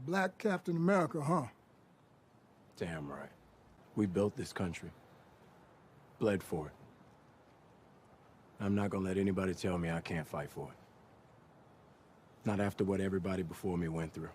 Black Captain America, huh? Damn right. We built this country. Bled for it. I'm not gonna let anybody tell me I can't fight for it. Not after what everybody before me went through.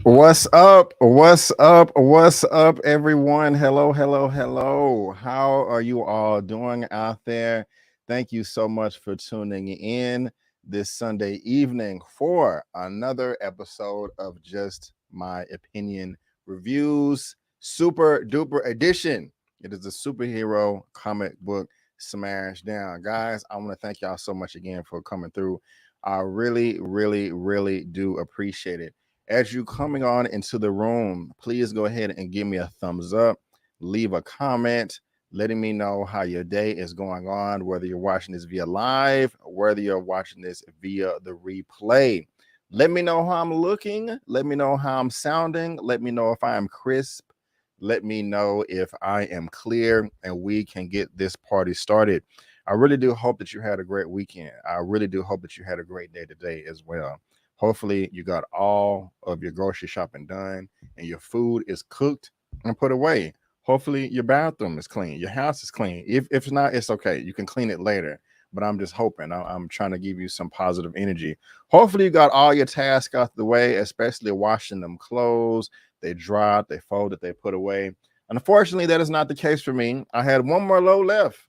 What's up? What's up? What's up, everyone? Hello, hello, hello. How are you all doing out there? Thank you so much for tuning in this Sunday evening for another episode of Just My Opinion Reviews Super Duper Edition. It is a superhero comic book smash down. Guys, I want to thank y'all so much again for coming through. I really, really, really do appreciate it. As you coming on into the room, please go ahead and give me a thumbs up, leave a comment, letting me know how your day is going on, whether you're watching this via live, or whether you're watching this via the replay. Let me know how I'm looking. Let me know how I'm sounding. Let me know if I am crisp. Let me know if I am clear and we can get this party started. I really do hope that you had a great weekend. I really do hope that you had a great day today as well. Hopefully you got all of your grocery shopping done and your food is cooked and put away. Hopefully your bathroom is clean. Your house is clean. If not, it's okay. You can clean it later. But I'm just hoping. I'm trying to give you some positive energy. Hopefully you got all your tasks out the way, especially washing them clothes. They dried, they folded, they put away. Unfortunately, that is not the case for me. I had one more load left.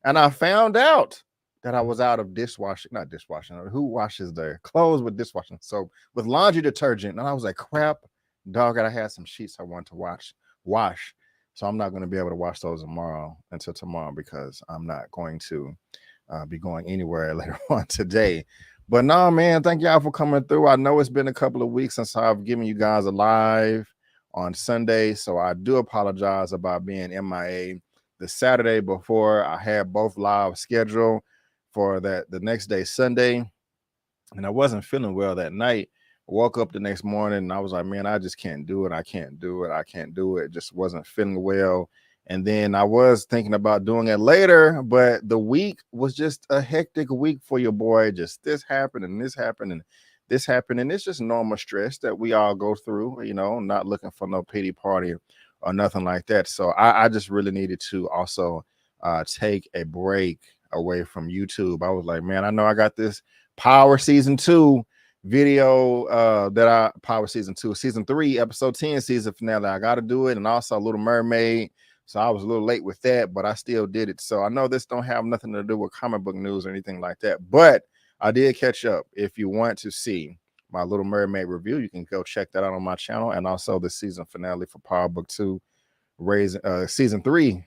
And I found out that I was out of not dishwashing. Who washes their clothes with dishwashing soap with laundry detergent? And I was like, crap, dog, I had some sheets I want to wash. So I'm not going to be able to wash those until tomorrow because I'm not going to be going anywhere later on today. But no, man, thank y'all for coming through. I know it's been a couple of weeks since I've given you guys a live on Sunday. So I do apologize about being MIA. The Saturday before, I had both live scheduled for the next day, Sunday, and I wasn't feeling well that night. I woke up the next morning and I was like, man, I just can't do it. I can't do it. Just wasn't feeling well. And then I was thinking about doing it later, but the week was just a hectic week for your boy. Just this happened and this happened and this happened. And it's just normal stress that we all go through, not looking for no pity party or nothing like that. So I just really needed to also take a break away from YouTube. I was like, man, I know I got this Power Season 2 video Season 3, Episode 10 season finale. I got to do it. And also Little Mermaid. So I was a little late with that, but I still did it. So I know this don't have nothing to do with comic book news or anything like that, but I did catch up. If you want to see my Little Mermaid review, you can go check that out on my channel. And also the season finale for Power Book 2, Season 3,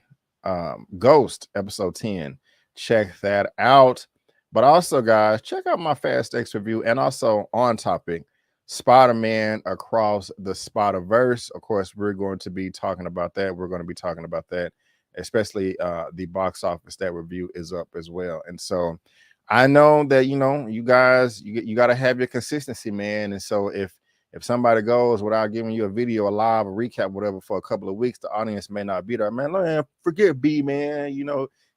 Ghost, Episode 10. Check that out. But also, guys, check out my Fast X review and also on topic, Spider-Man Across the Spider-Verse. Of course, we're going to be talking about that. We're going to be talking about that, especially the box office. That review is up as well. And so I know that, you guys, you got to have your consistency, man. And so if somebody goes without giving you a video, a live, a recap, whatever, for a couple of weeks, the audience may not be there. Man, forget B, man.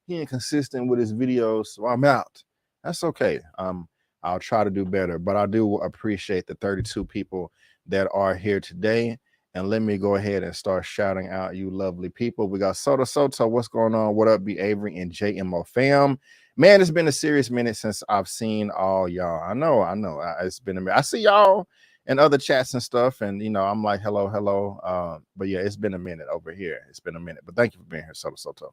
He ain't consistent with his videos, so I'm out. That's okay. I'll try to do better, but I do appreciate the 32 people that are here today. And let me go ahead and start shouting out you lovely people. We got Soto. What's going on? What up, B Avery and JMO fam? Man, it's been a serious minute since I've seen all y'all. I know. It's been a minute. I see y'all in other chats and stuff, and I'm like, hello. But yeah, it's been a minute over here. It's been a minute. But thank you for being here, Soto.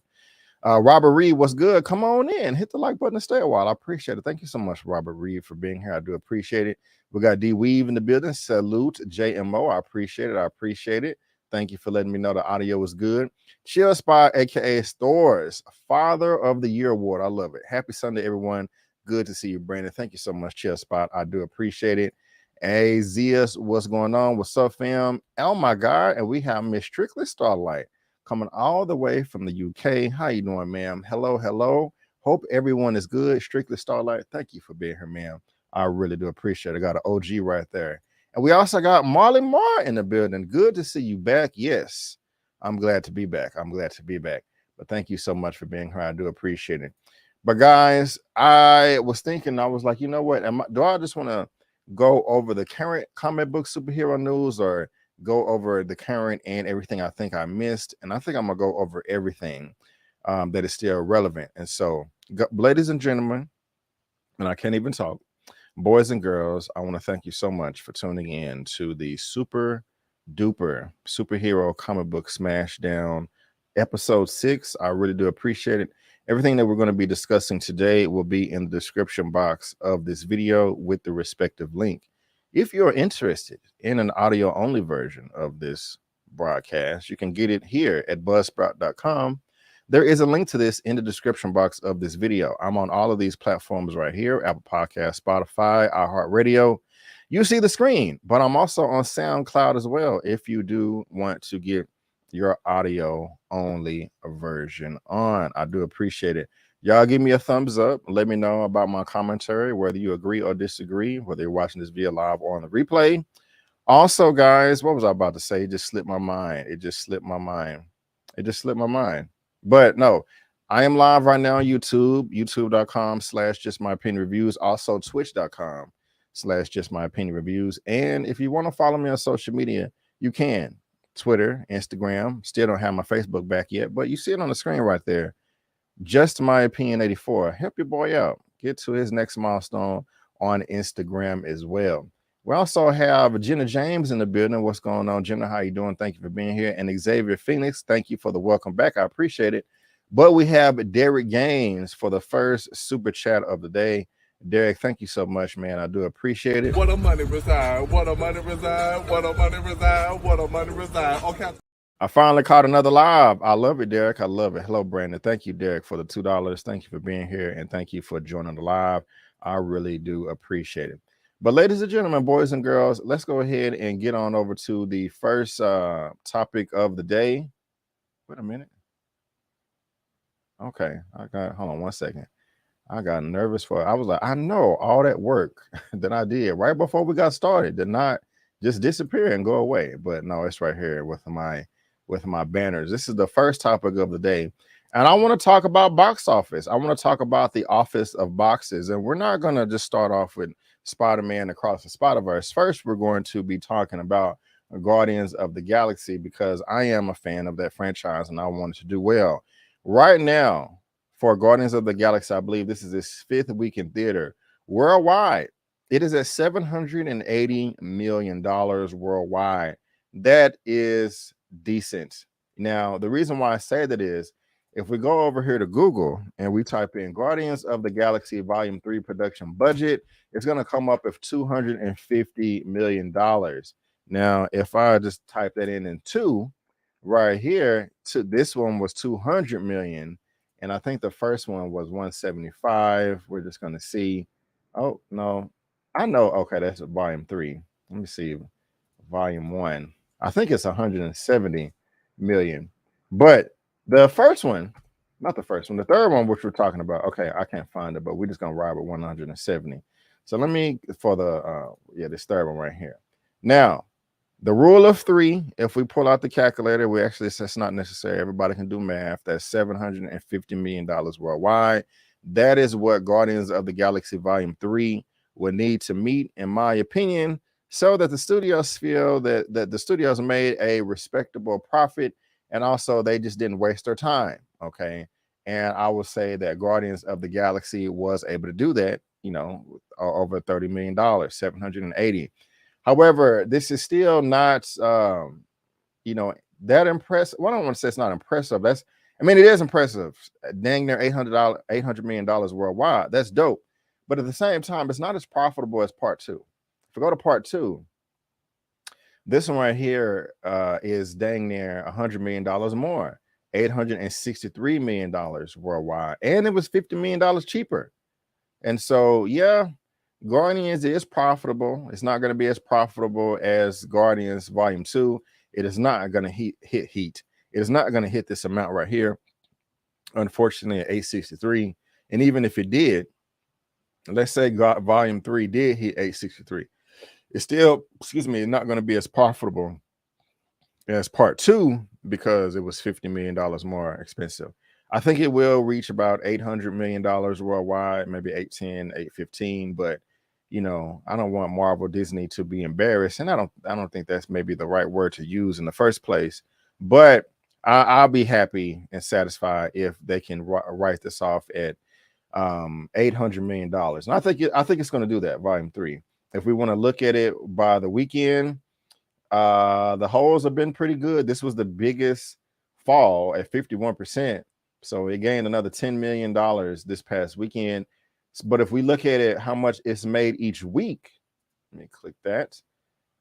Robert Reed, what's good? Come on in, hit the like button and stay a while. I appreciate it. Thank you so much, Robert Reed, for being here. I do appreciate it. We got D Weave in the building. Salute, JMO. I appreciate it. Thank you for letting me know the audio was good. Chill Spot, aka Stores, Father of the Year Award. I love it. Happy Sunday, everyone. Good to see you, Brandon. Thank you so much, Chill Spot. I do appreciate it. Hey, Zias, what's going on? What's up, fam? Oh my God, and we have Miss Strictly Starlight coming all the way from the UK. How you doing, ma'am? Hello. Hope everyone is good. Strictly Starlight, thank you for being here, ma'am. I really do appreciate it. I got an OG right there. And we also got Marley Marr in the building. Good to see you back. Yes, I'm glad to be back. But thank you so much for being here. I do appreciate it. But guys, I was thinking, I was like, you know what? Do I just want to go over the current comic book superhero news, or go over the current and everything I think I missed? And I think I'm gonna go over everything that is still relevant. And so, ladies and gentlemen, and I can't even talk, boys and girls, I want to thank you so much for tuning in to the super duper superhero comic book smash down episode 6. I really do appreciate it. Everything that we're going to be discussing today will be in the description box of this video with the respective link. If you're interested in an audio only version of this broadcast, you can get it here at buzzsprout.com. There is a link to this in the description box of this video. I'm on all of these platforms right here: Apple Podcasts, Spotify, iHeartRadio. You see the screen, but I'm also on SoundCloud as well if you do want to get your audio only version on. I do appreciate it. Y'all give me a thumbs up. Let me know about my commentary, whether you agree or disagree, whether you're watching this via live or on the replay. Also, guys, what was I about to say? It just slipped my mind. It just slipped my mind. But no, I am live right now on YouTube, youtube.com/justmyopinionreviews, also twitch.com/justmyopinionreviews. And if you want to follow me on social media, you can. Twitter, Instagram. Still don't have my Facebook back yet, but you see it on the screen right there. Just My Opinion 84. Help your boy out. Get to his next milestone on Instagram as well. We also have Jenna James in the building. What's going on, Jenna? How you doing? Thank you for being here. And Xavier Phoenix, thank you for the welcome back. I appreciate it. But we have Derek Gaines for the first super chat of the day. Derek, thank you so much, man. I do appreciate it. What a money reside, what a money reside, what a money reside, what a money reside. Okay. I finally caught another live. I love it, Derek. I love it. Hello, Brandon. Thank you, Derek, for the $2. Thank you for being here, and thank you for joining the live. I really do appreciate it. But ladies and gentlemen, boys and girls, let's go ahead and get on over to the first topic of the day. Wait a minute. Okay, hold on 1 second. I got nervous I was like, I know all that work that I did right before we got started did not just disappear and go away. But no, it's right here with my banners. This is the first topic of the day. And I want to talk about box office. I want to talk about the office of boxes. And we're not going to just start off with Spider-Man Across the Spider-Verse. First, we're going to be talking about Guardians of the Galaxy, because I am a fan of that franchise and I want it to do well. Right now, for Guardians of the Galaxy, I believe this is its 5th week in theater. Worldwide, it is at $780 million worldwide. That is decent. Now, the reason why I say that is, if we go over here to Google and we type in Guardians of the Galaxy Volume 3 production budget, it's going to come up with $250 million. Now, if I just type that in 2 right here, this one was 200 million. And I think the first one was 175. We're just going to see. Oh, no. I know. Okay, that's Volume 3. Let me see. Volume 1. I think it's 170 million. But the first one, not the first one, the third one, which we're talking about. Okay, I can't find it, but we're just going to ride with 170. So let me, for the, this third one right here. Now, the rule of 3, if we pull out the calculator, we actually, that's not necessary. Everybody can do math. That's $750 million worldwide. That is what Guardians of the Galaxy Volume 3 would need to meet, in my opinion, so that the studios feel that the studios made a respectable profit, and also they just didn't waste their time, okay? And I would say that Guardians of the Galaxy was able to do that, over $30 million, 780. However, this is still not, that impressive. Well, I don't want to say it's not impressive. It is impressive. Dang near $800 million worldwide. That's dope. But at the same time, it's not as profitable as Part 2. If we go to Part 2, this one right here is dang near $100 million more, $863 million worldwide. And it was $50 million cheaper. And so, yeah, Guardians is profitable. It's not going to be as profitable as Guardians Volume 2. It is not going to hit heat. It is not going to hit this amount right here, unfortunately, at 863. And even if it did, let's say Volume 3 did hit 863, it's still, not going to be as profitable as Part 2, because it was $50 million more expensive. I think it will reach about $800 million worldwide, maybe 815, but you know, I don't want Marvel Disney to be embarrassed, and I don't think that's maybe the right word to use in the first place. But I'll be happy and satisfied if they can write this off at $800 million. And I think it's going to do that. Volume 3. If we want to look at it by the weekend, the holds have been pretty good. This was the biggest fall at 51%. So it gained another $10 million this past weekend. But if we look at it, how much it's made each week, let me click that.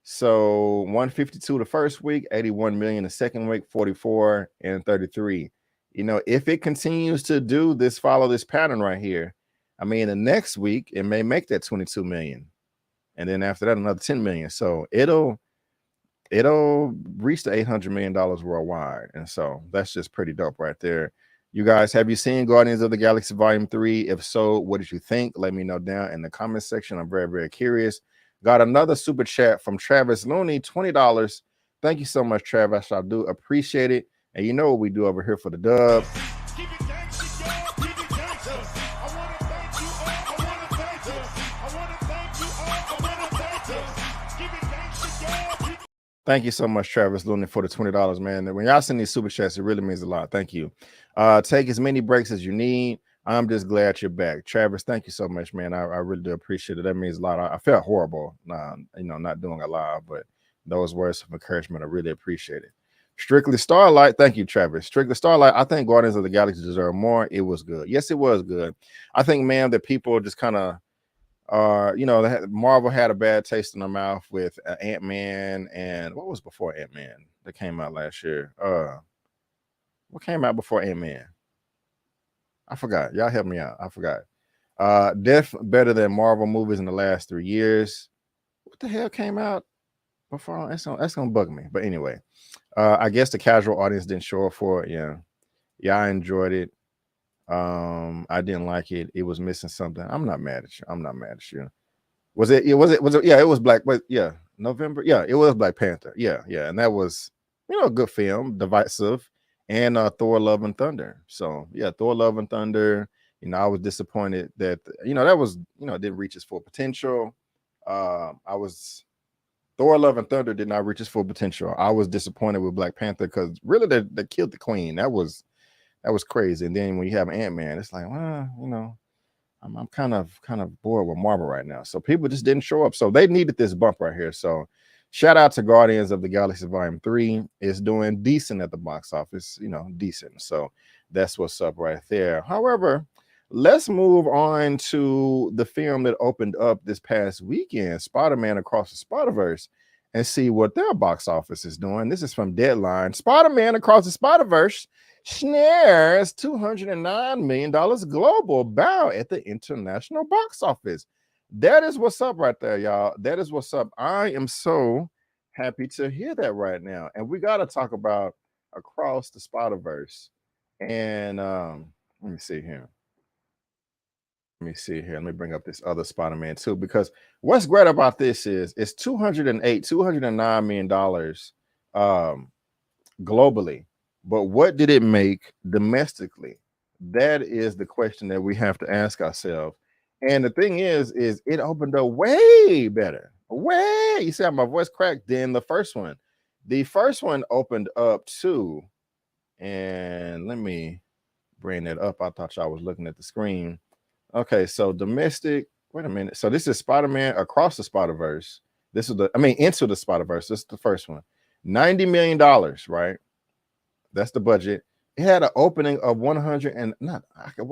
So 152 the first week, 81 million the second week, 44 and 33. You know, if it continues to do this, follow this pattern right here, I mean, the next week it may make that 22 million, and then after that another 10 million. So it'll reach the $800 million worldwide, and so that's just pretty dope right there. You guys, have you seen Guardians of the Galaxy Volume 3? If so, what did you think? Let me know down in the comment section. I'm very, very curious. Got another super chat from Travis Looney, $20. Thank you so much, Travis. I do appreciate it. And you know what we do over here for the dub. Thank you so much, Travis Looney, for the $20, man. When y'all send these super chats, it really means a lot. Thank you. Take as many breaks as you need. I'm just glad you're back. Travis, thank you so much, man. I really do appreciate it. That means a lot. I felt horrible, you know, not doing a live, but those words of encouragement, I really appreciate it. Strictly Starlight, thank you, Travis. Strictly Starlight, I think Guardians of the Galaxy deserve more. It was good. Yes, it was good. I think, man, that people just kind of, you know, Marvel had a bad taste in their mouth with Ant-Man, and what was before Ant-Man that came out last year? What came out before Ant-Man? I forgot. Y'all help me out. I forgot. Death better than Marvel movies in the last 3 years. What the hell came out before? That's gonna bug me. But anyway, I guess the casual audience didn't show up for it. Yeah, I enjoyed it. I didn't like it. It was missing something. I'm not mad at you. I'm not mad at you. Was it? Yeah, it was Black. But yeah, November. Yeah, it was Black Panther. Yeah, and that was, you know, a good film, divisive, and Thor: Love and Thunder. So yeah, Thor: Love and Thunder. You know, I was disappointed that, you know, that was, you know, it didn't reach its full potential. Thor: Love and Thunder did not reach its full potential. I was disappointed with Black Panther because really they killed the queen. That was crazy. And then when you have Ant-Man, it's like, well, you know, I'm kind of bored with Marvel right now. So people just didn't show up. So they needed this bump right here. So shout out to Guardians of the Galaxy Volume 3. It's doing decent at the box office, you know, decent. So that's what's up right there. However, let's move on to the film that opened up this past weekend, Spider-Man Across the Spider-Verse, and see what their box office is doing. This is from Deadline. Spider-Man Across the Spider-Verse snares $209 million global bow at the international box office. That is what's up right there, y'all. That is what's up. I am so happy to hear that right now. And we got to talk about Across the Spider-Verse. And let me see here. Let me bring up this other Spider-Man too, because what's great about this is it's $209 million globally. But what did it make domestically? That is the question that we have to ask ourselves. And the thing is it opened up way better. Way, you see how my voice cracked than the first one. The first one opened up too. And let me bring that up. I thought y'all was looking at the screen. Okay, so domestic, wait a minute. So this is Spider-Man Across the Spider-Verse. This is Into the Spider-Verse. This is the first one. $90 million, right? That's the budget. It had an opening of 100 and not.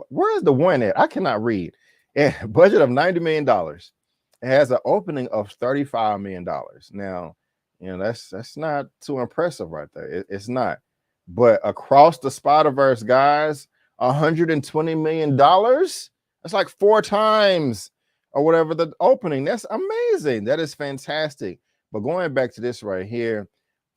Where is the one at? I cannot read. Yeah, budget of $90 million. It has an opening of $35 million. Now, you know, that's not too impressive right there. It's not. But Across the Spider-Verse, guys, $120 million. That's like 4 times or whatever the opening. That's amazing. That is fantastic. But going back to this right here,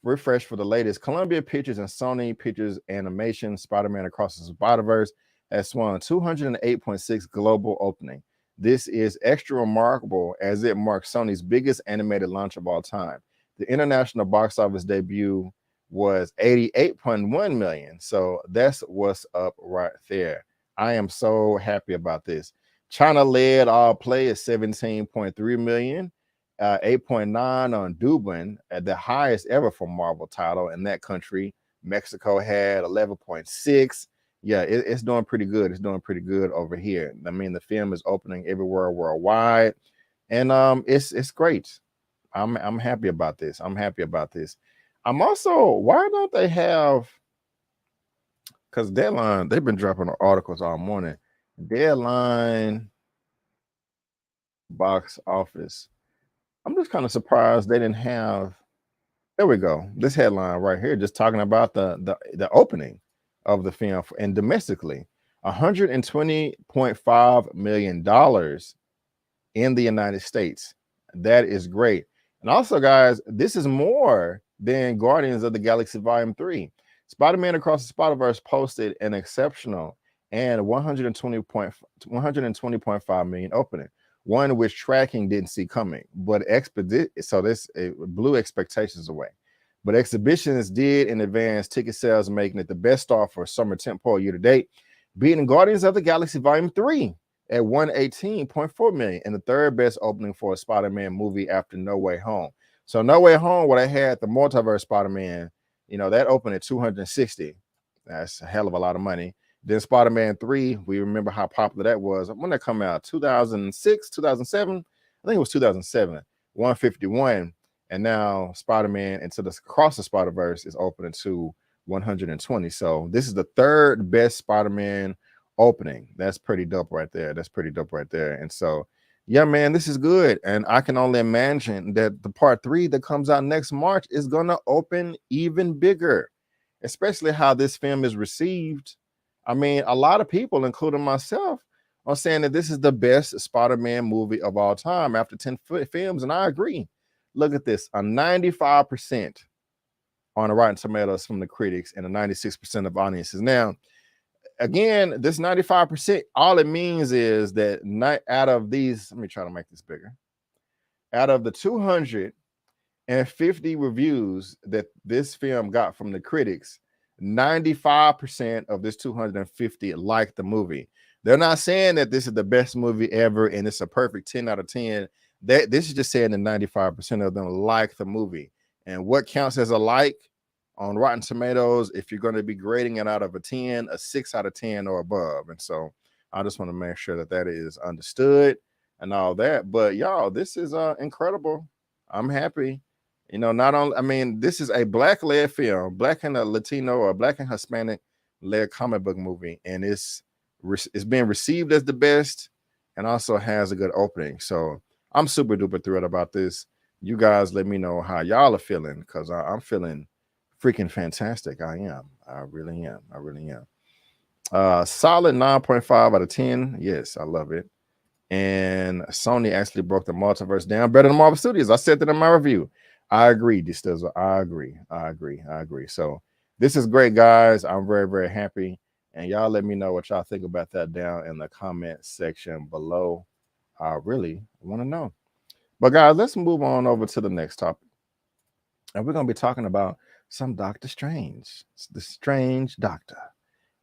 refresh for the latest. Columbia Pictures and Sony Pictures Animation Spider-Man Across the Spider-Verse has swung 208.6 global opening. This is extra remarkable as it marks Sony's biggest animated launch of all time. The international box office debut was 88.1 million. So that's what's up right there. I am so happy about this. China led all play at 17.3 million, 8.9 on Dubin, at the highest ever for Marvel title in that country. Mexico had 11.6. Yeah, it's doing pretty good. It's doing pretty good over here. I mean, the film is opening everywhere worldwide, and it's great. I'm happy about this. I'm happy about this. I'm also, why don't they have, because Deadline, they've been dropping articles all morning. Deadline box office. I'm just kind of surprised they didn't have, there we go. This headline right here, just talking about the opening of the film, and domestically, $120.5 million in the United States. That is great. And also, guys, this is more than Guardians of the Galaxy Volume 3. Spider-Man Across the Spider-Verse posted an exceptional and 120.5 million opening, one which tracking didn't see coming, but so this blew expectations away. But exhibitions did in advance ticket sales, making it the best start for summer tentpole year to date, beating Guardians of the Galaxy Volume 3 at 118.4 million, and the third best opening for a Spider-Man movie after No Way Home. So No Way Home, what I had, the multiverse Spider-Man, you know, that opened at 260. That's a hell of a lot of money. Then Spider-Man 3, we remember how popular that was. When that come out, 2006, 2007? I think it was 2007, 151. And now Spider-Man Across the Spider-Verse is opening to 120. So this is the third best Spider-Man opening. That's pretty dope right there. That's pretty dope right there. And so, yeah, man, this is good. And I can only imagine that the part 3 that comes out next March is going to open even bigger, especially how this film is received. I mean, a lot of people, including myself, are saying that this is the best Spider-Man movie of all time after 10 films. And I agree. Look at this, a 95% on the Rotten Tomatoes from the critics and a 96% of audiences. Now, again, this 95%, all it means is that out of these, let me try to make this bigger. Out of the 250 reviews that this film got from the critics, 95% of this 250 liked the movie. They're not saying that this is the best movie ever and it's a perfect 10 out of 10. This is just saying that 95% of them like the movie. And what counts as a like on Rotten Tomatoes, if you're going to be grading it out of a 10, a 6 out of 10 or above. And so I just want to make sure that that is understood and all that. But y'all, this is incredible. I'm happy. You know, not only, I mean, this is a Black-led film, Black and a Latino or Black and Hispanic-led comic book movie. And it's being received as the best and also has a good opening. So I'm super duper thrilled about this. You guys let me know how y'all are feeling, because I'm feeling freaking fantastic. I am. I really am. I really am. Solid 9.5 out of 10. Yes, I love it. And Sony actually broke the multiverse down better than Marvel Studios. I said that in my review. I agree, Distizzle. I agree. So this is great, guys. I'm very, very happy. And y'all let me know what y'all think about that down in the comment section below. I really want to know. But guys, let's move on over to the next topic. And we're going to be talking about some Doctor Strange, the Strange Doctor,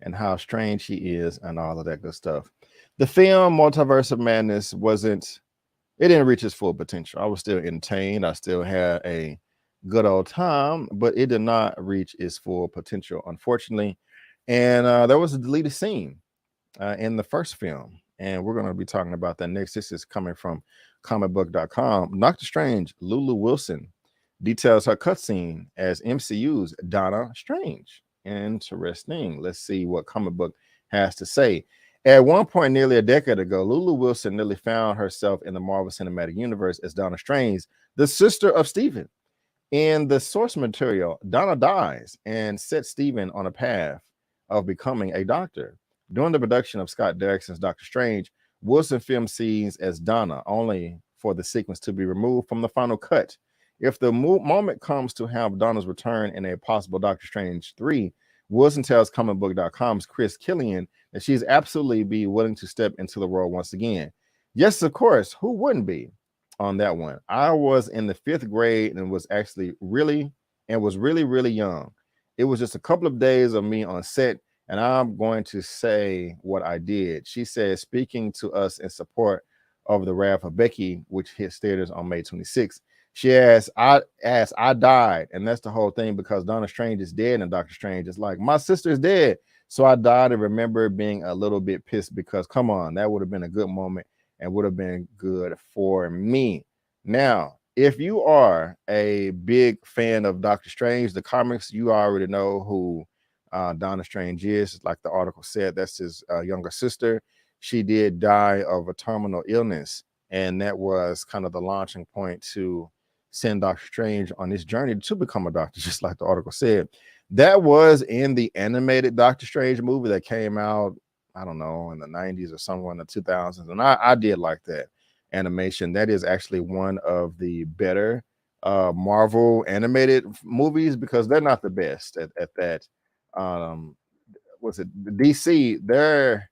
and how strange he is and all of that good stuff. The film Multiverse of Madness it didn't reach its full potential. I was still entertained. I still had a good old time, but it did not reach its full potential, unfortunately. And there was a deleted scene in the first film. And we're going to be talking about that next. This is coming from comicbook.com. Doctor Strange, Lulu Wilson, details her cutscene as MCU's Donna Strange. Interesting. Let's see what Comic Book has to say. At one point nearly a decade ago, Lulu Wilson nearly found herself in the Marvel Cinematic Universe as Donna Strange, the sister of Stephen. In the source material, Donna dies and sets Stephen on a path of becoming a doctor. During the production of Scott Derrickson's Doctor Strange, Wilson filmed scenes as Donna, only for the sequence to be removed from the final cut. If the moment comes to have Donna's return in a possible Doctor Strange 3, Wilson tells comicbook.com's Chris Killian that she's absolutely be willing to step into the role once again. Yes, of course, who wouldn't be on that one? I was in the 5th grade and was really, really young. It was just a couple of days of me on set, and I'm going to say what I did. She said, speaking to us in support of the Wrath of Becky, which hits theaters on May 26th. She asked, I died, and that's the whole thing, because Donna Strange is dead, and Doctor Strange is like, my sister's dead. So I died and remember being a little bit pissed, because come on, that would have been a good moment and would have been good for me. Now, if you are a big fan of Doctor Strange, the comics, you already know who Donna Strange is. Like the article said, that's his younger sister. She did die of a terminal illness, and that was kind of the launching point to send Doctor Strange on this journey to become a doctor, just like the article said. That was in the animated Doctor Strange movie that came out, I don't know, in the 90s or somewhere in the 2000s. And I did like that animation. That is actually one of the better Marvel animated movies, because they're not the best at that. What's it? The DC, their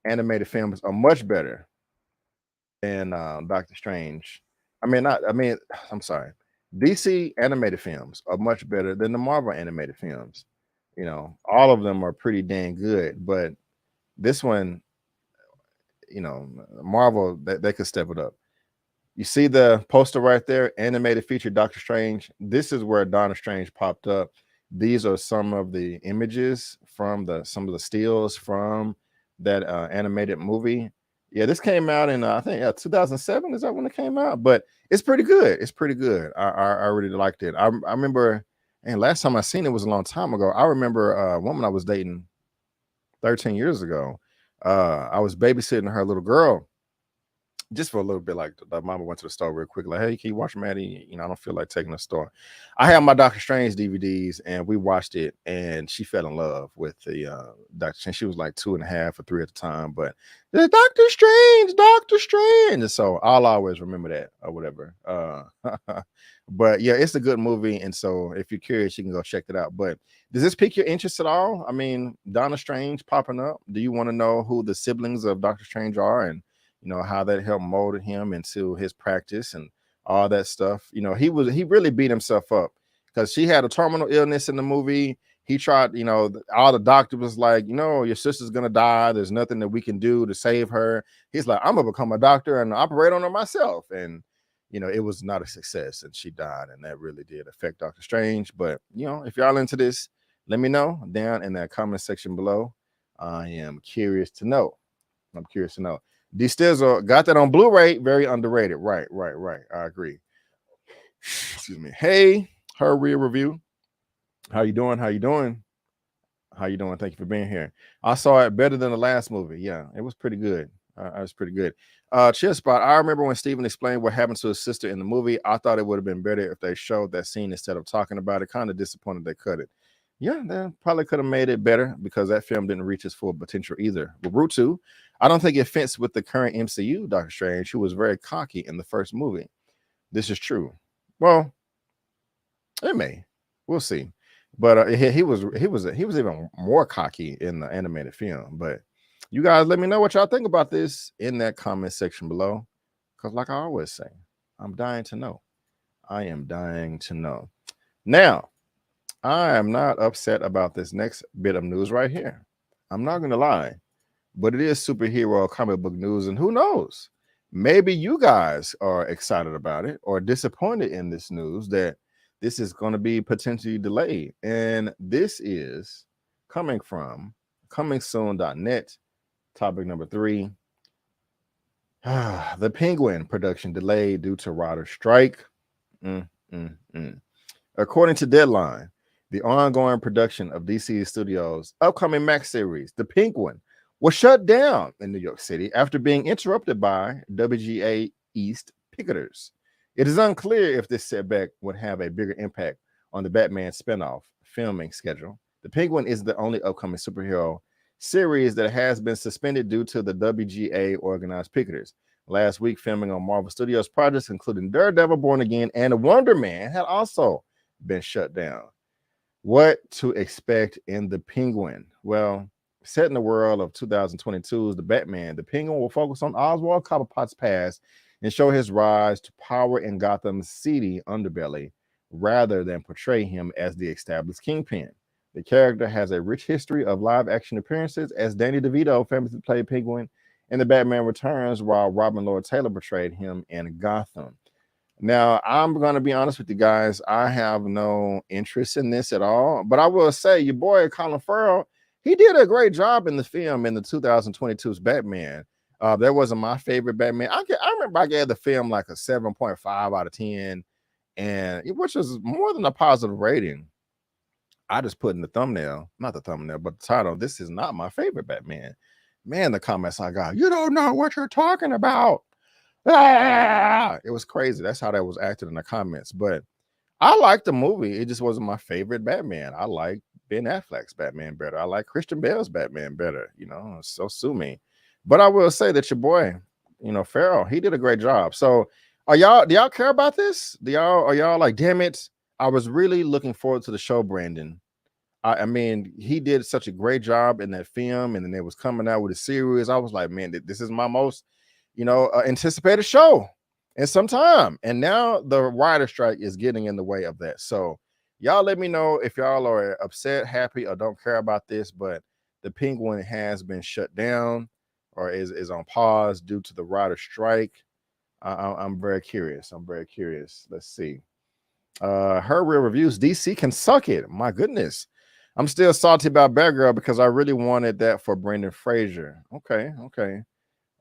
animated films are much better than Doctor Strange. I'm sorry. DC animated films are much better than the Marvel animated films. You know, all of them are pretty dang good, but this one, you know, Marvel, they could step it up. You see the poster right there, animated feature Doctor Strange. This is where Donna Strange popped up. These are some of the images from some of the stills from that animated movie. Yeah, this came out in I think 2007. Is that when it came out? But it's pretty good. It's pretty good. I really liked it. I remember, and last time I seen it was a long time ago. I remember a woman I was dating 13 years ago. I was babysitting her little girl just for a little bit. Like the mama went to the store real quick, like, hey, can you watch Maddie? You know, I don't feel like taking the store. I have my Doctor Strange DVDs, and we watched it, and she fell in love with the Doctor Strange. She was like 2.5 or 3 at the time, but Doctor Strange, Doctor Strange. And so I'll always remember that or whatever. But yeah, it's a good movie, and so if you're curious, you can go check it out. But does this pique your interest at all? I mean, Donna Strange popping up. Do you want to know who the siblings of Doctor Strange are, and you know how that helped mold him into his practice and all that stuff? You know, he really beat himself up because she had a terminal illness in the movie. He tried, you know, all the doctor was like, you know, your sister's gonna die. There's nothing that we can do to save her. He's like, I'm gonna become a doctor and operate on her myself. And you know, it was not a success, and she died, and that really did affect Doctor Strange. But you know, if y'all into this, let me know down in that comment section below. I am curious to know. I'm curious to know. D-Stizzle got that on Blu-ray, very underrated. Right. I agree. Excuse me. Hey, her real review. How you doing? Thank you for being here. I saw it better than the last movie. Yeah, it was pretty good. It was pretty good. Chill Spot. I remember when Steven explained what happened to his sister in the movie. I thought it would have been better if they showed that scene instead of talking about it. Kind of disappointed they cut it. Yeah, they probably could have made it better because that film didn't reach its full potential either. But Root 2, I don't think it fits with the current MCU Doctor Strange, who was very cocky in the first movie. This is true. Well, it may. We'll see. But he was even more cocky in the animated film. But you guys let me know what y'all think about this in that comment section below. Because like I always say, I'm dying to know. I am dying to know. Now, I am not upset about this next bit of news right here. I'm not going to lie. But it is superhero comic book news. And who knows? Maybe you guys are excited about it or disappointed in this news that this is going to be potentially delayed. And this is coming from comingsoon.net. Topic number 3. The Penguin production delayed due to writer strike. According to Deadline, the ongoing production of DC Studios' upcoming Max series, The Penguin, was shut down in New York City after being interrupted by WGA East picketers. It is unclear if this setback would have a bigger impact on the Batman spinoff filming schedule. The Penguin is the only upcoming superhero series that has been suspended due to the WGA organized picketers. Last week, filming on Marvel Studios projects, including Daredevil, Born Again, and Wonder Man, had also been shut down. What to expect in The Penguin? Well, set in the world of 2022's The Batman, The Penguin will focus on Oswald Cobblepot's past and show his rise to power in Gotham's seedy underbelly, rather than portray him as the established kingpin. The character has a rich history of live-action appearances, as Danny DeVito famously played Penguin in The Batman Returns, while Robin Lord Taylor portrayed him in Gotham. Now, I'm going to be honest with you guys. I have no interest in this at all, but I will say your boy Colin Farrell, he did a great job in the film in the 2022's Batman. That wasn't my favorite Batman. I remember I gave the film like a 7.5 out of 10, and which was more than a positive rating. I just put in the thumbnail, not the thumbnail, but the title, this is not my favorite Batman. Man, the comments I got, you don't know what you're talking about. Ah! It was crazy. That's how that was acted in the comments. But I liked the movie. It just wasn't my favorite Batman. I like Ben Affleck's Batman better. I like Christian Bale's Batman better. You know, so sue me. But I will say that your boy, you know, Farrell, he did a great job. So do y'all care about this? Are y'all like, damn it? I was really looking forward to the show, Brandon. I mean, he did such a great job in that film, and then it was coming out with a series. I was like, man, this is my most, you know, anticipated show in some time. And now the writer strike is getting in the way of that. So y'all let me know if y'all are upset, happy, or don't care about this, but the Penguin has been shut down or is on pause due to the writer strike. I'm very curious. Let's see. Her real reviews, DC can suck it. My goodness. I'm still salty about Batgirl because I really wanted that for Brendan Fraser. Okay.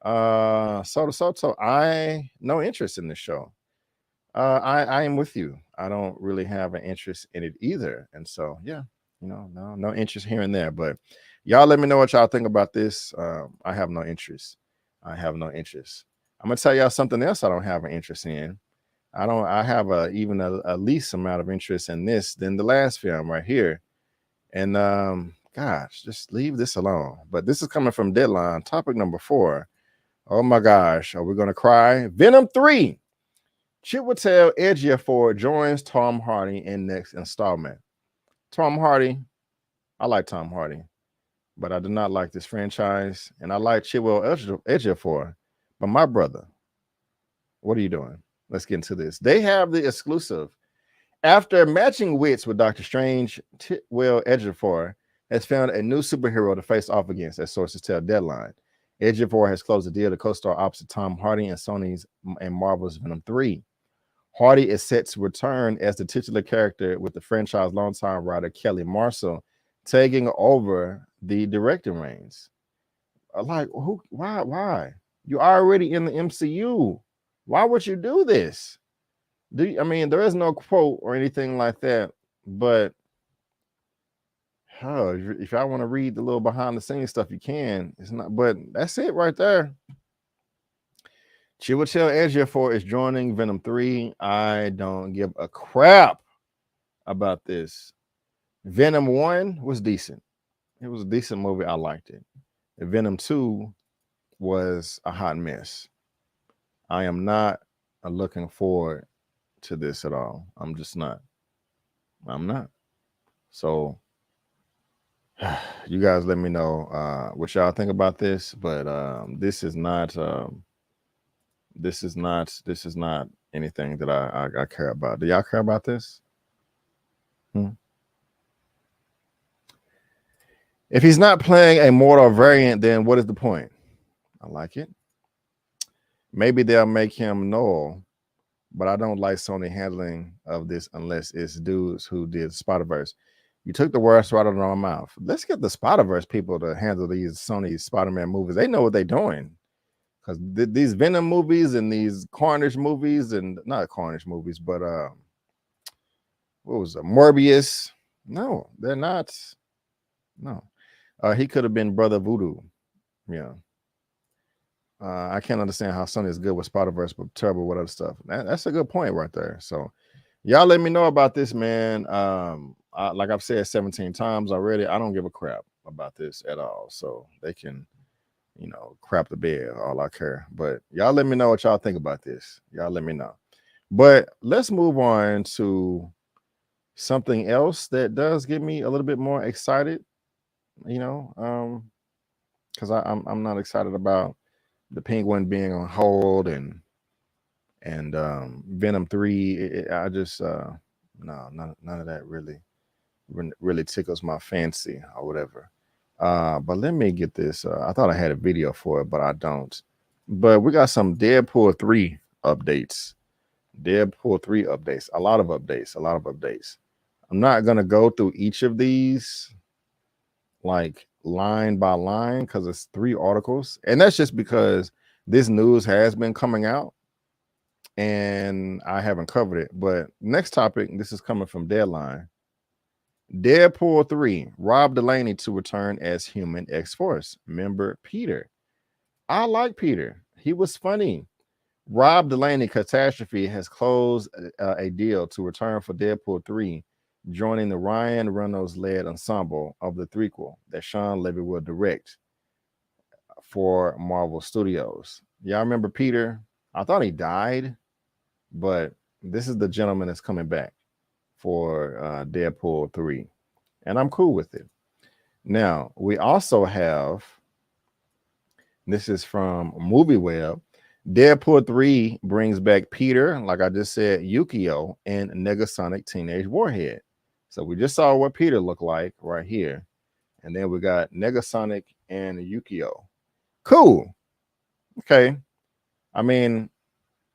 So I no interest in this show. I am with you. I don't really have an interest in it either. And so, yeah, you know, no interest here and there. But y'all let me know what y'all think about this. I have no interest. I'm gonna tell y'all something else I don't have an interest in. I have even a least amount of interest in this than the last film right here. And gosh, just leave this alone. But this is coming from Deadline, topic number 4. Oh my gosh, are we gonna cry? Venom 3. Chiwetel Ejiofor joins Tom Hardy in next installment. Tom Hardy, I like Tom Hardy, but I do not like this franchise, and I like Chiwetel Ejiofor. But my brother, what are you doing? Let's get into this. They have the exclusive. After matching wits with Doctor Strange, Chiwetel Ejiofor has found a new superhero to face off against, as sources tell Deadline. Ejiofor has closed a deal to co-star opposite Tom Hardy in Sony's and Marvel's Venom 3. Hardy is set to return as the titular character, with the franchise longtime writer Kelly Marshall taking over the directing reins. Like, who? Why? You're already in the MCU. Why would you do this? I mean, there is no quote or anything like that, but if I want to read the little behind the scenes stuff, you can. It's not, but that's it right there. Chiwetel Ejiofor is joining Venom 3. I don't give a crap about this. Venom 1 was decent. It was a decent movie. I liked it. And Venom 2 was a hot mess. I am not looking forward to this at all. I'm just not. I'm not. So you guys let me know what y'all think about this, but this is not anything that I care about. Do y'all care about this? If he's not playing a mortal variant, then what is the point? I like it. Maybe they'll make him null, but I don't like Sony handling of this unless it's dudes who did Spider-Verse. You took the words right out of my mouth. Let's get the Spider-Verse people to handle these Sony Spider-Man movies. They know what they're doing. Because these Venom movies and these Carnage movies, and not Carnage movies, but what was it? Morbius. No, they're not. No. He could have been Brother Voodoo. Yeah. I can't understand how Sony is good with Spider-Verse, but terrible with other stuff. That's a good point right there. So y'all let me know about this, man. Like I've said 17 times already, I don't give a crap about this at all. So they can, you know, crap the bed, all I care. But y'all let me know what y'all think about this. Y'all let me know. But let's move on to something else that does get me a little bit more excited, you know, because I'm not excited about the Penguin being on hold and Venom 3. I just no, none of that really really tickles my fancy or whatever. But let me get this. I thought I had a video for it, but I don't. But we got some Deadpool 3 updates. Deadpool 3 updates. A lot of updates. A lot of updates. I'm not going to go through each of these like line by line because it's 3 articles. And that's just because this news has been coming out and I haven't covered it. But next topic, this is coming from Deadline. Deadpool 3, Rob Delaney to return as Human X-Force member Peter. I like Peter. He was funny. Rob Delaney Catastrophe has closed a deal to return for Deadpool 3, joining the Ryan Reynolds-led ensemble of the threequel that Sean Levy will direct for Marvel Studios. Y'all remember Peter? I thought he died, but this is the gentleman that's coming back for Deadpool 3, and I'm cool with it. Now, we also have, this is from MovieWeb, Deadpool 3 brings back Peter, like I just said, Yukio, and Negasonic Teenage Warhead. So we just saw what Peter looked like right here. And then we got Negasonic and Yukio. Cool. Okay. I mean,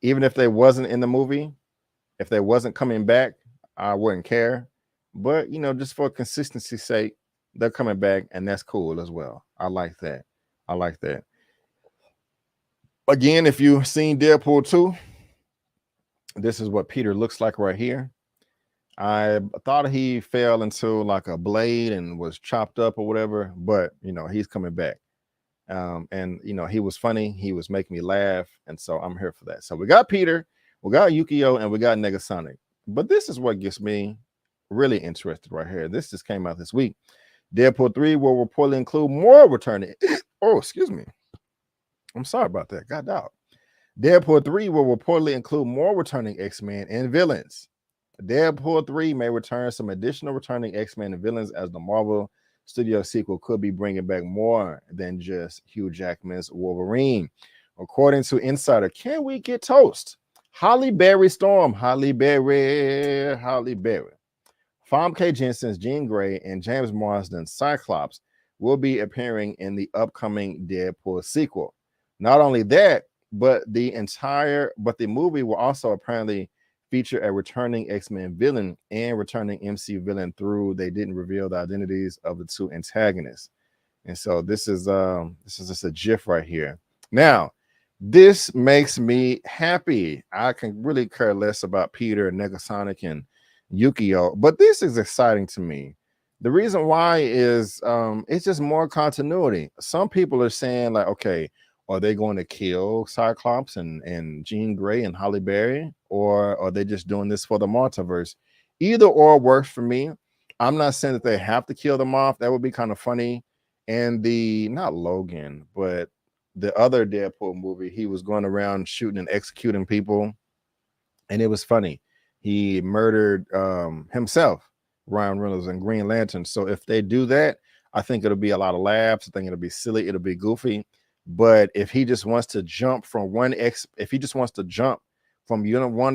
even if they wasn't in the movie, if they wasn't coming back, I wouldn't care. But, you know, just for consistency's sake, they're coming back, and that's cool as well. I like that. I like that. Again, if you've seen Deadpool 2, this is what Peter looks like right here. I thought he fell into like a blade and was chopped up or whatever, but, you know, he's coming back. And, you know, he was funny. He was making me laugh, and so I'm here for that. So we got Peter, we got Yukio, and we got Negasonic. But this is what gets me really interested right here. This just came out this week. Deadpool 3 will reportedly include more returning. Oh, excuse me. I'm sorry about that. Got out. Deadpool 3 will reportedly include more returning X-Men and villains. Deadpool 3 may return some additional returning X-Men and villains, as the Marvel Studios sequel could be bringing back more than just Hugh Jackman's Wolverine. According to Insider, can we get toast? Holly Berry Storm, Holly Berry. Famke Jensen's Jean Grey and James Marsden's Cyclops will be appearing in the upcoming Deadpool sequel. Not only that, but the movie will also apparently feature a returning X-Men villain and returning MC villain through they didn't reveal the identities of the 2 antagonists. And so this is just a GIF right here. Now, this makes me happy. I can really care less about Peter, Negasonic, and Yukio, but this is exciting to me. The reason why is it's just more continuity. Some people are saying like, okay, are they going to kill Cyclops and Jean Grey and Halle Berry, or are they just doing this for the multiverse? Either or works for me. I'm not saying that they have to kill them off. That would be kind of funny. And not Logan, but the other Deadpool movie, he was going around shooting and executing people, and it was funny. He murdered himself, Ryan Reynolds, and Green Lantern. So if they do that, I think it'll be a lot of laughs. I think it'll be silly. It'll be goofy. But if he just wants to jump from one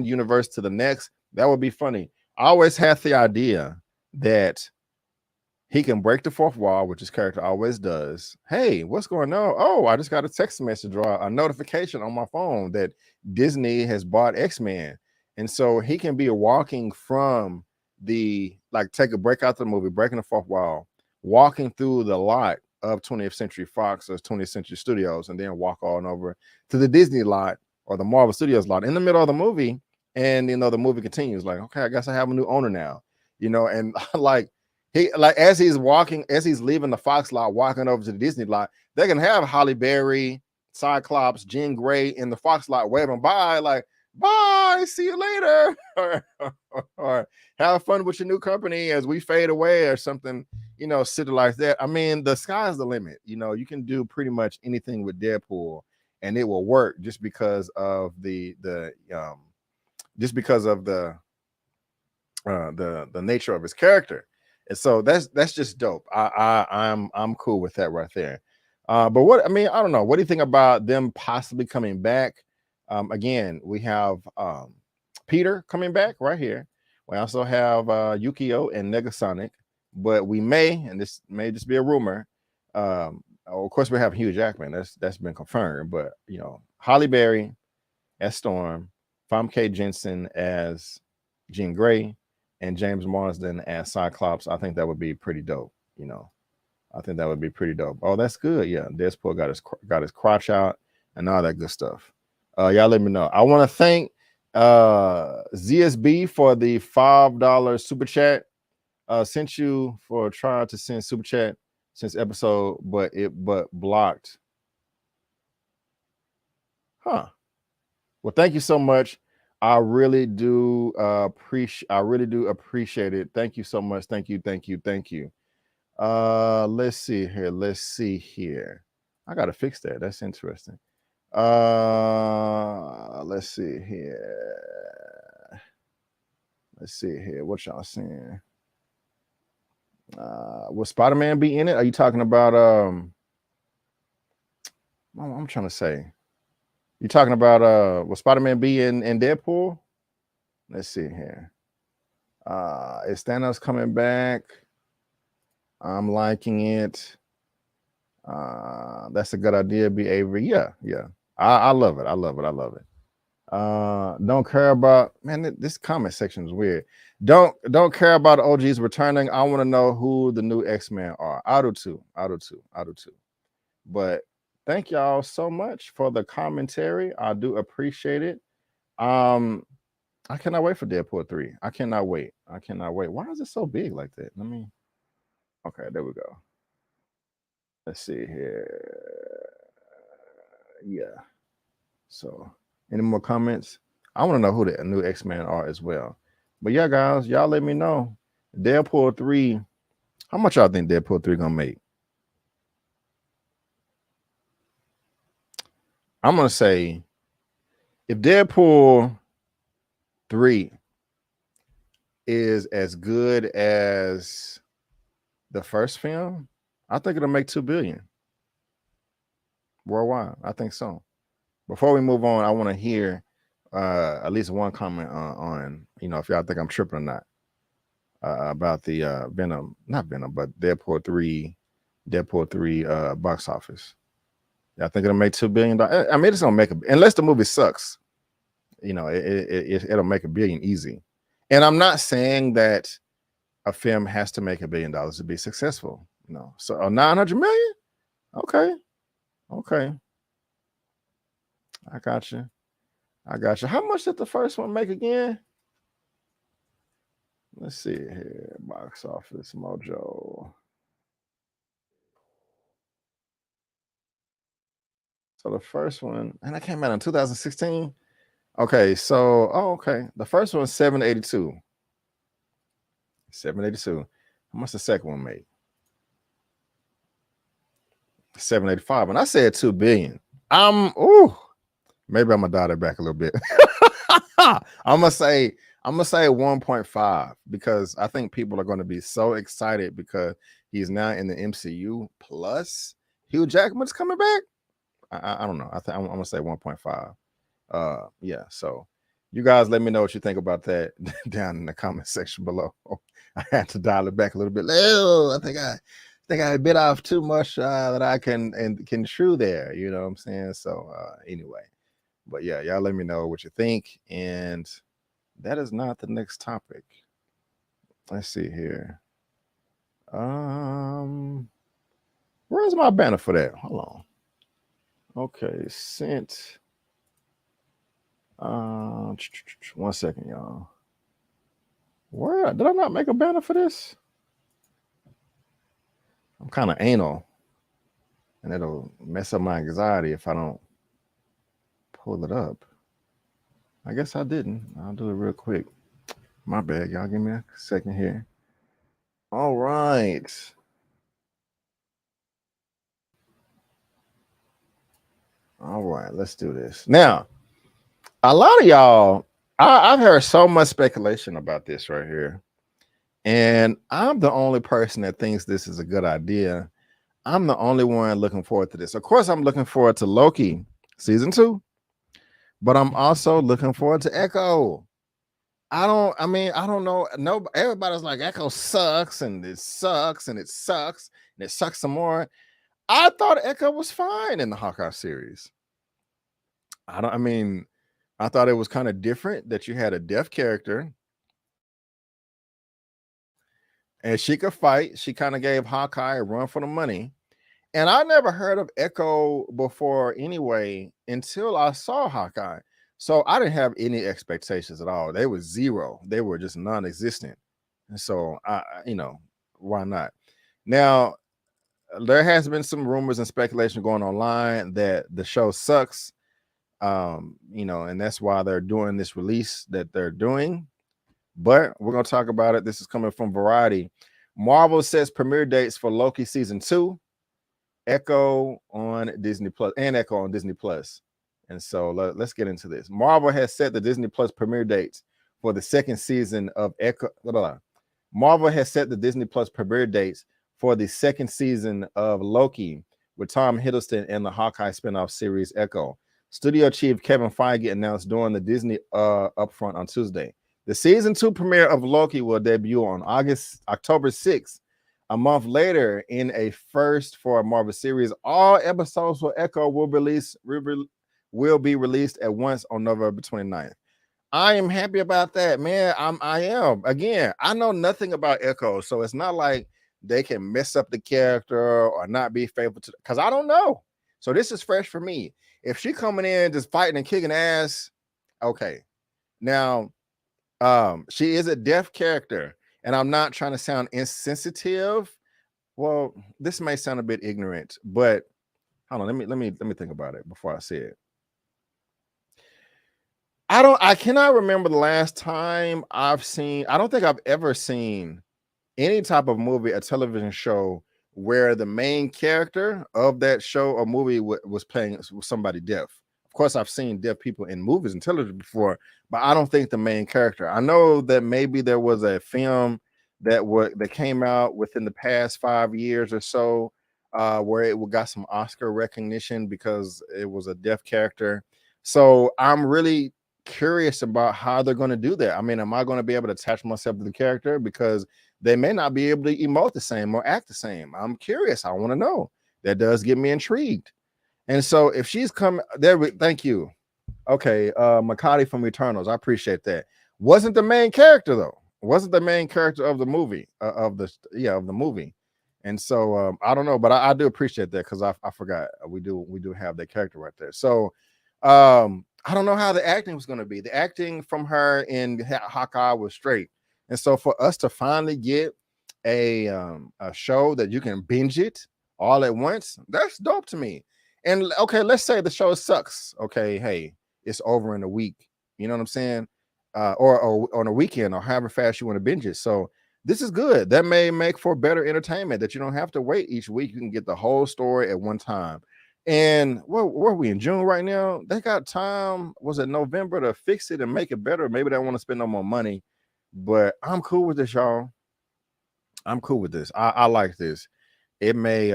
universe to the next, that would be funny. I always had the idea that he can break the fourth wall, which his character always does. Hey, what's going on? Oh, I just got a text message or a notification on my phone that Disney has bought X-Men. And so he can be walking from take a break out the movie, breaking the fourth wall, walking through the lot of 20th Century Fox or 20th Century Studios, and then walk on over to the Disney lot or the Marvel Studios lot in the middle of the movie. And, you know, the movie continues like, okay, I guess I have a new owner now, you know, and as he's leaving the Fox lot, walking over to the Disney lot, they can have Halle Berry, Cyclops, Jean Grey in the Fox lot waving bye, like, bye, see you later, or have fun with your new company as we fade away, or something, you know, silly like that. I mean, the sky's the limit. You know, you can do pretty much anything with Deadpool, and it will work just because of the nature of his character. And so that's just dope. I'm cool with that right there. But I don't know. What do you think about them possibly coming back? Again, we have Peter coming back right here. We also have Yukio and Negasonic. but we may, and this may just be a rumor. Of course, we have Hugh Jackman. That's been confirmed. But you know, Halle Berry as Storm, Famke Jensen as Jean Grey, and James Marsden as Cyclops. I think that would be pretty dope. You know, I think that would be pretty dope. Oh, that's good. Yeah, Deadpool got his crotch out and all that good stuff. Y'all let me know. I want to thank ZSB for the $5 super chat. Sent you for trying to send super chat since episode, but blocked. Huh. Well, thank you so much. I really do appreciate it. Thank you so much. Thank you. Let's see here. I gotta fix that. That's interesting. Let's see here. What y'all saying? Will Spider-Man be in it? Are you talking about I'm trying to say. You talking about will Spider-Man be in Deadpool? Let's see here. Is Thanos coming back? I'm liking it. That's a good idea, B. Avery. Yeah. I love it. Don't care about, man, this comment section is weird. Don't care about the OGs returning. I want to know who the new X-Men are. I do too. But thank y'all so much for the commentary. I do appreciate it. I cannot wait for Deadpool 3. I cannot wait. Why is it so big like that? Okay, there we go. Let's see here. Yeah. So, any more comments? I want to know who the new X-Men are as well. But yeah, guys, y'all let me know. Deadpool 3. How much y'all think Deadpool 3 gonna make? I'm gonna say if Deadpool 3 is as good as the first film, I think it'll make $2 billion worldwide. I think so. Before we move on, I want to hear at least one comment on if y'all think I'm tripping or not about the Venom, not Venom, but Deadpool 3 box office. I think it'll make $2 billion. I mean, it's gonna make unless the movie sucks, it'll make $1 billion easy. And I'm not saying that a film has to make $1 billion to be successful. No, so 900 million. Okay. I got you. How much did the first one make again? Let's see here. Box office mojo. So the first one, and that came out in 2016. Okay, so okay. The first one 782. 782. How much the second one made? 785. And I said $2 billion. Maybe I'm gonna dial it back a little bit. I'm gonna say 1.5 because I think people are going to be so excited because he's now in the MCU. Plus, Hugh Jackman's coming back. I don't know. I'm gonna say 1.5. Yeah. So you guys let me know what you think about that down in the comment section below. I had to dial it back a little bit. I think I bit off too much that I can chew there. You know what I'm saying? So anyway, but yeah, y'all let me know what you think. And that is not the next topic. Let's see here. Where's my banner for that? Hold on. Okay, sent. 1 second, y'all. Where did I not make a banner for this? I'm kind of anal, and it'll mess up my anxiety if I don't pull it up. I guess I didn't. I'll do it real quick. My bad, y'all. Give me a second here. All right. All right, let's do this. Now, a lot of y'all, I've heard so much speculation about this right here. And I'm the only person that thinks this is a good idea. I'm the only one looking forward to this. Of course, I'm looking forward to Loki season 2, but I'm also looking forward to Echo. I don't know. No, everybody's like Echo sucks and it sucks and it sucks and it sucks some more. I thought Echo was fine in the Hawkeye series. I thought it was kind of different that you had a deaf character and she could fight. She kind of gave Hawkeye a run for the money. And I never heard of Echo before anyway until I saw Hawkeye. So I didn't have any expectations at all. They were zero. They were just non-existent. And so why not? Now, there has been some rumors and speculation going online that the show sucks. And that's why they're doing this release that they're doing. But we're gonna talk about it. This is coming from Variety. Marvel sets premiere dates for Loki season 2. Echo on Disney Plus and Echo on Disney Plus. And so let's get into this. Marvel has set the Disney Plus premiere dates for the second season of Echo. Marvel has set the Disney Plus premiere dates for the second season of Loki with Tom Hiddleston and the Hawkeye spinoff series Echo. Studio chief Kevin Feige announced during the Disney upfront on Tuesday. The season 2 premiere of Loki will debut on October 6th. A month later, in a first for a Marvel series, all episodes for Echo will be released at once on November 29th. I am happy about that, man. I am. Again, I know nothing about Echo, so it's not like they can mess up the character or not be faithful to, because I don't know. So this is fresh for me. If she coming in just fighting and kicking ass, okay. Now, she is a deaf character. And I'm not trying to sound insensitive. Well, this may sound a bit ignorant, but hold on. Let me think about it before I say it. I cannot remember the last time I don't think I've ever seen any type of movie, a television show where the main character of that show or movie was playing somebody deaf. Of course, I've seen deaf people in movies and television before, but I don't think the main character. I know that maybe there was a film that came out within the past 5 years or so where it got some Oscar recognition because it was a deaf character. So I'm really curious about how they're going to do that. I mean, am I going to be able to attach myself to the character because they may not be able to emote the same or act the same? I'm curious. I want to know. That does get me intrigued. And so if she's coming there, thank you. Okay, Makati from Eternals. I appreciate that. Wasn't the main character though. Wasn't the main character of the movie of the movie. And so I don't know, but I do appreciate that because I forgot we do have that character right there. So I don't know how the acting was going to be. The acting from her in Hawkeye was straight. And so for us to finally get a show that you can binge it all at once, that's dope to me. And okay, let's say the show sucks. Okay, hey, it's over in a week. You know what I'm saying? Or on a weekend, or however fast you want to binge it. So this is good. That may make for better entertainment that you don't have to wait each week. You can get the whole story at one time. And where are we in June right now? They got time. Was it November to fix it and make it better? Maybe they don't want to spend no more money. But I'm cool with this, y'all. I'm cool with this. I like this. It may,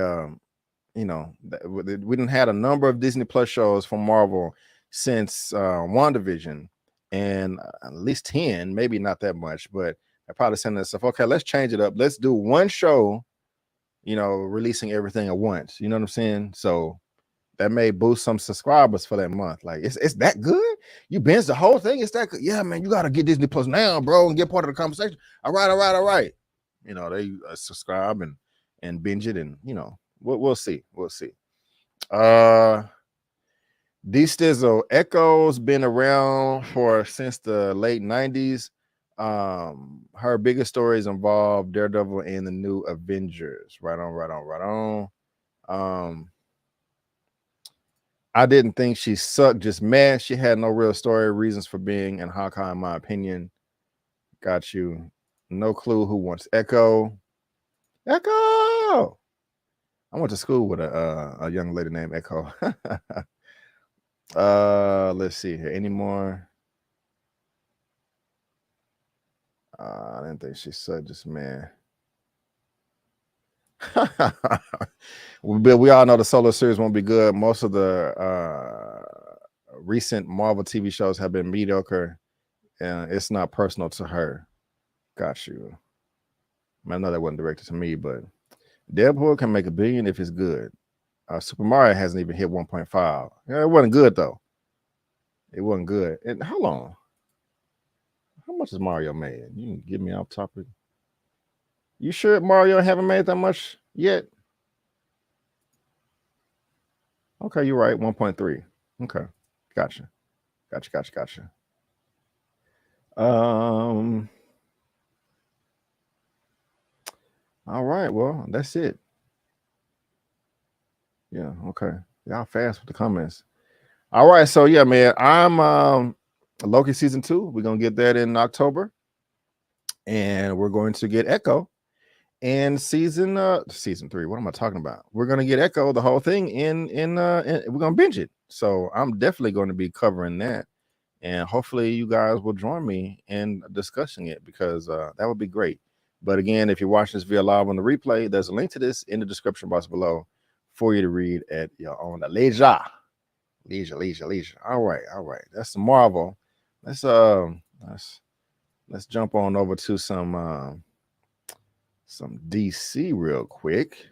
we didn't had a number of Disney Plus shows from Marvel since WandaVision, and at least 10, maybe not that much, but I probably saying to stuff. Okay, let's change it up. Let's do one show, releasing everything at once. You know what I'm saying? So that may boost some subscribers for that month. Like, it's that good? You binge the whole thing? It's that good? Yeah, man, you got to get Disney Plus now, bro, and get part of the conversation. All right. They subscribe and binge it, and we'll see. D-Stizzle, Echo's been around since the late 90s. Her biggest stories involve Daredevil and the new Avengers. Right on. I didn't think she sucked, just mad. She had no real story, reasons for being in Hawkeye, in my opinion. Got you. No clue who wants Echo. I went to school with a young lady named Echo. Let's see here. Any more? I didn't think she said just man. We all know the solo series won't be good. Most of the recent Marvel TV shows have been mediocre it's not personal to her. Got you. I know that wasn't directed to me, but Deadpool can make $1 billion if it's good. Super Mario hasn't even hit 1.5. Yeah, it wasn't good though. It wasn't good. And how long? How much has Mario made? You can give me off topic. You sure Mario haven't made that much yet? Okay, you're right. 1.3. Okay, gotcha. All right. Well, that's it. Yeah. Okay. Y'all fast with the comments. All right. So yeah, man, I'm Loki season 2. We're gonna get that in October, and we're going to get Echo and season 3. What am I talking about? We're gonna get Echo the whole thing in we're gonna binge it. So I'm definitely going to be covering that, and hopefully you guys will join me in discussing it, because that would be great. But again, if you're watching this via live on the replay, there's a link to this in the description box below for you to read at your own leisure. All right. That's the Marvel. Let's jump on over to some DC real quick.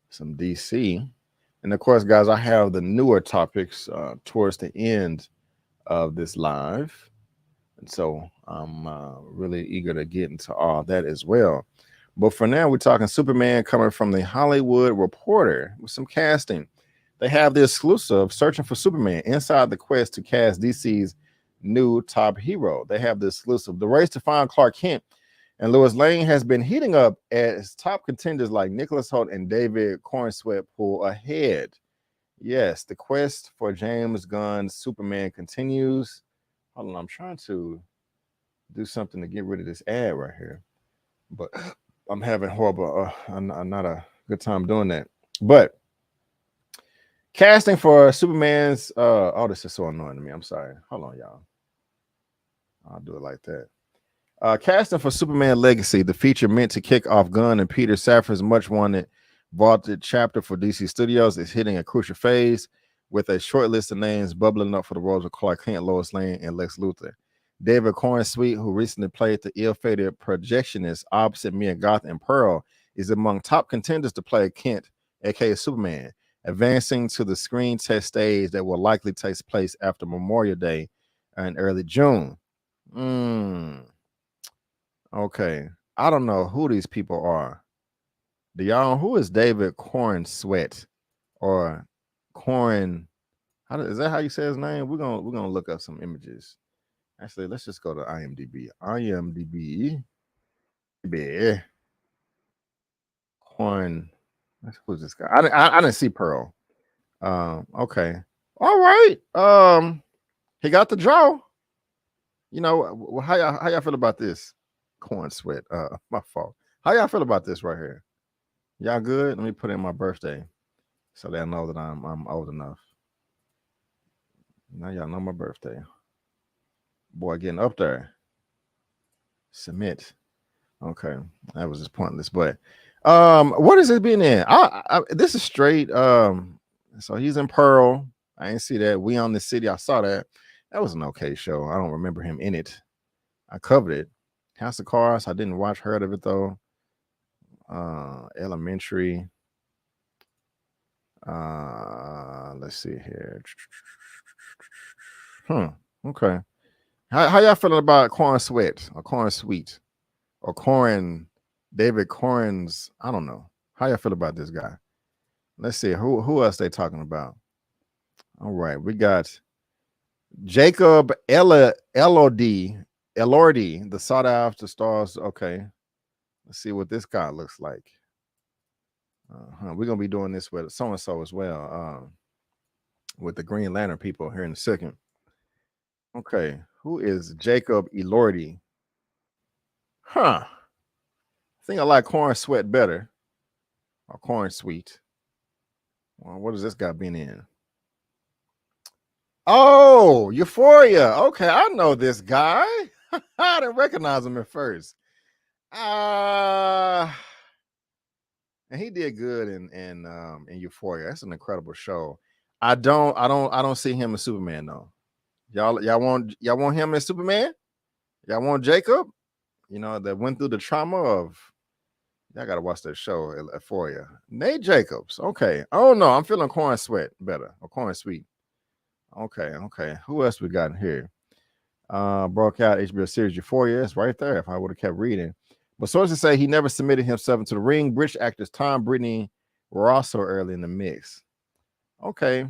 Some DC. And of course, guys, I have the newer topics towards the end of this live. And so I'm really eager to get into all that as well. But for now, we're talking Superman coming from the Hollywood Reporter with some casting. They have the exclusive Searching for Superman inside the quest to cast DC's new top hero. They have the exclusive. The race to find Clark Kent and Lois Lane has been heating up as top contenders like Nicholas Hoult and David Cornsweet pull ahead. Yes, the quest for James Gunn's Superman continues. Hold on, I'm trying to do something to get rid of this ad right here, but I'm having horrible, I'm not a good time doing that. But casting for Superman's, oh, this is so annoying to me. I'm sorry. Hold on, y'all. I'll do it like that. Casting for Superman Legacy, the feature meant to kick off Gunn and Peter Safran's much wanted vaulted chapter for DC Studios, is hitting a crucial phase with a short list of names bubbling up for the roles of Clark Kent, Lois Lane, and Lex Luthor. David Cornsweet, who recently played the ill-fated projectionist opposite Mia Goth and Pearl, is among top contenders to play Kent, aka Superman, advancing to the screen test stage that will likely take place after Memorial Day in early June. Okay, I don't know who these people are. Do y'all know who is David Cornsweet or Corn? Is that how you say his name? We're gonna look up some images. Actually, let's just go to IMDb. Corn. Who's this guy? I didn't see Pearl. Okay. All right. He got the draw. You know, how y'all feel about this? Cornsweet. My fault. How y'all feel about this right here? Y'all good? Let me put in my birthday so they'll know that I'm old enough. Now y'all know my birthday. Boy, getting up there. Submit. Okay, that was just pointless. But what is it being in? This is straight. So he's in Pearl. I didn't see that. We on the City. I saw that. That was an okay show. I don't remember him in it. I covered it. House of Cards. I didn't watch. Heard of it though. Elementary. Let's see here. Okay. How y'all feeling about Cornsweet or Cornsweet or David Corns? I don't know. How y'all feel about this guy? Let's see who else they talking about. All right, we got Jacob Elordi, the sought after stars. Okay, let's see what this guy looks like. We're gonna be doing this with so and so as well, with the Green Lantern people here in a second. Okay, who is Jacob Elordi? I think I like Cornsweet better, or Cornsweet. Well, what has this guy been in? Oh, Euphoria. Okay, I know this guy. I didn't recognize him at first. And he did good in Euphoria. That's an incredible show. I don't see him as Superman though. Y'all want him as Superman? Y'all want Jacob? You know, that went through the trauma of. Y'all gotta watch that show for you. Nate Jacobs. Okay. Oh no, I'm feeling corn sweat better. Or corn sweet. Okay. Who else we got here? Broke out HBO series Euphoria. It's right there if I would have kept reading. But sources say he never submitted himself into the ring. British actors Tom Brittany were also early in the mix. Okay.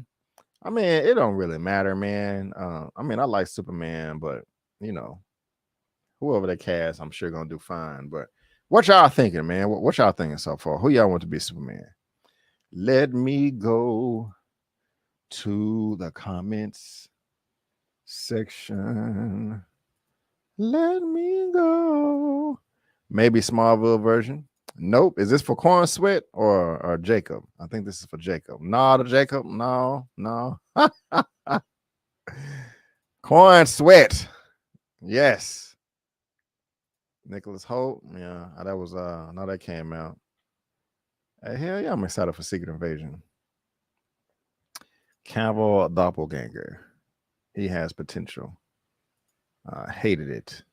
I mean, it don't really matter, man. I mean, I like Superman, but you know, whoever they cast, I'm sure gonna do fine. But what y'all thinking, man? What y'all thinking so far? Who y'all want to be Superman? Let me go to the comments section. Let me go. Maybe Smallville version. Nope. Is this for Corn Sweat or Jacob? I think this is for Jacob. No, Jacob. No. Corn Sweat. Yes. Nicholas Holt. Yeah, that was no, that came out. Hell yeah, I'm excited for Secret Invasion. Cavill Doppelganger. He has potential. Hated it.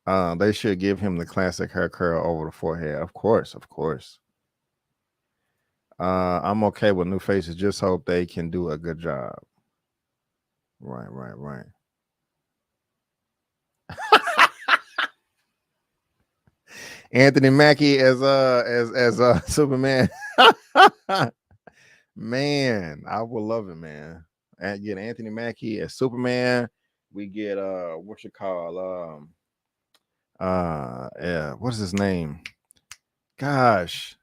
They should give him the classic hair curl over the forehead. Of course. I'm okay with new faces. Just hope they can do a good job. Right. Anthony Mackie as Superman. Man, I would love it, man. And get Anthony Mackie as Superman. We get what you call what's his name? Gosh.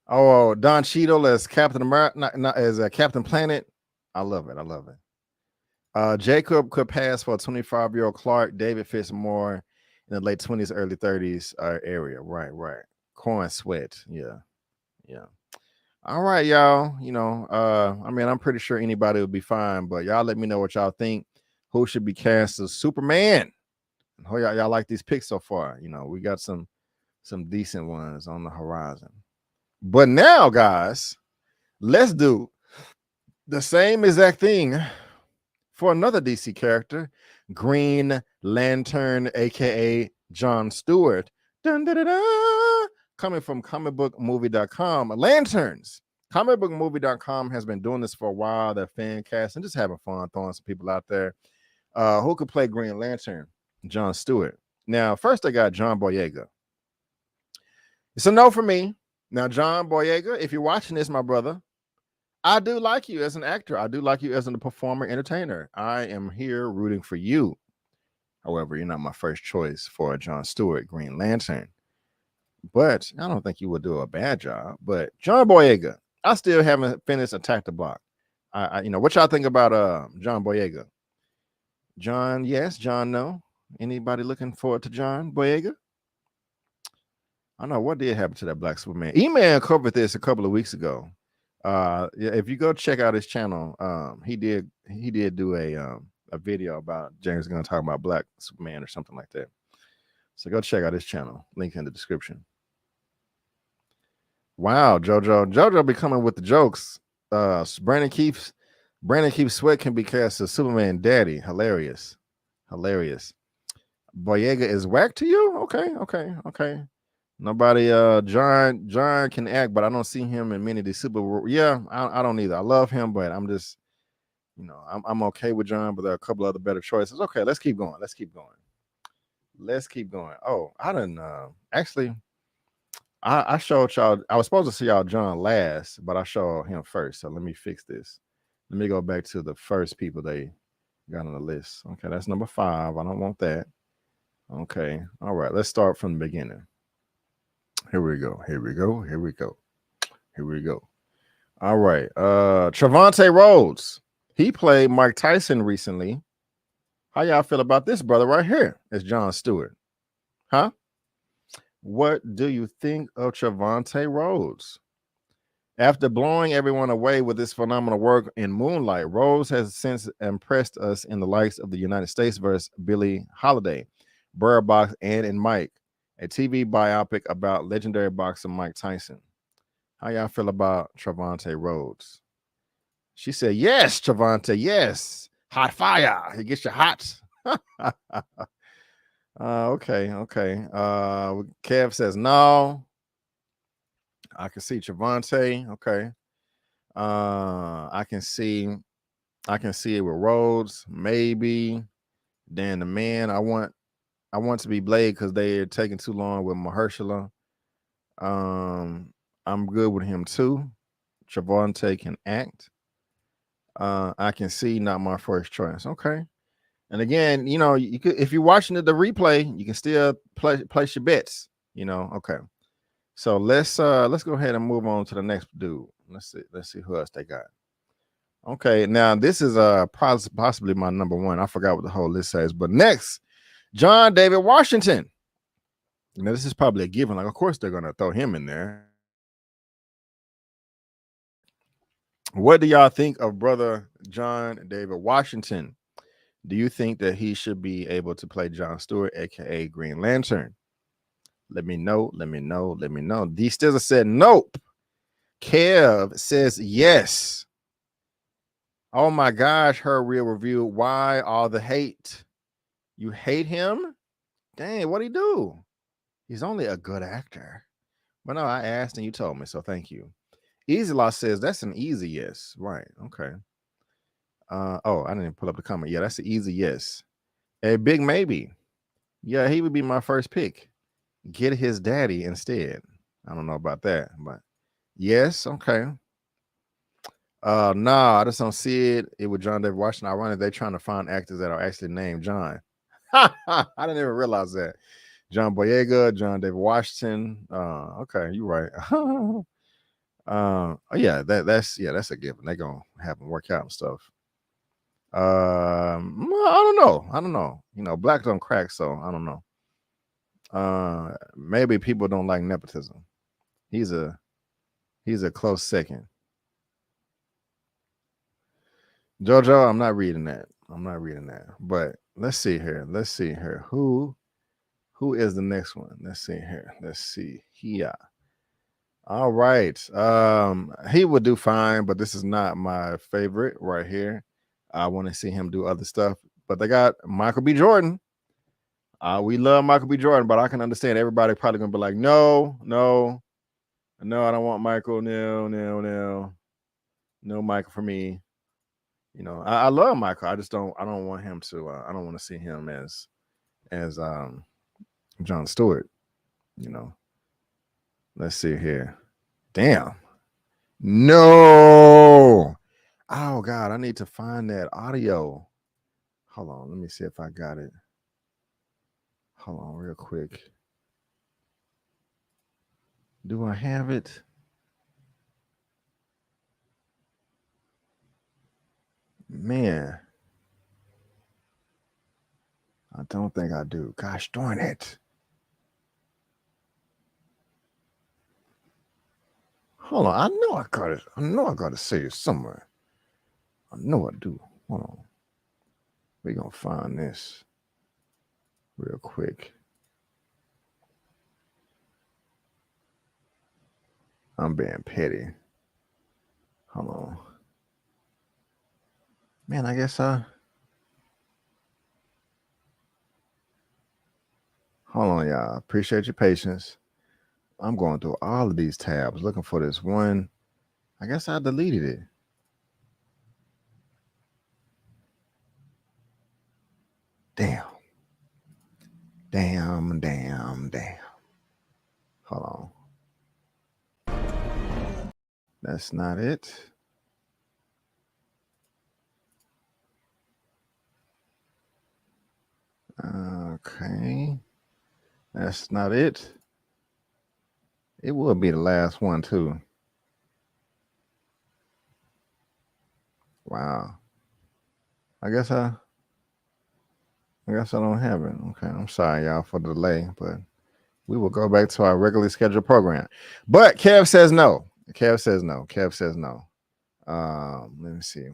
Oh, Don Cheadle as Captain America, as Captain Planet. I love it. Jacob could pass for a 25-year-old Clark. David fits more in the late 20s, early 30s area. Right. Corn Sweat. Yeah. All right, y'all. You know, I mean, I'm pretty sure anybody would be fine, but y'all let me know what y'all think. Who should be cast as Superman? How y'all like these picks so far? You know, we got some decent ones on the horizon. But now, guys, let's do the same exact thing for another DC character, Green Lantern, aka John Stewart. Dun, dun, dun, dun. Coming from comicbookmovie.com. Lanterns. Comicbookmovie.com has been doing this for a while. They're fan cast and just having fun throwing some people out there. Who could play Green Lantern? John Stewart. Now, first I got John Boyega. It's a no for me. Now, John Boyega, if you're watching this, my brother, I do like you as an actor. I do like you as a performer, entertainer. I am here rooting for you. However, you're not my first choice for John Stewart, Green Lantern. But I don't think you would do a bad job. But John Boyega, I still haven't finished Attack the Block. What y'all think about John Boyega? John, yes. John, no. Anybody looking forward to John Boyega? I know what did happen to that Black Superman. Eman covered this a couple of weeks ago. If you go check out his channel, he did do a video about James Gunn talking about Black Superman or something like that. So go check out his channel. Link in the description. Wow, JoJo be coming with the jokes. Brandon Keith Sweat can be cast as Superman Daddy. Hilarious. Boyega is whack to you? Okay. Nobody. John can act, but I don't see him in many of these super. Yeah, I don't either. I love him, but I'm just, I'm okay with John, but there are a couple other better choices. Okay, let's keep going. Oh, I didn't actually. I showed y'all. I was supposed to see y'all John last, but I showed him first. So let me fix this. Let me go back to the first people they got on the list. Okay, that's number 5. I don't want that. Okay, all right. Let's start from the beginning. Here we go. All right. Trevante Rhodes. He played Mike Tyson recently. How y'all feel about this brother right here? It's John Stewart. Huh? What do you think of Trevante Rhodes? After blowing everyone away with his phenomenal work in Moonlight, Rhodes has since impressed us in the likes of the United States vs. Billie Holiday, Bird Box, and in Mike, a TV biopic about legendary boxer Mike Tyson. How y'all feel about Trevante Rhodes? She said, yes, Trevante, yes. Hot fire. He gets you hot. Okay. Kev says no. I can see Javante. Okay. I can see it with Rhodes, maybe. Dan the Man. I want to be Blade because they're taking too long with Mahershala. I'm good with him too. Javante can act. I can see not my first choice. Okay. And again, you know, you could, if you're watching the replay, you can still place your bets. You know, okay. So let's go ahead and move on to the next dude. Let's see who else they got. Okay, now this is possibly my number one. I forgot what the whole list says, but next, John David Washington. Now this is probably a given. Like, of course they're gonna throw him in there. What do y'all think of brother John David Washington? Do you think that he should be able to play John Stewart, aka Green Lantern? Let me know. D Stizzle said nope. Kev says yes. Oh my gosh, her real review. Why all the hate? You hate him? Dang, what'd he do? He's only a good actor. But no, I asked and you told me, so thank you. Easy Law says that's an easy yes. Right, okay. Oh, I didn't pull up the comment. Yeah, that's an easy yes. A big maybe. Yeah, he would be my first pick. Get his daddy instead. I don't know about that, but yes, okay. Nah, I just don't see it with John David Washington. Ironic, they're trying to find actors that are actually named John. I didn't even realize that. John Boyega, John David Washington. Okay, you're right. Oh yeah, that's a given. They're gonna have them work out and stuff. I don't know. You know, black don't crack, so I don't know. Maybe people don't like nepotism. He's a close second. Jojo, I'm not reading that. But let's see here. Who is the next one? Let's see here. All right. He would do fine, but this is not my favorite right here. I want to see him do other stuff. But they got Michael B. Jordan. We love Michael B. Jordan, but I can understand everybody probably gonna be like, no, I don't want Michael. No, Michael for me. You know, I love Michael. I don't want him to. I don't want to see him as John Stewart. You know. Let's see here. Damn. No. Oh God, I need to find that audio. Hold on. Let me see if I got it. Hold on, real quick. Do I have it? Man, I don't think I do. Gosh darn it. Hold on. I know I got to say it somewhere. I know I do. Hold on. We're going to find this real quick. I'm being petty. Hold on. Man, I guess hold on, y'all. Appreciate your patience. I'm going through all of these tabs looking for this one. I guess I deleted it. Damn. Hold on. That's not it. Okay. That's not it. It will be the last one too. Wow. I guess I don't have it. Okay. I'm sorry, y'all, for the delay, but we will go back to our regularly scheduled program. But Kev says no. Let me see.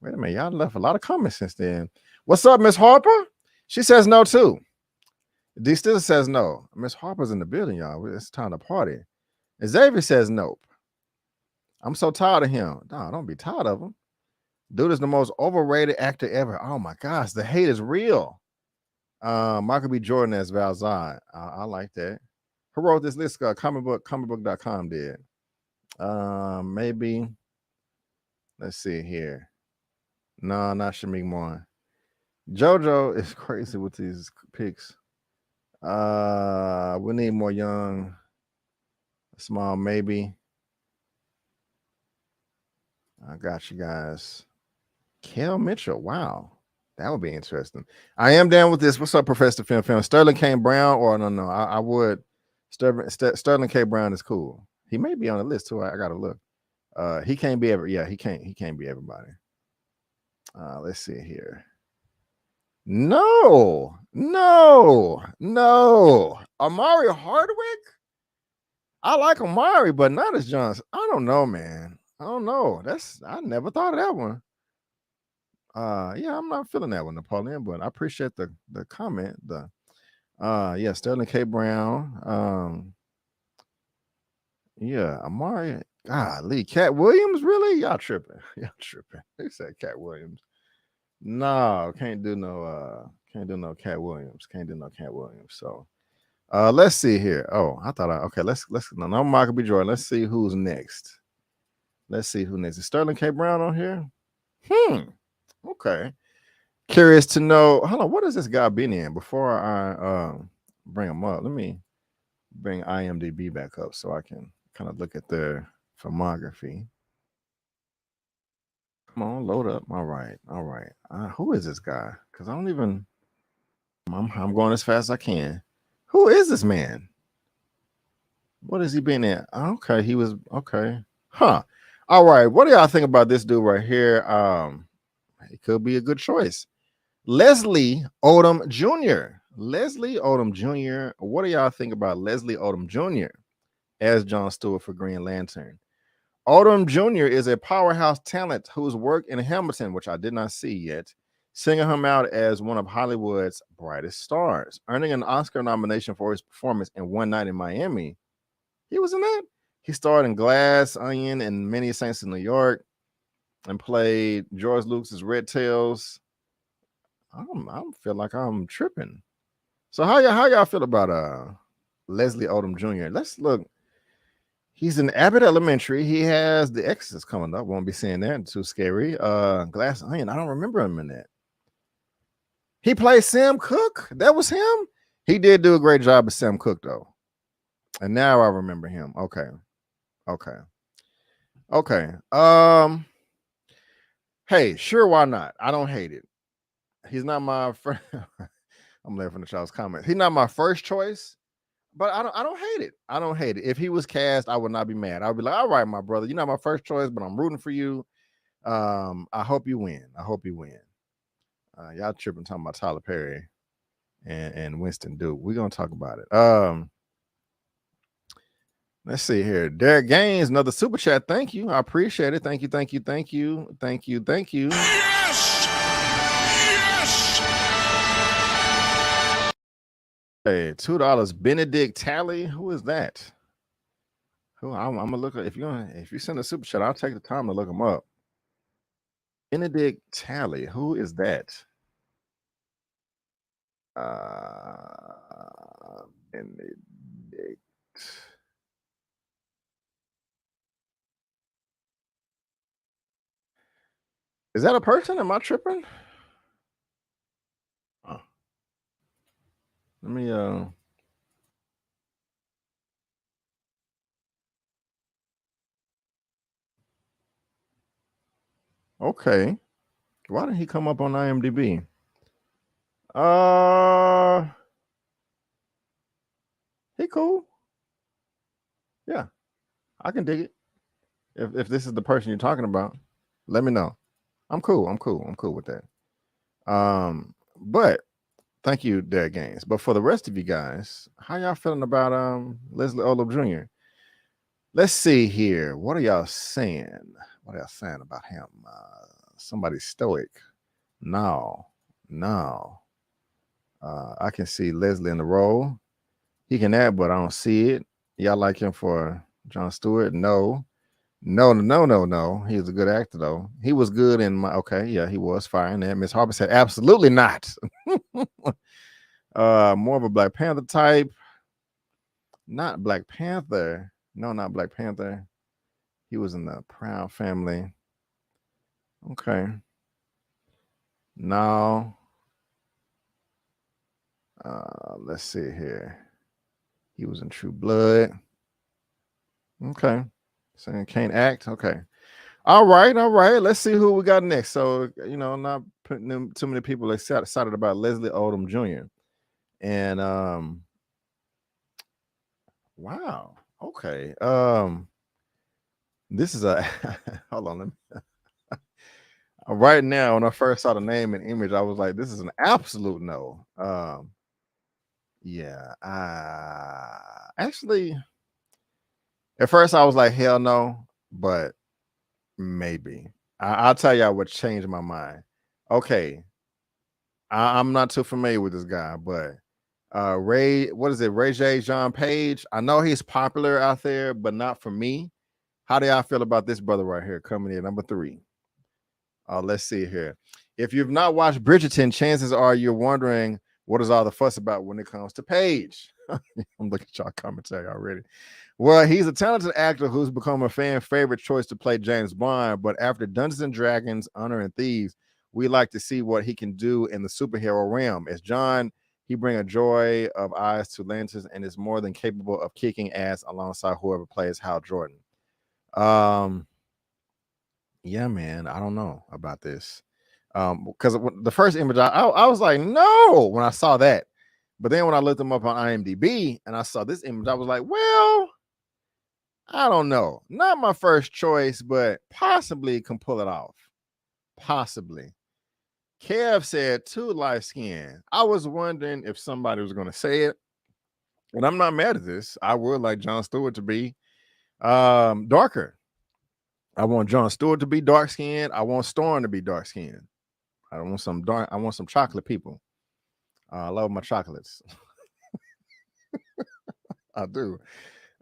Wait a minute. Y'all left a lot of comments since then. What's up, Miss Harper? She says no too. D still says no. Miss Harper's in the building, y'all. It's time to party. Xavier says nope. I'm so tired of him. No, don't be tired of him. Dude is the most overrated actor ever. Oh my gosh, the hate is real. Michael B. Jordan as Val Zod. I like that. Who wrote this list? Comicbook.com did. Maybe. Let's see here. No, not Shamik Moore. JoJo is crazy with these picks. We need more young, small, maybe. I got you guys. Kel Mitchell. Wow. That would be interesting. I am down with this. What's up, Professor Film? Sterling K. Brown, or no. I would. Sterling K. Brown is cool. He may be on the list too. I gotta look. He can't be he can't be everybody. Let's see here. No. Amari Hardwick. I like Amari, but not as Johnson. I don't know, man. I don't know. I never thought of that one. Yeah, I'm not feeling that one, Napoleon, but I appreciate the comment. Yeah, Sterling K. Brown. Yeah, Amari. Golly, Cat Williams, really? Y'all tripping. They said Cat Williams. No, can't do no Cat Williams. So let's see here. Oh, I thought okay, let's no Michael B. Jordan. Let's see who's next. Let's see who next. Is Sterling K. Brown on here? Okay. Curious to know. Hold on, what has this guy been in before I bring him up? Let me bring IMDb back up so I can kind of look at their filmography. Come on, load up. All right. Who is this guy? Because I don't even. I'm going as fast as I can. Who is this man? What has he been in? Okay, he was okay. Huh. All right. What do y'all think about this dude right here? It could be a good choice. Leslie Odom Jr. What do y'all think about Leslie Odom Jr. as Jon Stewart for Green Lantern? Odom Jr. is a powerhouse talent whose work in Hamilton, which I did not see yet, singled him out as one of Hollywood's brightest stars, earning an Oscar nomination for his performance in One Night in Miami. He was in that. He starred in Glass Onion and Many Saints in New York and played George Lucas's Red Tails. I feel like I'm tripping. So how y'all feel about Leslie Odom Jr.? Let's look. He's in Abbott Elementary. He has The Exorcist coming up. Won't be seeing that. Too scary. Glass Onion. I don't remember him in that. He played Sam Cooke. That was him. He did do a great job as Sam Cooke, though. And now I remember him. Okay. Hey, sure, why not? I don't hate it. He's not my friend. I'm laughing at the child's comment. He's not my first choice, but I don't hate it. I don't hate it. If he was cast, I would not be mad. I would be like, all right, my brother, you're not my first choice, but I'm rooting for you. I hope you win. Y'all tripping talking about Tyler Perry and Winston Duke. We're gonna talk about it. Let's see here. Derek Gaines, another super chat. Thank you. I appreciate it. Thank you. Hey, $2. Benedict Talley. Who is that? Who I'm gonna look at. If you send a super chat, I'll take the time to look him up. Benedict Talley. Who is that? Benedict. Is that a person? Am I tripping? Oh. Let me okay. Why didn't he come up on IMDb? He cool. Yeah, I can dig it. If this is the person you're talking about, let me know. I'm cool with that. But thank you, Derek Gaines. But for the rest of you guys, how y'all feeling about Leslie Odom Jr.? Let's see here. What are y'all saying? What are y'all saying about him? Somebody stoic. No. I can see Leslie in the role. He can act, but I don't see it. Y'all like him for Jon Stewart? No. No. He was a good actor though. He was good in my he was fine. And Miss Harper said absolutely not. More of a Black Panther type. Not Black Panther. No, not Black Panther. He was in the Proud Family. Okay. No. Let's see here. He was in True Blood. Okay. Saying can't act. Okay. All right. Let's see who we got next. So, not putting them too many people excited about Leslie Odom Jr. And wow. Okay. This is a hold on. Right now, when I first saw the name and image, I was like, this is an absolute no. Yeah. Actually, at first I was like, hell no, but maybe. I'll tell y'all what changed my mind. Okay. I'm not too familiar with this guy, but Ray J. Jean Page. I know he's popular out there, but not for me. How do y'all feel about this brother right here coming in number 3? Let's see here. If you've not watched Bridgerton, chances are you're wondering what is all the fuss about when it comes to Page. I'm looking at y'all commentary already. Well, he's a talented actor who's become a fan favorite choice to play James Bond, but after Dungeons and Dragons, Honor and Thieves, we like to see what he can do in the superhero realm. As John, he brings a joy of eyes to lanterns and is more than capable of kicking ass alongside whoever plays Hal Jordan. Yeah, man, I don't know about this. Because the first image, I was like, no, when I saw that. But then when I looked them up on IMDb and I saw this image, I was like, well, I don't know. Not my first choice, but possibly can pull it off. Possibly. Kev said too light skin. I was wondering if somebody was going to say it. And I'm not mad at this. I would like Jon Stewart to be darker. I want Jon Stewart to be dark skinned. I want Storm to be dark skinned. I want some chocolate people. I love my chocolates. I do.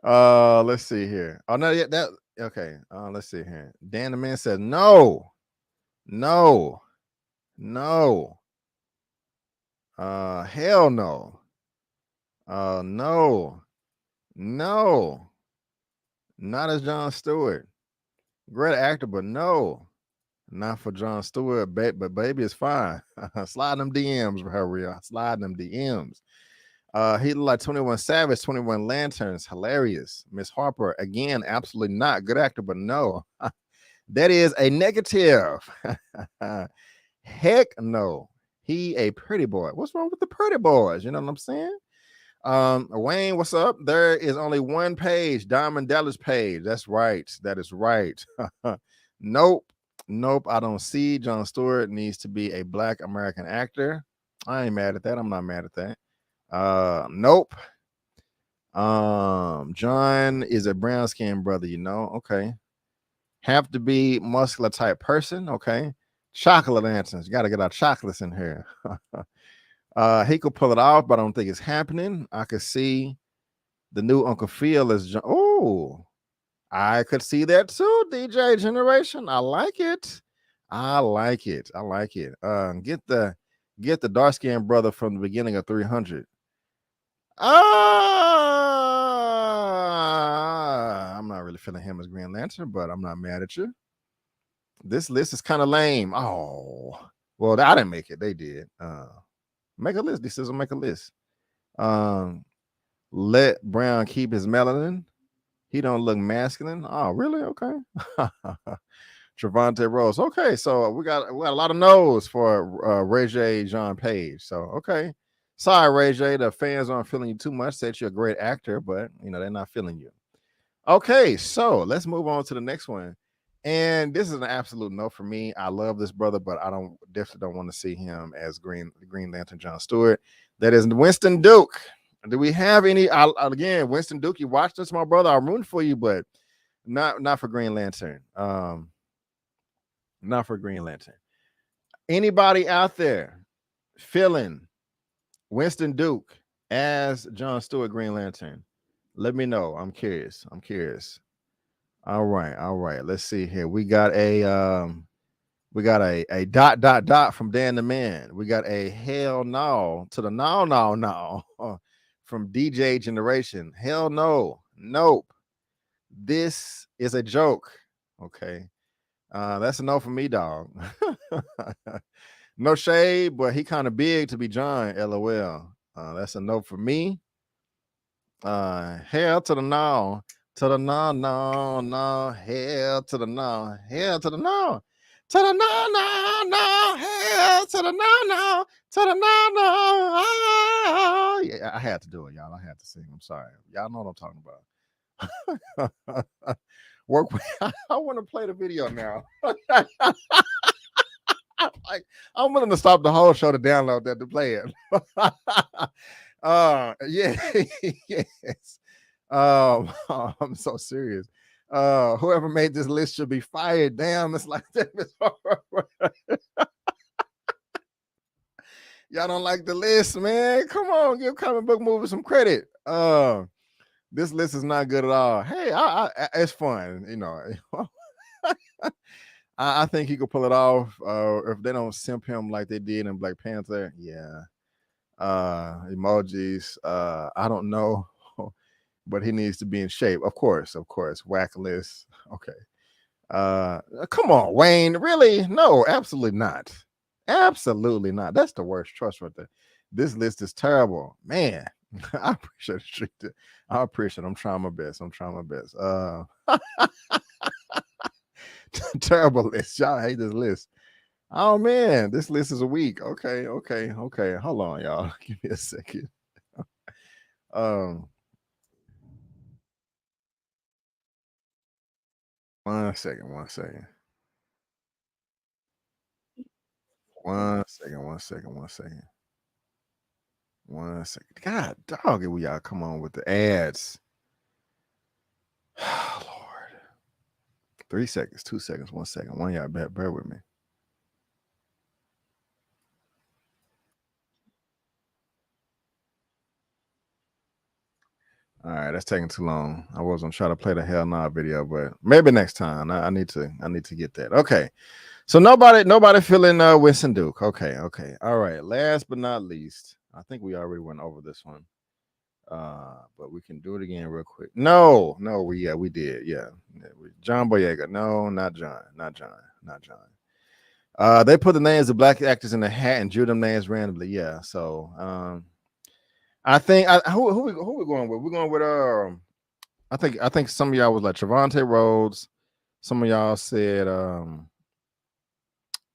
Let's see here. Oh no, yeah, that okay. Let's see here. Dan the Man said no. Hell no. No. Not as Jon Stewart. Great actor, but no. Not for Jon Stewart, but baby is fine. Slide them DMs, real. Slide them DMs. He looked like 21 Savage, 21 Lanterns. Hilarious. Miss Harper, again, absolutely not. Good actor, but no. That is a negative. Heck no. He a pretty boy. What's wrong with the pretty boys? You know what I'm saying? Wayne, what's up? There is only one page, Diamond Dallas Page. That's right. That is right. Nope. I don't see. Jon Stewart needs to be a Black American actor. I ain't mad at that. I'm not mad at that. Nope. John is a brown skinned brother, okay. Have to be muscular type person, okay. Chocolate lanterns, you got to get our chocolates in here. He could pull it off, but I don't think it's happening. I could see the new Uncle Phil as John. Oh, I could see that too, DJ Generation. I like it. Get the dark skinned brother from the beginning of 300. I'm not really feeling him as Green Lantern, but I'm not mad at you. This list is kind of lame. Oh, well, I didn't make it. They did. Make a list. This says make a list. Let Brown keep his melanin. He don't look masculine. Oh, really? Okay. Trevante Rose. Okay, so we got a lot of no's for Ray J. Jean Page. So okay. Sorry, Ray J. The fans aren't feeling you too much. Said you're a great actor, but they're not feeling you. Okay, so let's move on to the next one. And this is an absolute no for me. I love this brother, but I definitely don't want to see him as Green Lantern Jon Stewart. That is Winston Duke. Do we have any? Again, Winston Duke, you watched this, my brother. I'm rooting for you, but not for Green Lantern. Not for Green Lantern. Anybody out there feeling Winston Duke as Jon Stewart Green Lantern? Let me know. I'm curious. All right. Let's see here. We got a dot from Dan the Man. We got a hell no to the no from DJ Generation. Hell no. Nope. This is a joke. Okay. That's a no for me, dog. No shade, but he kind of big to be John. LOL. That's a no for me. Hell to the no. To the no. Hell to the no. Hell to the no. To the no. Hell to the no. To the no. Oh. Yeah, I had to do it, y'all. I had to sing. I'm sorry. Y'all know what I'm talking about. Work with, I want to play the video now. Like, I'm willing to stop the whole show to download that to play it. Yeah, yes. I'm so serious. Whoever made this list should be fired. Damn, it's like that. Y'all don't like the list, man. Come on, give comic book movies some credit. This list is not good at all. Hey, I it's fun, you know. I think he could pull it off. If they don't simp him like they did in Black Panther, yeah. Emojis. I don't know, but he needs to be in shape. Of course. Wakil. Okay. Come on, Wayne. Really? No, absolutely not. Absolutely not. That's the worst trust right there. This list is terrible, man. I appreciate it. I appreciate it. I'm trying my best. Terrible list. Y'all hate this list. Oh man, this list is a week. Okay. Hold on, y'all. Give me a second. One second. God dog it, we y'all come on with the ads. Oh, Lord. 3 seconds, 2 seconds, 1 second. One y'all bear with me. All right, that's taking too long. I wasn't trying to play the hell nah video, but maybe next time. I need to get that. Okay. So nobody feeling Winston Duke. Okay. All right. Last but not least, I think we already went over this one. But we can do it again real quick. No, we did. Yeah. John Boyega. No, not John. They put the names of black actors in the hat and drew them names randomly. Yeah. So I think who we going with? We're going with I think some of y'all was like Trevante Rhodes. Some of y'all said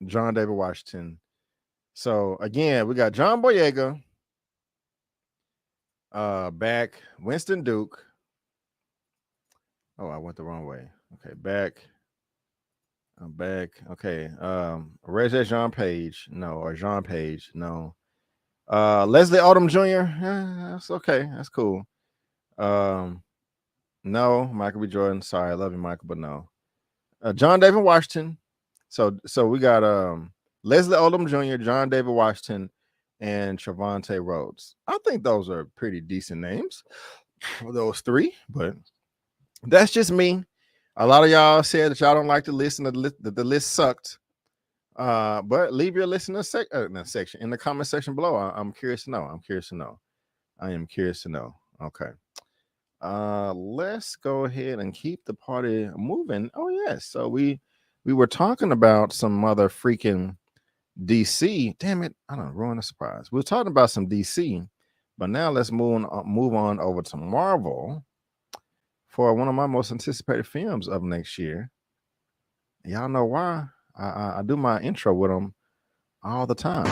John David Washington. So again, we got John Boyega, back, Winston Duke. Oh, I went the wrong way. Okay, back. I'm back. Okay. Regé Jean Page. No, or Jean Page. No. Leslie Odom Jr. That's okay. That's cool. No, Michael B. Jordan. Sorry, I love you, Michael, but no. John David Washington. So we got Leslie Odom Jr., John David Washington, and Trevante Rhodes. I think those are pretty decent names for those three, but that's just me. A lot of y'all said that y'all don't like the list and that the list sucked. But leave your list in the section in the comment section below. I'm curious to know. I am curious to know. Okay. Let's go ahead and keep the party moving. Oh yes. So we were talking about some mother freaking DC. Damn it, I don't ruin the surprise. We were talking about some DC, but now let's move on over to Marvel for one of my most anticipated films of next year. Y'all know why? I do my intro with them all the time.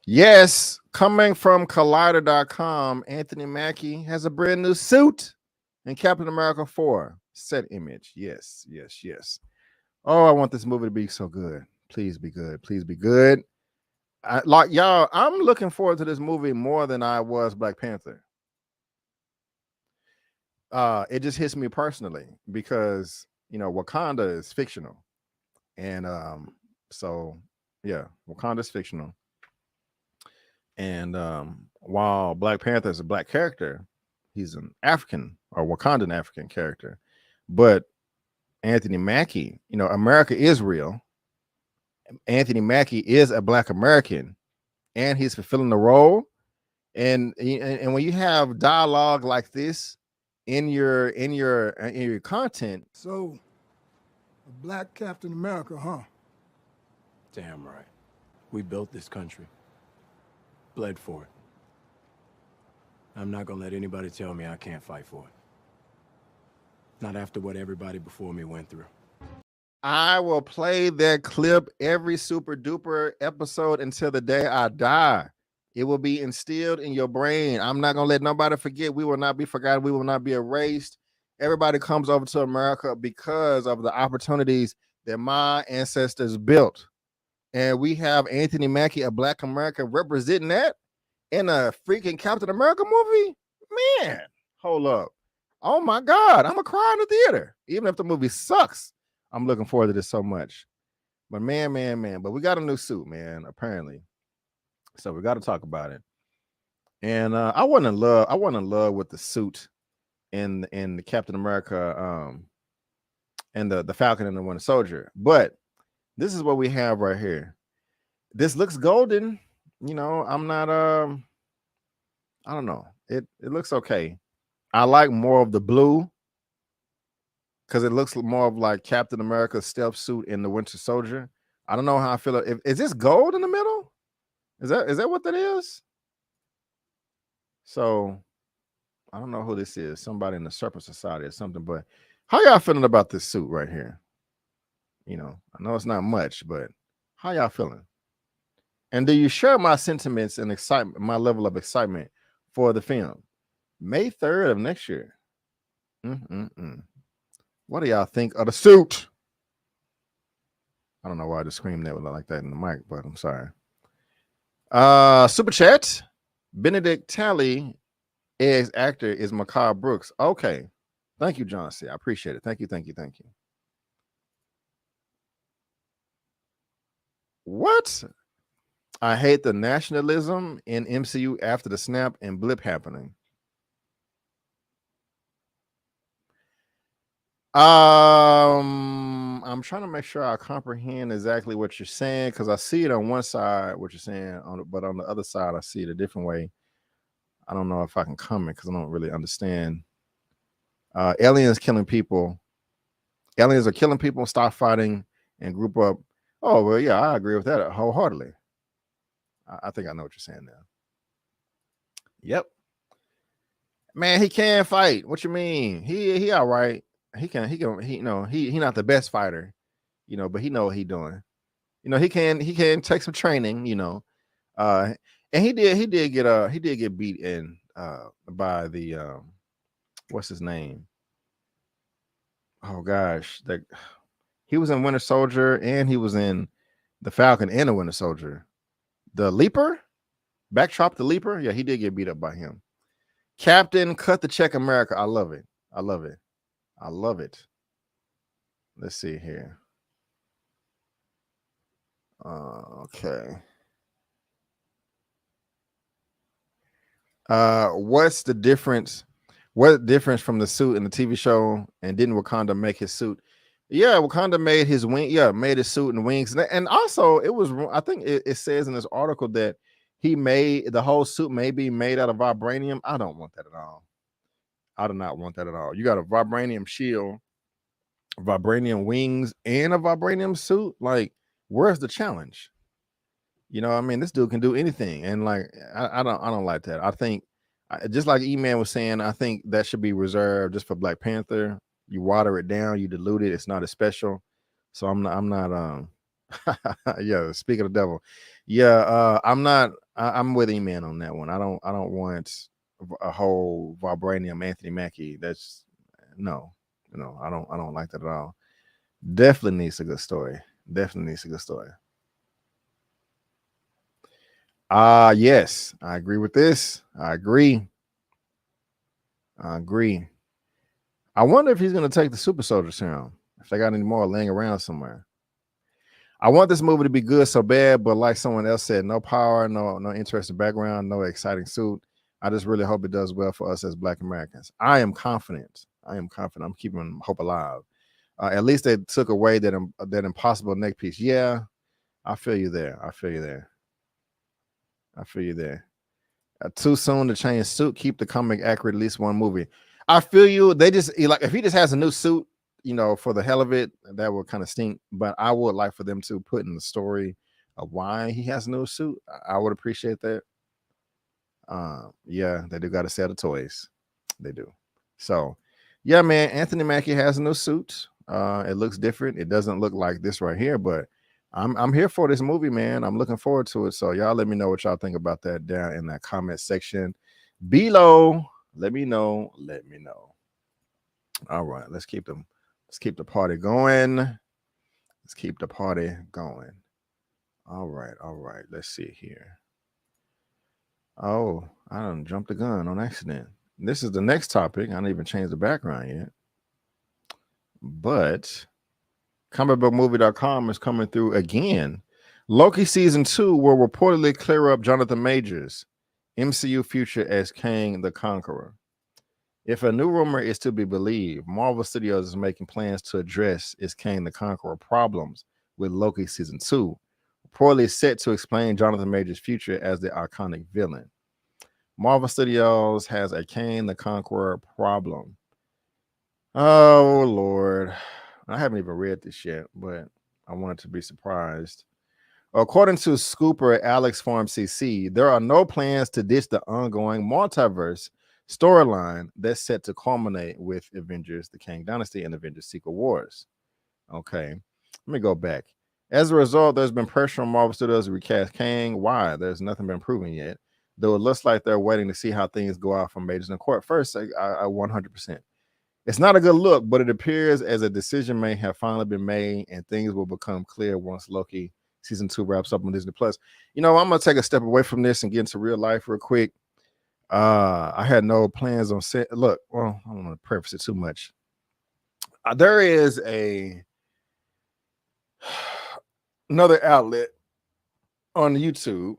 Yes, coming from Collider.com, Anthony Mackie has a brand new suit in Captain America 4 set image. Yes. Oh, I want this movie to be so good. Please be good. Like y'all, I'm looking forward to this movie more than I was Black Panther. It just hits me personally because Wakanda is fictional, and so Yeah, Wakanda's fictional. And while Black Panther is a black character, he's an African or Wakandan African character. But Anthony Mackie, you know, America is real. Anthony Mackie is a Black American, and he's fulfilling the role. And when you have dialogue like this in your content, So, a black Captain America, huh? Damn right. We built this country. Bled for it. I'm not gonna let anybody tell me I can't fight for it. Not after what everybody before me went through. I will play that clip every super duper episode until the day I die. It will be instilled in your brain. I'm not gonna let nobody forget. We will not be forgotten. We will not be erased. Everybody comes over to America because of the opportunities that my ancestors built. And we have Anthony Mackie, a Black American, representing that in a freaking Captain America movie. Man, hold up. Oh my God, I'm gonna cry in the theater. Even if the movie sucks, I'm looking forward to this so much. But man, but we got a new suit, man, apparently. So we got to talk about it. And I wasn't in love with the suit in the Captain America and the Falcon and the Winter Soldier. But this is what we have right here. This looks golden. You know, I'm not I don't know. It looks okay. I like more of the blue because it looks more of like Captain America's stealth suit in the Winter Soldier. I don't know how I feel. Is this gold in the middle? Is that what that is? So I don't know who this is. Somebody in the Serpent Society or something. But how y'all feeling about this suit right here? You know, I know it's not much, but how y'all feeling? And do you share my sentiments and excitement, my level of excitement for the film? May 3rd of next year. What do y'all think of the suit? I don't know why I just screamed that like that in the mic, but I'm sorry. Super chat. Benedict Talley as actor is Macabre Brooks. Okay. Thank you, John C. I appreciate it. Thank you. What? I hate the nationalism in MCU after the snap and blip happening. I'm trying to make sure I comprehend exactly what you're saying because I see it on one side, what you're saying, but on the other side, I see it a different way. I don't know if I can comment because I don't really understand. Aliens killing people. Aliens are killing people, stop fighting, and group up. Oh, well, yeah, I agree with that wholeheartedly. I think I know what you're saying now. Yep. Man, he can fight. What you mean? He all right. He not the best fighter, you know, but he know what he doing. You know, he can take some training, you know. And he did get beat in by the what's his name? Oh gosh, he was in Winter Soldier and he was in the Falcon and the Winter Soldier. The Leaper, Backdrop the Leaper. Yeah, he did get beat up by him. Captain Cut the Check America. I love it. Let's see here. Okay. What's the difference? What difference from the suit in the TV show? And didn't Wakanda make his suit? Yeah, Wakanda made his wing. Yeah, made his suit and wings. And also, it was. I think it says in this article that he made the whole suit may be made out of vibranium. I don't want that at all. I do not want that at all. You got a vibranium shield, vibranium wings, and a vibranium suit. Like, where's the challenge? You know, I mean, this dude can do anything, and like, I don't like that. I think, just like Eman was saying, I think that should be reserved just for Black Panther. You water it down, you dilute it. It's not as special. So I'm not. Yeah. Speaking of the devil, yeah. I'm with Eman on that one. I don't want a whole vibranium Anthony Mackie. That's no. I don't like that at all. Definitely needs a good story. Yes, I agree with this. I agree. I wonder if he's going to take the super soldier serum, if they got any more laying around somewhere. I want this movie to be good so bad, but like someone else said, no power, no interesting background, no exciting suit. I just really hope it does well for us as Black Americans. I am confident. I'm keeping hope alive. At least they took away that impossible neck piece. Yeah, I feel you there. Too soon to change suit. Keep the comic accurate. At least one movie. I feel you. They just like if he just has a new suit, for the hell of it, that would kind of stink. But I would like for them to put in the story of why he has a new suit. I would appreciate that. Yeah, they do got to sell the toys. They do. So, yeah, man, Anthony Mackie has a new suit. It looks different. It doesn't look like this right here, but I'm here for this movie, man. I'm looking forward to it. So y'all let me know what y'all think about that down in that comment section below. Let me know. All right, let's keep the party going. All right. Let's see here. Oh, I done jumped the gun on accident. This is the next topic. I didn't even change the background yet. But comicbookmovie.com is coming through again. Loki season 2 will reportedly clear up Jonathan Majors' MCU future as Kang the Conqueror. If a new rumor is to be believed, Marvel Studios is making plans to address its Kang the Conqueror problems with Loki season 2, reportedly set to explain Jonathan Majors' future as the iconic villain. Marvel Studios has a Kang the Conqueror problem. Oh, Lord. I haven't even read this yet, but I wanted to be surprised. According to Scooper Alex Farm CC, there are no plans to ditch the ongoing multiverse storyline that's set to culminate with Avengers the Kang Dynasty and Avengers Secret Wars. Okay, let me go back. As a result, there's been pressure on Marvel Studios to recast Kang. Why? There's nothing been proven yet, though it looks like they're waiting to see how things go out from Majors in court first. I 100%. It's not a good look, but it appears as a decision may have finally been made and things will become clear once Loki season 2 wraps up on Disney Plus. I'm going to take a step away from this and get into real life real quick. I had no plans on set. Look, well, I don't want to preface it too much. There is another outlet on YouTube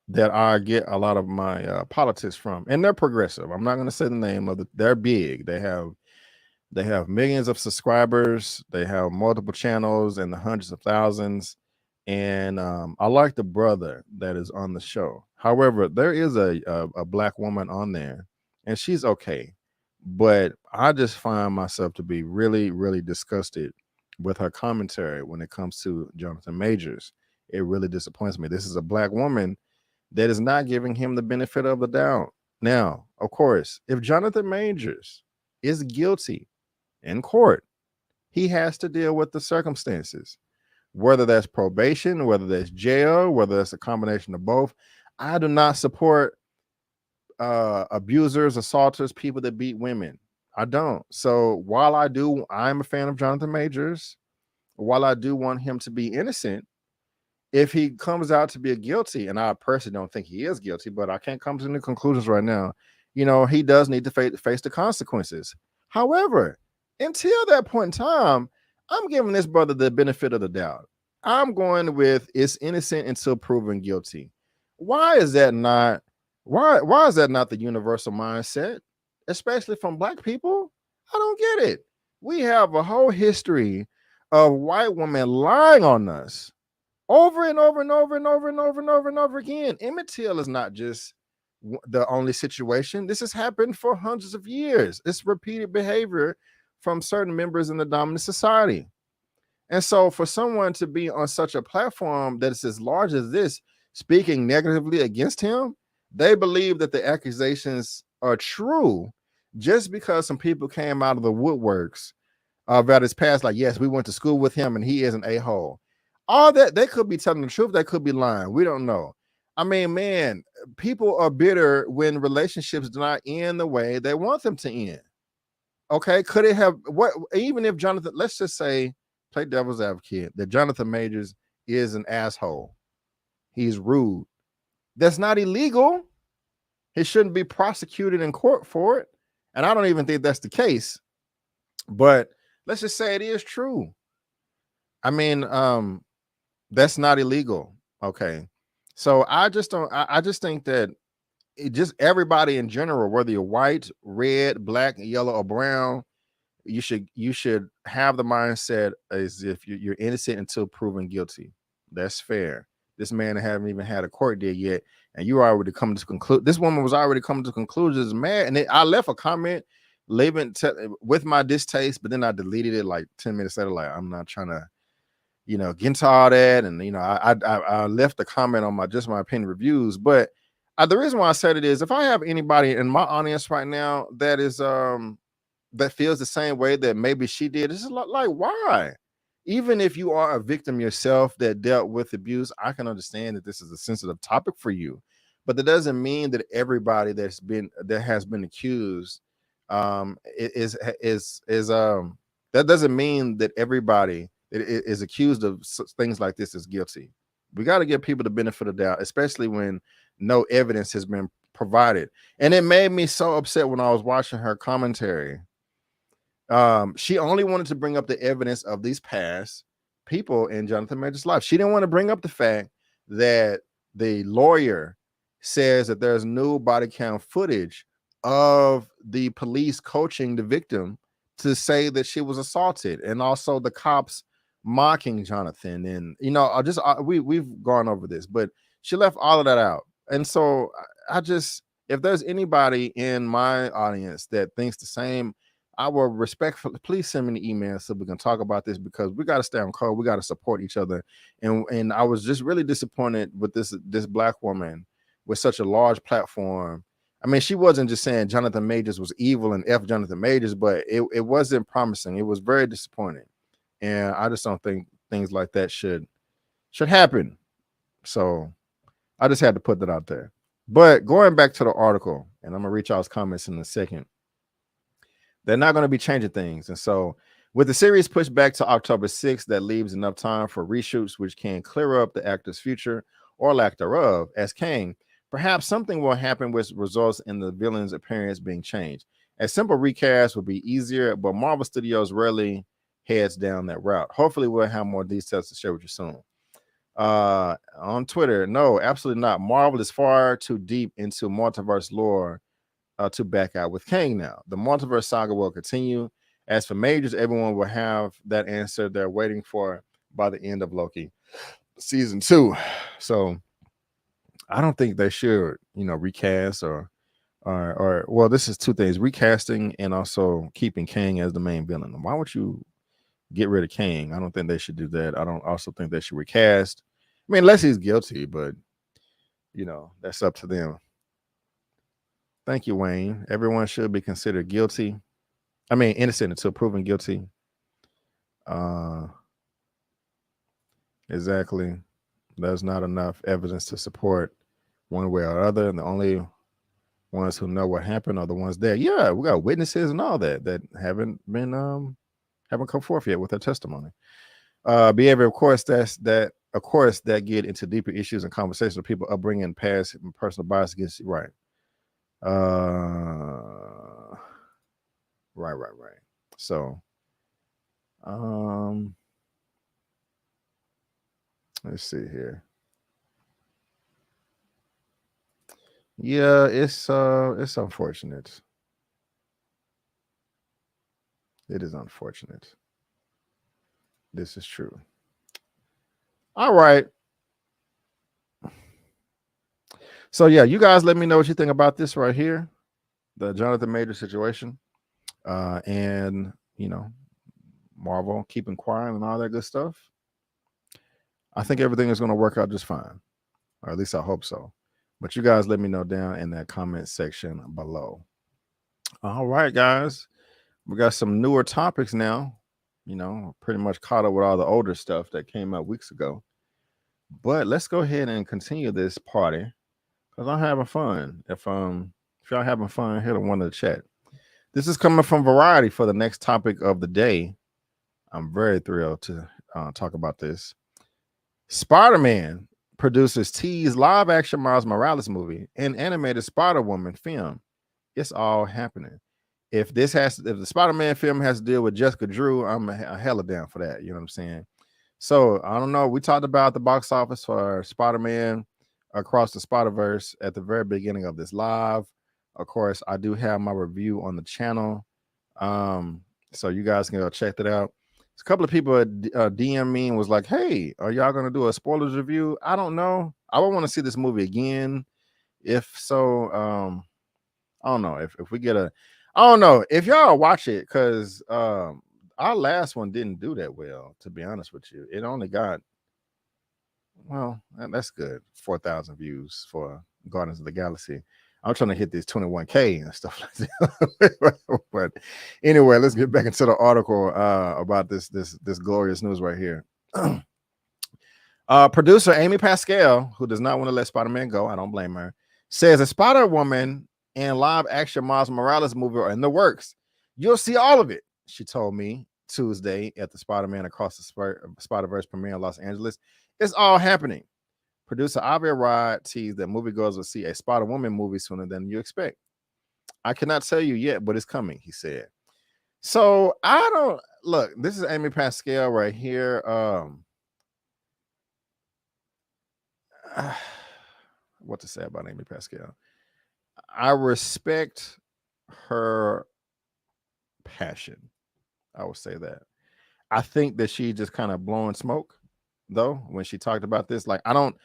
that I get a lot of my politics from, and they're progressive. I'm not going to say the name of it. They're big. They have millions of subscribers. They have multiple channels and the hundreds of thousands. And I like the brother that is on the show. However, there is a Black woman on there, and she's okay. But I just find myself to be really, really disgusted with her commentary when it comes to Jonathan Majors. It really disappoints me. This is a Black woman that is not giving him the benefit of the doubt. Now, of course, if Jonathan Majors is guilty in court, he has to deal with the circumstances, whether that's probation, whether that's jail, whether that's a combination of both. I do not support abusers, assaulters, people that beat women. I don't. So while I'm a fan of Jonathan Majors, while I do want him to be innocent, if he comes out to be guilty, and I personally don't think he is guilty, but I can't come to any conclusions right now, he does need to face the consequences. However, until that point in time, I'm giving this brother the benefit of the doubt. I'm going with it's innocent until proven guilty. Why is that not the universal mindset, especially from Black people? I don't get it. We have a whole history of white women lying on us over and over and over and over and over and over and over again. Emmett Till is not just the only situation. This has happened for hundreds of years. It's repeated behavior from certain members in the dominant society. And so for someone to be on such a platform that is as large as this, speaking negatively against him, they believe that the accusations are true just because some people came out of the woodworks about his past, like, yes, we went to school with him and he is an a-hole. All that, they could be telling the truth, they could be lying. We don't know. I mean, man, people are bitter when relationships do not end the way they want them to end. Okay, could it have, even if Jonathan, let's just say, play devil's advocate, that Jonathan Majors is an asshole. He's rude. That's not illegal. He shouldn't be prosecuted in court for it. And I don't even think that's the case. But let's just say it is true. I mean, That's not illegal. Okay. So I just don't, I just think that it just everybody in general, whether you're white, red, black, yellow, or brown, you should have the mindset as if you're innocent until proven guilty. That's fair. This man haven't even had a court date yet, and you already come to conclude. This woman was already coming to conclusions, man. And I left a comment, leaving with my distaste, but then I deleted it like 10 minutes later. Like, I'm not trying to, get into all that. And I left a comment on my opinion reviews. But the reason why I said it is, if I have anybody in my audience right now that is that feels the same way that maybe she did, it's like, why? Even if you are a victim yourself that dealt with abuse, I can understand that this is a sensitive topic for you, but that doesn't mean that everybody that has been accused is that doesn't mean that everybody that is accused of things like this is guilty. We got to give people the benefit of the doubt, especially when no evidence has been provided. And it made me so upset when I was watching her commentary. She only wanted to bring up the evidence of these past people in Jonathan Major's life. She didn't want to bring up the fact that the lawyer says that there's new body cam footage of the police coaching the victim to say that she was assaulted, and also the cops mocking Jonathan. And we've gone over this, but she left all of that out. And so if there's anybody in my audience that thinks the same, I will respectfully, please send me an email so we can talk about this, because we got to stay on code. We got to support each other. And I was just really disappointed with this black woman with such a large platform. I mean, she wasn't just saying Jonathan Majors was evil and F Jonathan Majors, but it wasn't promising. It was very disappointing. And I just don't think things like that should happen. So I just had to put that out there. But going back to the article, and I'm going to read y'all's comments in a second. They're not going to be changing things. And so with the series pushed back to October 6th, that leaves enough time for reshoots, which can clear up the actor's future or lack thereof as Kang. Perhaps something will happen which results in the villain's appearance being changed. A simple recast would be easier, but Marvel Studios rarely heads down that route. Hopefully we'll have more details to share with you soon. On Twitter, no, absolutely not. Marvel is far too deep into multiverse lore to back out with Kang now. The multiverse saga will continue. As for Majors, everyone will have that answer they're waiting for by the end of Loki season 2. So I don't think they should, recast or well, this is two things: recasting and also keeping Kang as the main villain. Why would you get rid of Kang? I don't think they should do that. I don't also think they should recast. I mean, unless he's guilty, but that's up to them. Thank you, Wayne. Everyone should be considered guilty. I mean, innocent until proven guilty. Exactly. There's not enough evidence to support one way or other. And the only ones who know what happened are the ones there. Yeah, we got witnesses and all that haven't come forth yet with their testimony. Behavior, of course, that get into deeper issues and conversations with people upbringing, past and personal bias against right. Right. So, let's see here. Yeah, it's unfortunate. It is unfortunate. This is true. All right. So yeah, you guys let me know what you think about this right here, the Jonathan Majors situation, and Marvel keeping quiet and all that good stuff. I think everything is going to work out just fine, or at least I hope so. But you guys let me know down in that comment section below. All right, guys, we got some newer topics now. Pretty much caught up with all the older stuff that came out weeks ago. But let's go ahead and continue this party, because I'm having fun. If y'all having fun, hit on one of the chat. This is coming from Variety for the next topic of the day. I'm very thrilled to talk about this. Spider-Man producers tease live-action Miles Morales movie and animated Spider-Woman film. It's all happening. If the Spider-Man film has to deal with Jessica Drew, I'm hella down for that. You know what I'm saying? So I don't know. We talked about the box office for Spider-Man Across the Spider-Verse at the very beginning of this live. Of course, I do have my review on the channel. So you guys can go check that out. A couple of people DM me and was like, hey, are y'all gonna do a spoilers review? I don't know. I would want to see this movie again. If so, I don't know. If we get a, I don't know if y'all watch it, because our last one didn't do that well, to be honest with you. It only got, well, that's good, 4,000 views for Guardians of the Galaxy. I'm trying to hit this 21K and stuff like that. But anyway, let's get back into the article about this glorious news right here. Producer Amy Pascal, who does not want to let Spider-Man go, I don't blame her, says a Spider-Woman and live action Miles Morales movie are in the works. You'll see all of it, she told me Tuesday at the Spider-Man Across the Spider-Verse premiere in Los Angeles. It's all happening. Producer Avi Arad teased that moviegoers will see a Spider-Woman movie sooner than you expect. I cannot tell you yet, but it's coming, he said. So I don't look, this is Amy Pascal right here. What to say about Amy Pascal? I respect her passion. I would say that. I think that she just kind of blowing smoke, though, when she talked about this. Like, I don't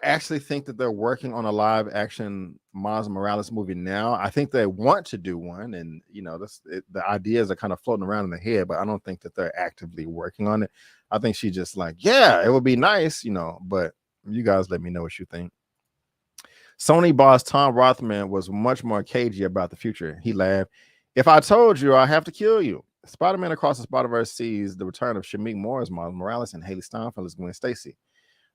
actually think that they're working on a live action Miles Morales movie now. I think they want to do one, and you know, the ideas are kind of floating around in the head, but I don't think that they're actively working on it. I think she just like, yeah, it would be nice, you know, but you guys let me know what you think. Sony boss Tom Rothman was much more cagey about the future. He laughed. If I told you, I have to kill you. Spider-Man Across the Spider-Verse sees the return of Shamik Moore as Miles Morales and Haley Steinfeld as Gwen Stacy.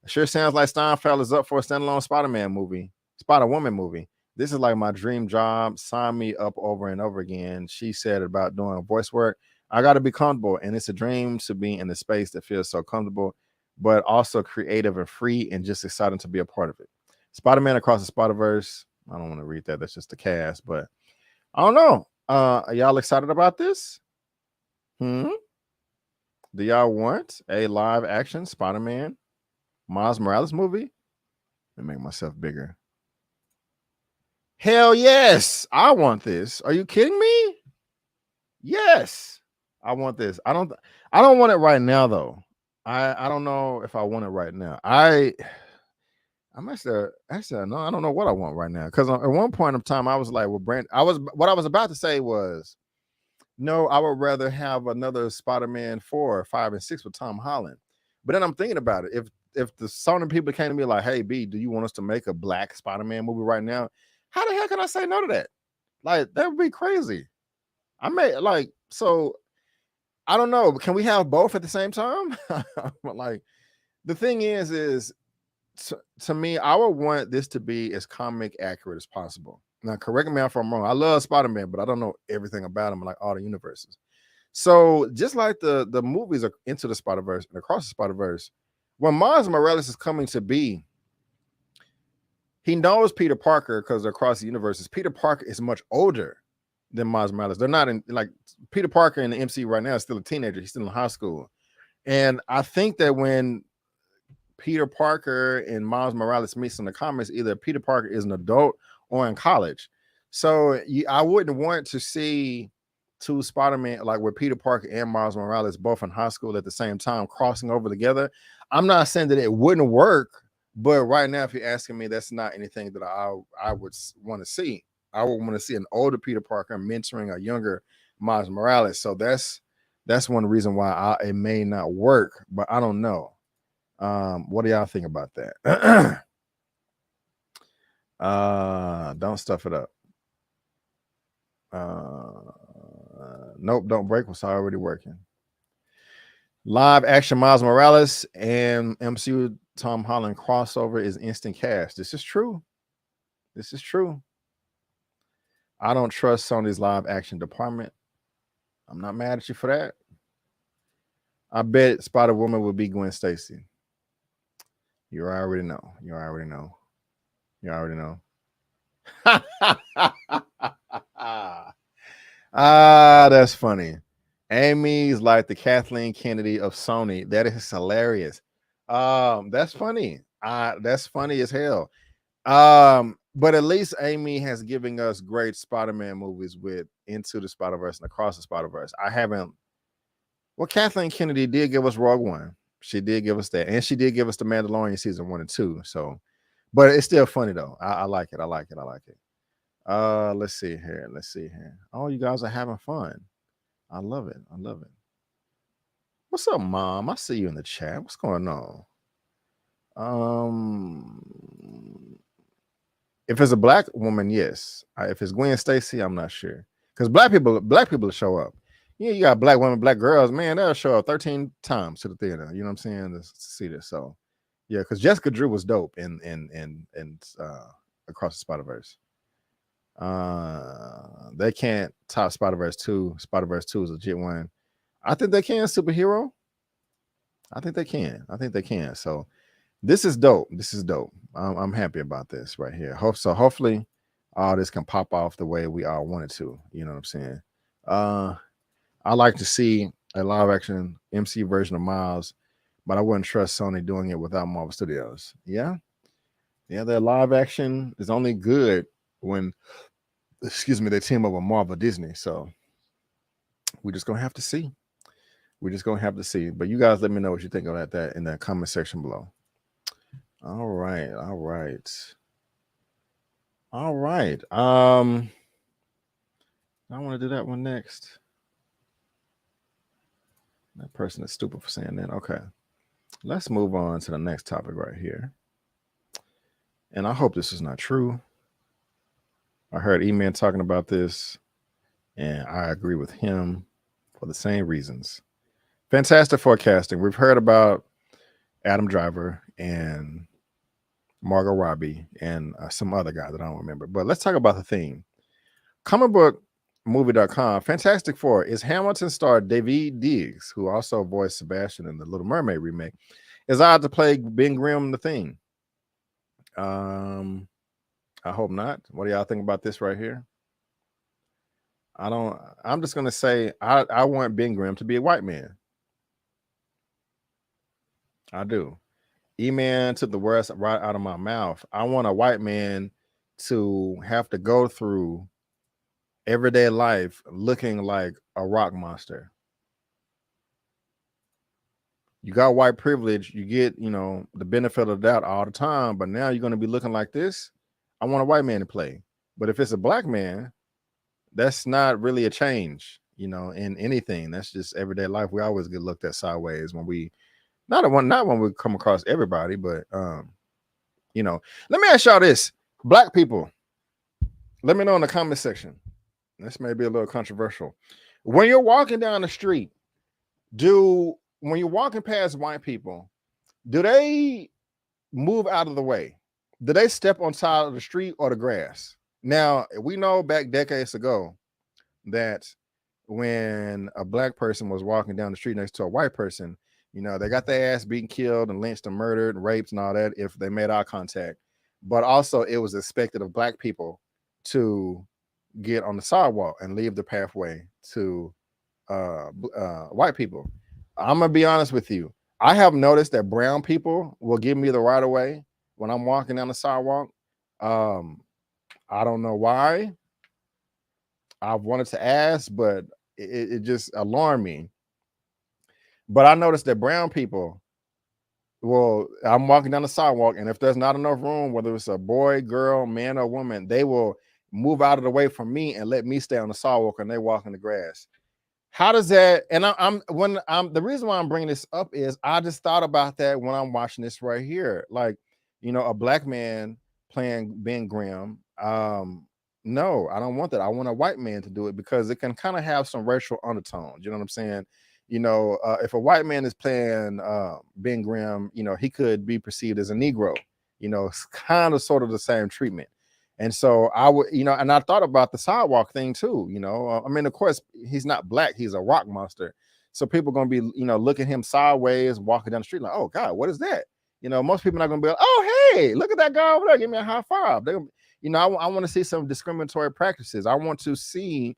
It sure sounds like Steinfeld is up for a standalone Spider-Man movie, Spider-Woman movie. This is like my dream job. Sign me up over and over again. She said about doing voice work. I got to be comfortable, and it's a dream to be in a space that feels so comfortable, but also creative and free, and just exciting to be a part of it. Spider-Man Across the Spider-Verse. I don't want to read that. That's just the cast, but I don't know. Are y'all excited about this? Do y'all want a live action Spider-Man Miles Morales movie? Let me make myself bigger. Hell yes, I want this. Are you kidding me? Yes, I want this. I don't want it right now though. I don't know if I want it right now. I'm actually no, I don't know what I want right now, because at one point in time I was like, well, what I was about to say was, no, I would rather have another Spider-Man 4, 5, and 6 with Tom Holland. But then I'm thinking about it. If the Sony people came to me like, hey, B, do you want us to make a black Spider-Man movie right now? How the hell can I say no to that? Like, that would be crazy. So I don't know. Can we have both at the same time? Like, the thing is to me, I would want this to be as comic accurate as possible. Now, correct me if I'm wrong. I love Spider-Man, but I don't know everything about him, like all the universes. So just like the movies are Into the Spider-Verse and Across the Spider-Verse, when Miles Morales is coming to be, he knows Peter Parker, because across the universes, Peter Parker is much older than Miles Morales. They're not in, like, Peter Parker in the MCU right now is still a teenager. He's still in high school. And I think that when Peter Parker and Miles Morales meets in the comics, either Peter Parker is an adult or in college. So I wouldn't want to see two Spider-Man, like with Peter Parker and Miles Morales both in high school at the same time, crossing over together. I'm not saying that it wouldn't work, but right now, if you're asking me, that's not anything that I would want to see. I would want to see an older Peter Parker mentoring a younger Miles Morales. So that's one reason why it may not work, but I don't know. What do y'all think about that? Don't stuff it up. Nope, don't break what's already working. Live action Miles Morales and MCU Tom Holland crossover is instant cash. This is true. This is true. I don't trust Sony's live action department. I'm not mad at you for that. I bet Spider-Woman will be Gwen Stacy. You already know. You already know. You already know. That's funny. Amy's like the Kathleen Kennedy of Sony. That is hilarious. That's funny. That's funny as hell. But at least Amy has given us great Spider-Man movies with Into the Spider-Verse and Across the Spider-Verse. I haven't. Well, Kathleen Kennedy did give us Rogue One. She did give us that, and she did give us The Mandalorian season 1 and 2. So, but it's still funny though. I like it. I like it. I like it. Let's see here. Let's see here. Oh, you guys are having fun. I love it. I love it. What's up, Mom? I see you in the chat. What's going on? If it's a black woman, yes. If it's Gwen Stacy, I'm not sure. Because black people show up. Yeah, you got black women, black girls, man, they'll show up 13 times to the theater. You know what I'm saying? To see this. So yeah, because Jessica Drew was dope in Across the Spider-Verse. They can't top Spider-Verse 2. Spider-Verse 2 is a legit one. I think they can. Superhero. I think they can. I think they can. So this is dope. This is dope. I'm happy about this right here. Hopefully all this can pop off the way we all want it to. You know what I'm saying? I like to see a live action MC version of Miles, but I wouldn't trust Sony doing it without Marvel Studios. Yeah. Their live action is only good when, they team up with Marvel Disney. So we're just gonna have to see. We're just gonna have to see. But you guys let me know what you think of that in the comment section below. All right. I want to do that one next. That person is stupid for saying that. Okay. Let's move on to the next topic right here. And I hope this is not true. I heard Eman talking about this, and I agree with him for the same reasons. Fantastic forecasting. We've heard about Adam Driver and Margot Robbie and some other guy that I don't remember. But let's talk about the theme. Comicbookmovie.com. Fantastic Four is Hamilton star David Diggs, who also voiced Sebastian in the Little Mermaid remake, is out to play Ben Grimm the Thing. I hope not. What do y'all think about this right here? I'm just gonna say I want Ben Grimm to be a white man. I do. E-Man took the words right out of my mouth. I want a white man to have to go through everyday life looking like a rock monster. You got white privilege, you get, the benefit of the doubt all the time, but now you're going to be looking like this. I want a white man to play. But if it's a black man, that's not really a change, in anything. That's just everyday life. We always get looked at sideways when we not when we come across everybody, but let me ask y'all this. Black people, let me know in the comment section. This may be a little controversial. When you're walking down the street, when you're walking past white people, do they move out of the way? Do they step on side of the street or the grass? Now, we know back decades ago that when a black person was walking down the street next to a white person, they got their ass beaten, killed, and lynched and murdered, and raped and all that if they made eye contact. But also it was expected of black people to get on the sidewalk and leave the pathway to white people. I'm going to be honest with you. I have noticed that brown people will give me the right of way when I'm walking down the sidewalk. I don't know why. I've wanted to ask, but it just alarmed me. But I noticed that brown people, I'm walking down the sidewalk, and if there's not enough room, whether it's a boy, girl, man, or woman, they will move out of the way from me and let me stay on the sidewalk, and they walk in the grass. How does that? And the reason why I'm bringing this up is I just thought about that when I'm watching this right here. Like, a black man playing Ben Grimm. No, I don't want that. I want a white man to do it because it can kind of have some racial undertones. You know what I'm saying? If a white man is playing Ben Grimm, he could be perceived as a Negro. It's kind of sort of the same treatment. And so I would, and I thought about the sidewalk thing too. Of course, he's not black; he's a rock monster. So people are going to be, looking at him sideways, walking down the street, like, "Oh God, what is that?" Most people are not going to be like, "Oh, hey, look at that guy over there! Give me a high five." I want to see some discriminatory practices. I want to see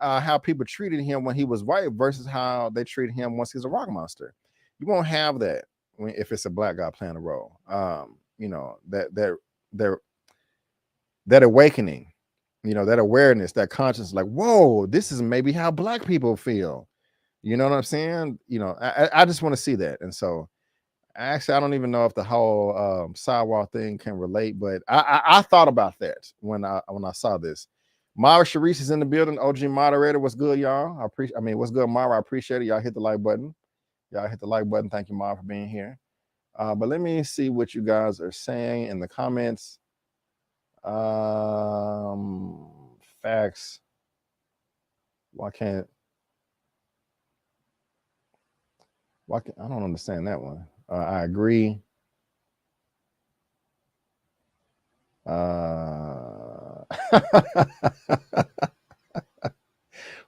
how people treated him when he was white versus how they treated him once he's a rock monster. You won't have that if it's a black guy playing a role. You know, that awakening, you know, that awareness, that conscience, like, whoa, this is maybe how black people feel. You know what I'm saying? You know, I just want to see that. And so actually, I don't even know if the whole sidewalk thing can relate, but I thought about that when I saw this. Mara Sharice is in the building. OG moderator, what's good, y'all? I mean, what's good, Mara? I appreciate it. Y'all hit the like button. Y'all hit the like button. Thank you, Mara, for being here. But let me see what you guys are saying in the comments. Facts. Why can't I don't understand that one. I agree.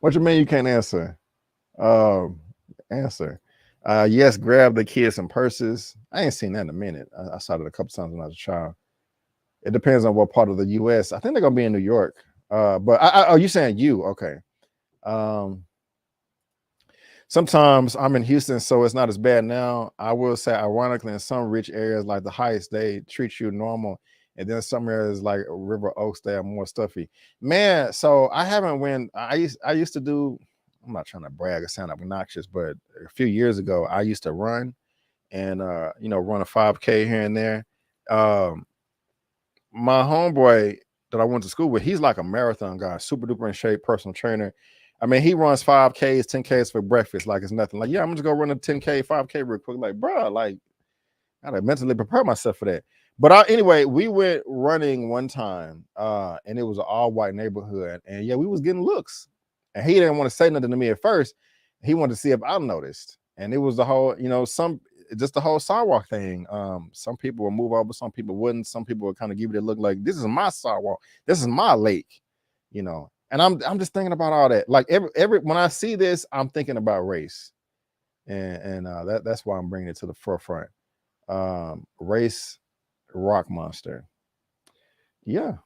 What you mean you can't answer? Answer. Yes, grab the kids some purses. I ain't seen that in a minute. I saw it a couple times when I was a child. It depends on what part of the U.S. I think they're gonna be in New York. But oh, you saying you? Okay. Sometimes I'm in Houston, so it's not as bad now. I will say, ironically, in some rich areas like the Heights, they treat you normal, and then some areas like River Oaks, they are more stuffy. Man, so I haven't went. I used to do. I'm not trying to brag or sound obnoxious, but a few years ago, I used to run, and you know, run a 5K here and there. My homeboy that I went to school with, he's like a marathon guy, super duper in shape, personal trainer. I mean, he runs 5Ks, 10Ks for breakfast, like it's nothing. Like, yeah, I'm just gonna run a 10K, 5K real quick. Like, bro, like, I gotta mentally prepare myself for that. But anyway, we went running one time, and it was an all-white neighborhood, and yeah, we was getting looks. And he didn't want to say nothing to me at first. He wanted to see if I noticed. And it was the whole, you know, just the whole sidewalk thing. Some people would move over, some people wouldn't. Some people would kind of give it a look like, this is my sidewalk, this is my lake, you know. And I'm just thinking about all that. Like every when I see this, I'm thinking about race, and that's why I'm bringing it to the forefront. Race, rock monster. Yeah.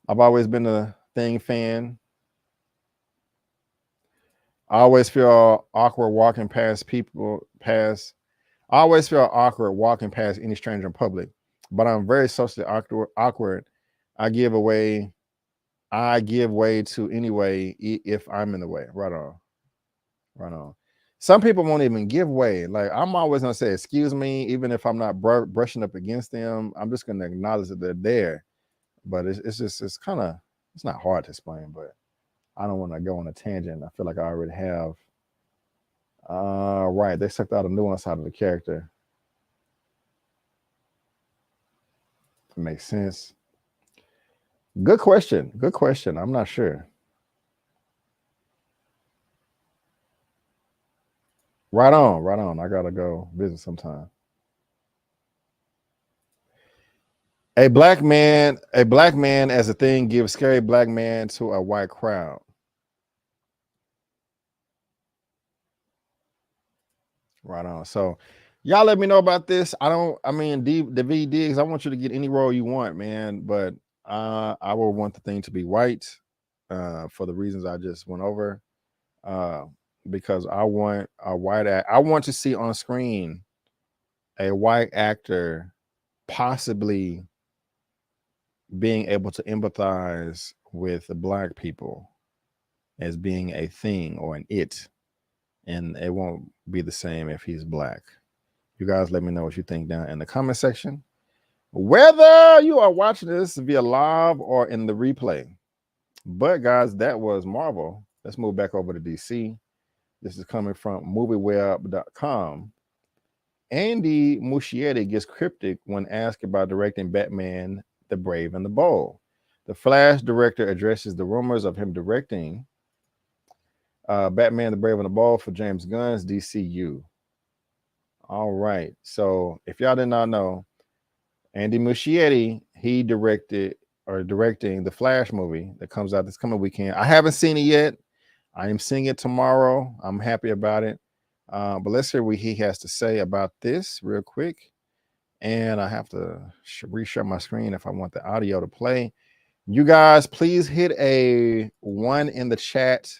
I've always been a Thing fan. I always feel awkward walking past people. I always feel awkward walking past any stranger in public, but I'm very socially awkward. I give way to anyway if I'm in the way. Right on. Some people won't even give way. Like, I'm always gonna say excuse me, even if I'm not brushing up against them. I'm just gonna acknowledge that they're there. But it's not hard to explain, but I don't want to go on a tangent. I feel like I already have. Right, they sucked out a nuance out of the character. It makes sense. Good question. I'm not sure. Right on. I gotta go visit sometime. A black man as a thing gives scary black man to a white crowd. Right on. So y'all let me know about this. David Diggs, I want you to get any role you want, man. But I will want the thing to be white for the reasons I just went over. Because I want a white I want to see on screen a white actor possibly being able to empathize with the black people as being a thing or an it, and it won't be the same if he's black. You guys let me know what you think down in the comment section, whether you are watching this via live or in the replay. But guys, that was Marvel. Let's move back over to DC. This is coming from movieweb.com. Andy Muschietti gets cryptic when asked about directing Batman the Brave and the Bold. The Flash director addresses the rumors of him directing Batman the Brave and the Bold for James Gunn's DCU. All right. So if y'all did not know, Andy Muschietti, he directing the Flash movie that comes out this coming weekend. I haven't seen it yet. I am seeing it tomorrow. I'm happy about it. But let's hear what he has to say about this real quick. And I have to reshare my screen if I want the audio to play. You guys, please hit a 1 in the chat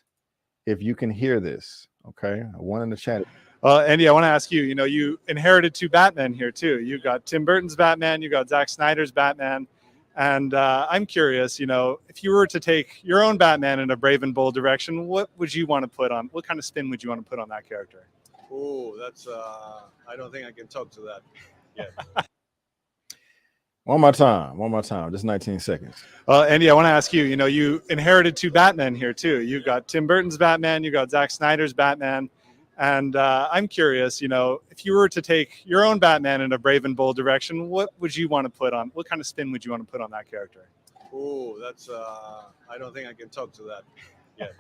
if you can hear this. Okay, a 1 in the chat. Andy, I want to ask you, you inherited 2 Batman here too. You got Tim Burton's Batman, you got Zack Snyder's Batman. And I'm curious, if you were to take your own Batman in a brave and bold direction, what would you want to put on? What kind of spin would you want to put on that character? Oh, that's, I don't think I can talk to that yet. One more time, just 19 seconds. Andy, I want to ask you, you inherited 2 Batman here too. You got Tim Burton's Batman, you got Zack Snyder's Batman. And I'm curious, if you were to take your own Batman in a brave and bold direction, what would you want to put on? What kind of spin would you want to put on that character? Oh, that's, I don't think I can talk to that yet.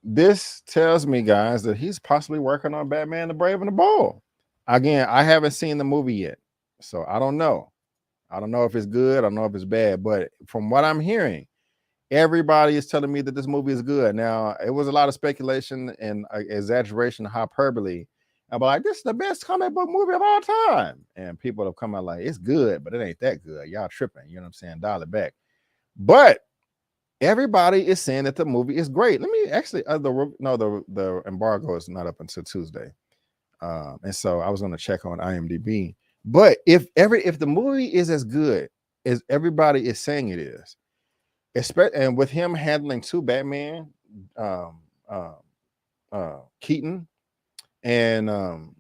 This tells me, guys, that he's possibly working on Batman the Brave and the Bold. Again, I haven't seen the movie yet, so I don't know. I don't know if it's good. I don't know if it's bad, but from what I'm hearing, everybody is telling me that this movie is good. Now, it was a lot of speculation and exaggeration, hyperbole. I'm like, this is the best comic book movie of all time. And people have come out like, it's good, but it ain't that good. Y'all tripping. You know what I'm saying? Dial it back. But everybody is saying that the movie is great. Let me actually, the embargo is not up until Tuesday. And so I was going to check on IMDb. But if the movie is as good as everybody is saying it is, and with him handling 2 Batman, Keaton and Ben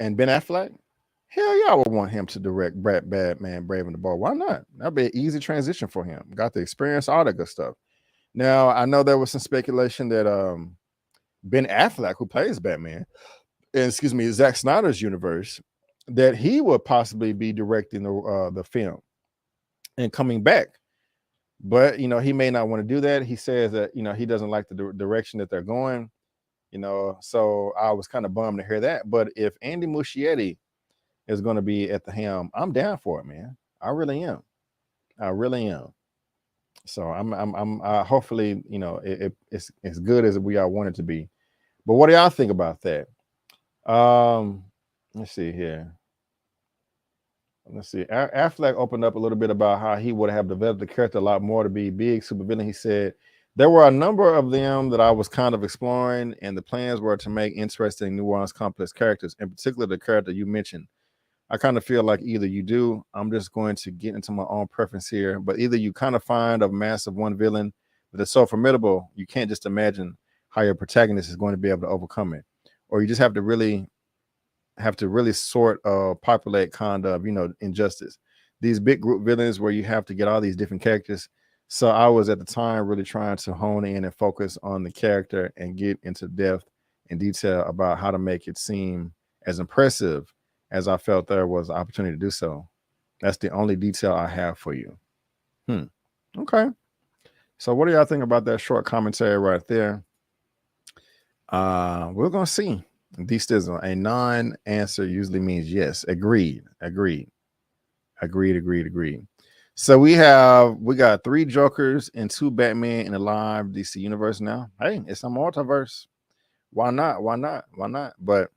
Affleck, hell yeah, I would want him to direct Batman Brave and the Bold. Why not? That'd be an easy transition for him. Got the experience, all that good stuff. Now, I know there was some speculation that Ben Affleck, who plays Batman, and Zack Snyder's universe, that he would possibly be directing the film and coming back. But, he may not want to do that. He says that, he doesn't like the direction that they're going, so I was kind of bummed to hear that. But if Andy Muschietti is going to be at the helm, I'm down for it, man. I really am. So I'm hopefully, it's as good as we all want it to be. But what do y'all think about that? Let's see here. Let's see. Affleck opened up a little bit about how he would have developed the character a lot more to be big supervillain. He said, there were a number of them that I was kind of exploring, and the plans were to make interesting, nuanced, complex characters, in particular the character you mentioned. I kind of feel like either you do, I'm just going to get into my own preference here, but either you kind of find a massive one villain that is so formidable, you can't just imagine how your protagonist is going to be able to overcome it. Or you just have to really sort of populate kind of, injustice. These big group villains where you have to get all these different characters. So I was at the time really trying to hone in and focus on the character and get into depth and detail about how to make it seem as impressive as I felt there was an opportunity to do so. That's the only detail I have for you. Okay. So what do y'all think about that short commentary right there? We're going to see. A non-answer usually means yes. Agreed. So we got 3 Jokers and 2 Batman in the live DC universe now. Hey, it's a multiverse. Why not? But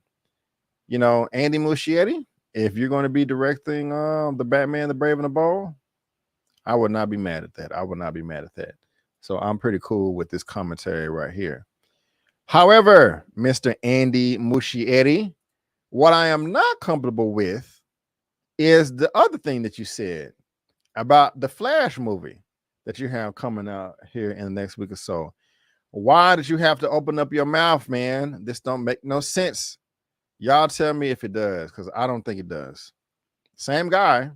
Andy Muschietti, if you're going to be directing the Batman, the Brave and the Bold, I would not be mad at that. So I'm pretty cool with this commentary right here. However, Mr. Andy Muschietti, what I am not comfortable with is the other thing that you said about the Flash movie that you have coming out here in the next week or so. Why did you have to open up your mouth, man? This don't make no sense. Y'all tell me if it does, because I don't think it does. Same guy,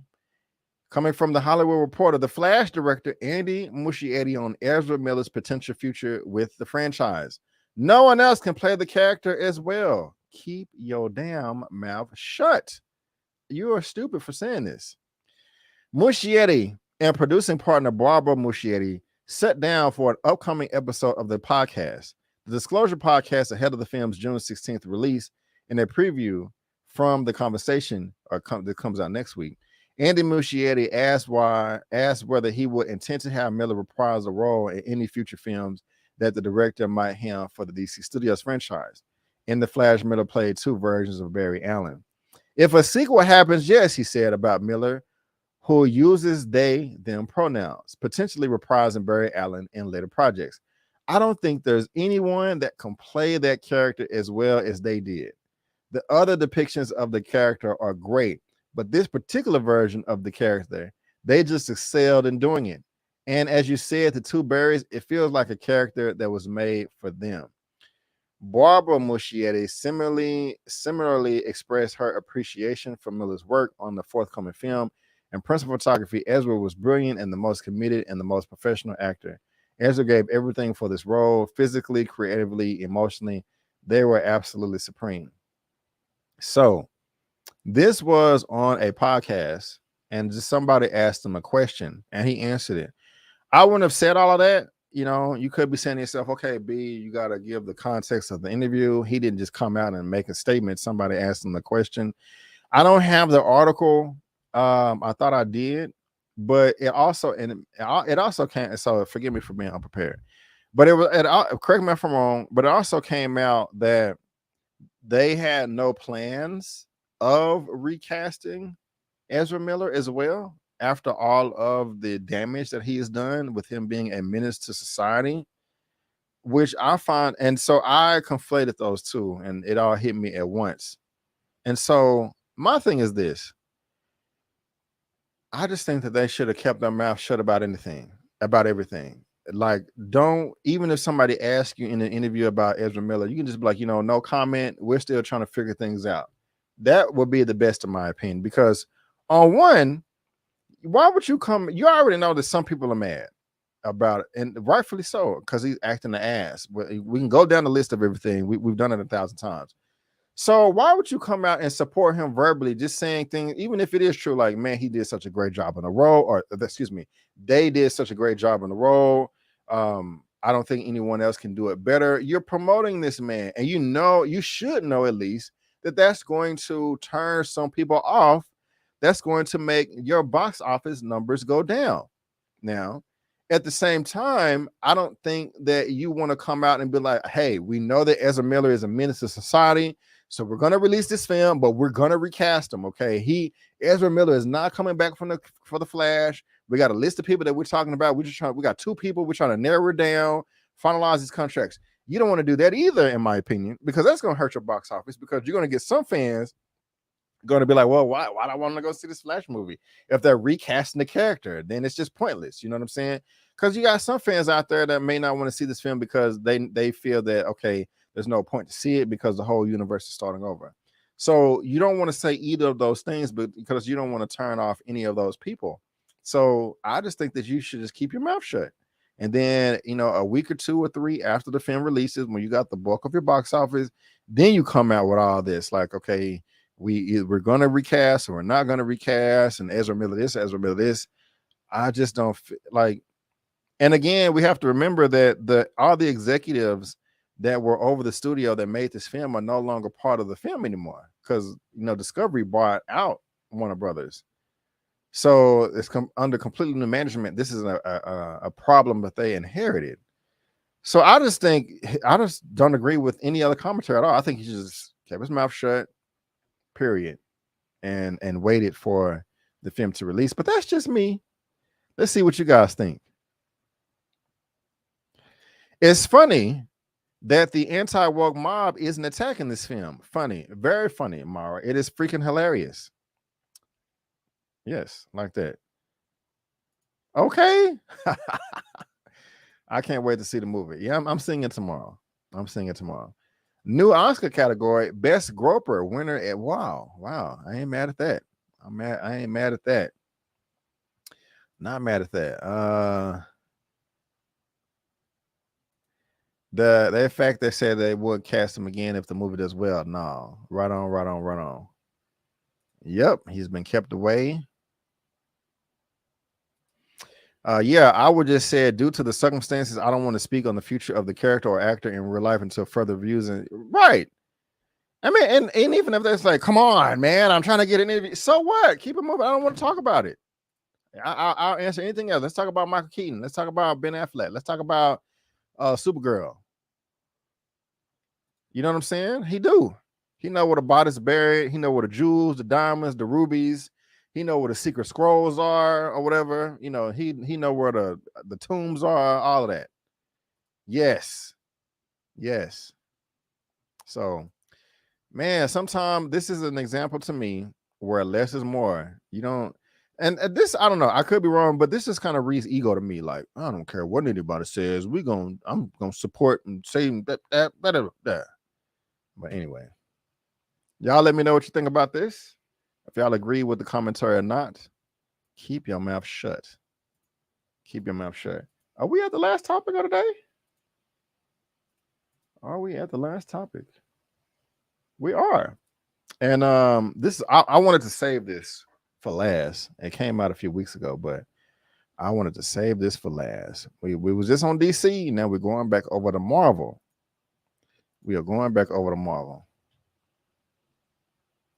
coming from the Hollywood Reporter, the Flash director Andy Muschietti on Ezra Miller's potential future with the franchise. No one else can play the character as well. Keep your damn mouth shut. You are stupid for saying this. Muschietti and producing partner Barbara Muschietti sat down for an upcoming episode of the podcast, the Disclosure podcast, ahead of the film's June 16th release. In a preview from the conversation that comes out next week, Andy Muschietti asked whether he would intend to have Miller reprise a role in any future films that the director might have for the DC Studios franchise. In The Flash, Miller played 2 versions of Barry Allen. If a sequel happens, yes, he said about Miller, who uses they, them pronouns, potentially reprising Barry Allen in later projects. I don't think there's anyone that can play that character as well as they did. The other depictions of the character are great, but this particular version of the character, they just excelled in doing it. And as you said, the two Barrys, it feels like a character that was made for them. Barbara Muschietti similarly expressed her appreciation for Miller's work on the forthcoming film. And principal photography, Ezra was brilliant and the most committed and the most professional actor. Ezra gave everything for this role, physically, creatively, emotionally. They were absolutely supreme. So this was on a podcast, and just somebody asked him a question, and he answered it. I wouldn't have said all of that. You know, you could be saying to yourself, okay, B, you got to give the context of the interview. He didn't just come out and make a statement. Somebody asked him the question. I don't have the article. I thought I did, but it also came. So forgive me for being unprepared, but correct me if I'm wrong, but it also came out that they had no plans of recasting Ezra Miller as well after all of the damage that he has done with him being a menace to society, which I find, and so I conflated those two, and it all hit me at once. And so my thing is this. I just think that they should have kept their mouth shut about anything, about everything. Like, don't, even if somebody asks you in an interview about Ezra Miller, you can just be like, no comment. We're still trying to figure things out. That would be the best, in my opinion, because on one, why would you come? You already know that some people are mad about it, and rightfully so, because he's acting the ass. We can go down the list of everything. We've done it 1,000 times. So why would you come out and support him verbally, just saying things, even if it is true, like, man, he did such a great job in the role, or excuse me, they did such a great job in the role. I don't think anyone else can do it better. You're promoting this man, and you should know at least that that's going to turn some people off. That's going to make your box office numbers go down. Now, at the same time, I don't think that you want to come out and be like, hey, we know that Ezra Miller is a menace to society, so we're going to release this film, but we're going to recast him, okay? Ezra Miller is not coming back for the Flash. We got a list of people that we're talking about. We got 2 people. We're trying to narrow it down, finalize these contracts. You don't want to do that either, in my opinion, because that's going to hurt your box office, because you're going to get some fans going to be like, well, why do I want to go see this Flash movie? If they're recasting the character, then it's just pointless. You know what I'm saying? Because you got some fans out there that may not want to see this film because they feel that, okay, there's no point to see it because the whole universe is starting over. So you don't want to say either of those things, but because you don't want to turn off any of those people. So I just think that you should just keep your mouth shut. And then, a week or 2 or 3 after the film releases, when you got the bulk of your box office, then you come out with all this, like, okay, we're going to recast or we're not going to recast, and Ezra Miller this, Ezra Miller this. I just don't like. And again, we have to remember that all the executives that were over the studio that made this film are no longer part of the film anymore, because Discovery bought out Warner Brothers. So it's under completely new management. This is a problem that they inherited. So I just don't agree with any other commentary at all. I think he just kept his mouth shut, period, and waited for the film to release. But that's just me. Let's see what you guys think. It's funny that the anti-woke mob isn't attacking this film. Funny, very funny, Mara. It is freaking hilarious. Yes, like that. Okay. I can't wait to see the movie. Yeah, I'm seeing it tomorrow. New Oscar category, Best Groper winner at Wow. I ain't mad at that. I ain't mad at that. Not mad at that. The fact they said they would cast him again if the movie does well. No. Right on. Yep, he's been kept away. Yeah, I would just say, due to the circumstances, I don't want to speak on the future of the character or actor in real life until further reviews. Right. I mean, and even if that's like, come on, man, I'm trying to get an interview. So what? Keep it moving. I don't want to talk about it. I'll answer anything else. Let's talk about Michael Keaton. Let's talk about Ben Affleck. Let's talk about Supergirl. You know what I'm saying? He know where the body's buried. He know where the jewels, the diamonds, the rubies. He know where the secret scrolls are or whatever. You know, he know where the tombs are, all of that. Yes. Yes. So, man, sometimes this is an example to me where less is more. You don't, and this, I don't know, I could be wrong, but this is kind of Reese's ego to me. Like, I don't care what anybody says. I'm gonna support and say that. But anyway, y'all let me know what you think about this. If y'all agree with the commentary or not, keep your mouth shut. Keep your mouth shut. Are we at the last topic of the day? Are we at the last topic? We are. And this I wanted to save this for last. It came out a few weeks ago, but I wanted to save this for last. We was just on DC. Now we're going back over to Marvel. We are going back over to Marvel.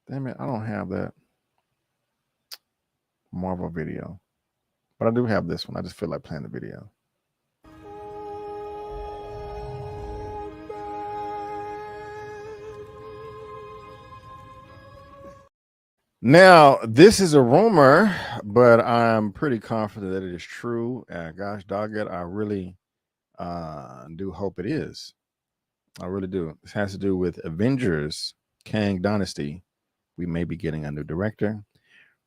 Damn it, I don't have that Marvel video. But I do have this one. I just feel like playing the video. Now, this is a rumor, but I'm pretty confident that it is true. Gosh dog it, I really do hope it is. I really do. This has to do with Avengers Kang Dynasty. We may be getting a new director.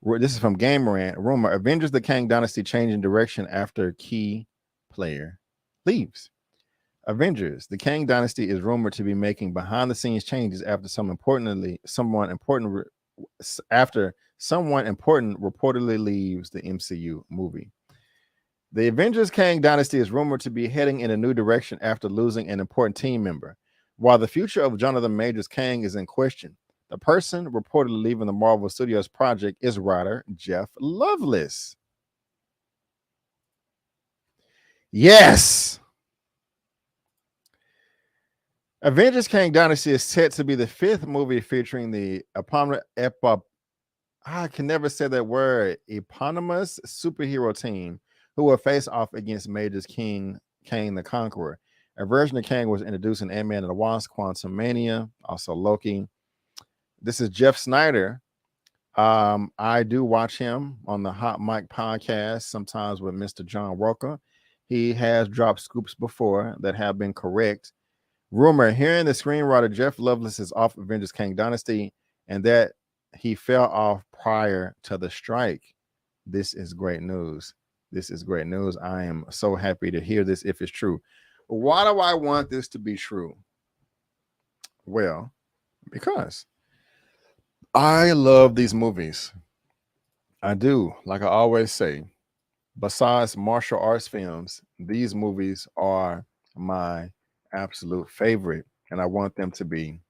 This is from Gamerant. Rumor: Avengers the Kang Dynasty changing direction after key player leaves. Avengers the Kang Dynasty is rumored to be making behind-the-scenes changes after someone important reportedly leaves the MCU movie. The Avengers Kang Dynasty is rumored to be heading in a new direction after losing an important team member. While the future of Jonathan Majors Kang is in question, the person reportedly leaving the Marvel Studios project is writer Jeff Loveless. Yes! Avengers Kang Dynasty is set to be the 5th movie featuring the I can never say that word, eponymous superhero team who will face off against Majors Kang the Conqueror. A version of Kang was introduced in Ant-Man and the Wasp, Quantumania, also Loki. This is Jeff Snyder. I do watch him on the Hot Mic podcast, sometimes with Mr. John Walker. He has dropped scoops before that have been correct. Rumor: hearing the screenwriter Jeff Loveless is off Avengers Kang Dynasty and that he fell off prior to the strike. This is great news. This is great news. I am so happy to hear this if it's true. Why do I want this to be true? Well, because I love these movies. I do. Like I always say, besides martial arts films, these movies are my absolute favorite, and I want them to be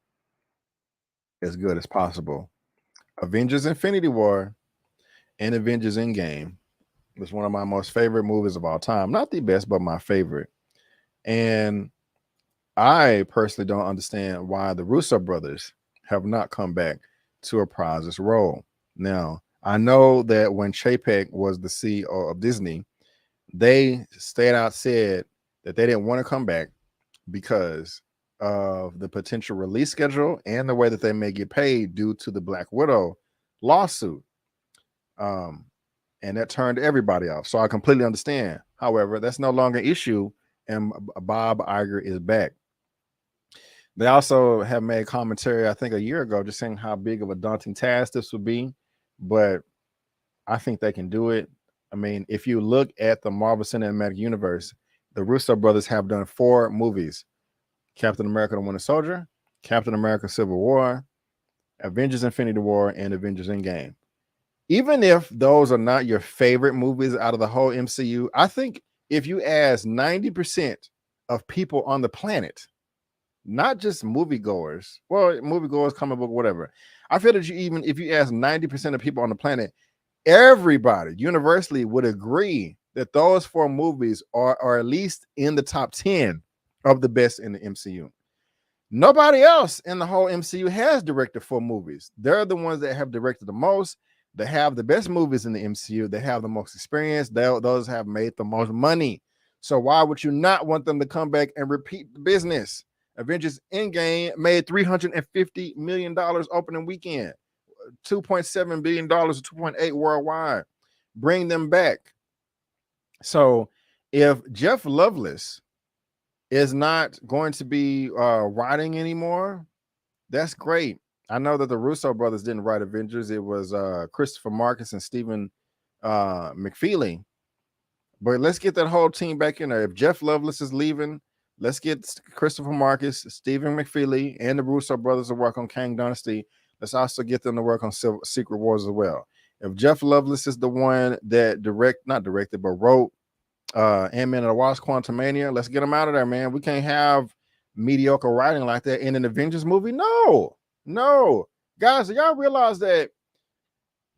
as good as possible. Avengers Infinity War and Avengers Endgame was one of my most favorite movies of all time. Not the best, but my favorite. And I personally don't understand why the Russo brothers have not come back to reprise this role. Now, I know that when Chapek was the CEO of Disney, they said that they didn't want to come back because of the potential release schedule and the way that they may get paid due to the Black Widow lawsuit. And that turned everybody off. So I completely understand. However, that's no longer an issue, and Bob Iger is back. They also have made commentary, I think a year ago, just saying how big of a daunting task this would be, but I think they can do it. I mean, if you look at the Marvel Cinematic Universe, the Russo brothers have done 4 movies: Captain America: The Winter Soldier, Captain America: Civil War, Avengers Infinity War, and Avengers Endgame. Even if those are not your favorite movies out of the whole MCU, I think if you ask 90% of people on the planet, not just moviegoers, comic book, whatever, I feel that even if you ask 90% of people on the planet, everybody universally would agree that those 4 movies are at least in the top 10 of the best in the MCU. Nobody else in the whole MCU has directed 4 movies. They're the ones that have directed the most. They have the best movies in the MCU. They have the most experience. Those have made the most money. So why would you not want them to come back and repeat the business? Avengers Endgame made $350 million opening weekend. $2.7 billion or 2.8 worldwide. Bring them back. So if Jeff Loveless is not going to be writing anymore, that's great. I know that the Russo brothers didn't write Avengers. It was Christopher Marcus and Stephen McFeely. But let's get that whole team back in there. If Jeff Loveless is leaving, let's get Christopher Marcus, Stephen McFeely, and the Russo brothers to work on Kang Dynasty. Let's also get them to work on Secret Wars as well. If Jeff Loveless is the one that wrote Ant-Man and the Wasp: Quantumania, let's get him out of there, man. We can't have mediocre writing like that in an Avengers movie. No, guys, y'all realize that.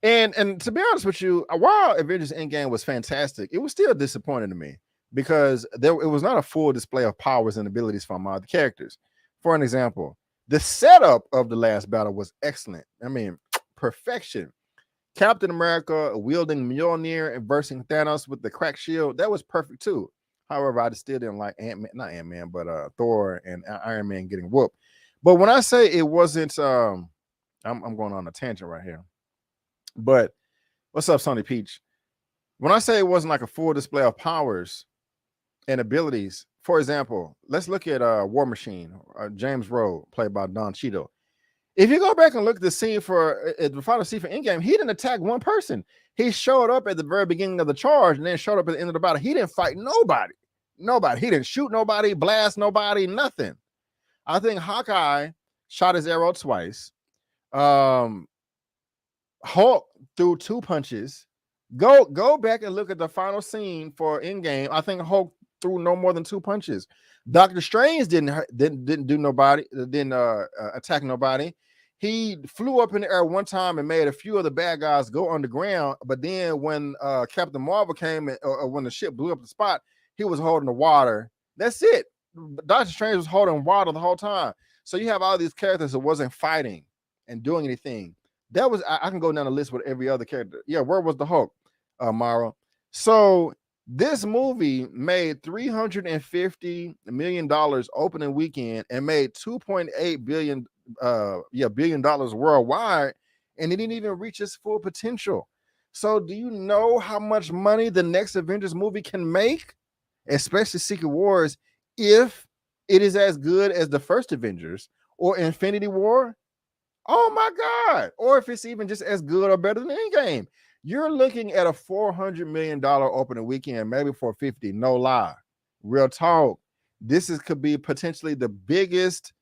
And to be honest with you, while Avengers Endgame was fantastic, it was still disappointing to me because it was not a full display of powers and abilities from the characters. For an example, the setup of the last battle was excellent. I mean, perfection. Captain America wielding Mjolnir and versing Thanos with the cracked shield, that was perfect too. However, I still didn't like Thor and Iron Man getting whooped. But when I say it wasn't, I'm going on a tangent right here. But what's up, Sonny Peach? When I say it wasn't like a full display of powers and abilities, for example, let's look at War Machine, James Rowe, played by Don Cheadle. If you go back and look at the scene for the final scene for Endgame, he didn't attack one person. He showed up at the very beginning of the charge and then showed up at the end of the battle. He didn't fight nobody. He didn't shoot nobody, blast nobody, nothing. I think Hawkeye shot his arrow twice. Hulk threw 2 punches. Go back and look at the final scene for Endgame. I think Hulk threw no more than 2 punches. Doctor Strange didn't do nobody, didn't attack nobody. He flew up in the air one time and made a few of the bad guys go underground. But then when Captain Marvel came or when the ship blew up the spot, he was holding the water. That's it. Doctor Strange was holding water the whole time. So you have all these characters that wasn't fighting and doing anything. That was, I can go down the list with every other character. Yeah, where was the Hulk, Mara? So this movie made $350 million opening weekend and made $2.8 billion worldwide, and it didn't even reach its full potential. So do you know how much money the next Avengers movie can make, especially Secret Wars, if it is as good as the first Avengers or Infinity War? Oh my God. Or if it's even just as good or better than Endgame. You're looking at a $400 million opening weekend, maybe $450, no lie. Real talk. Could be potentially the biggest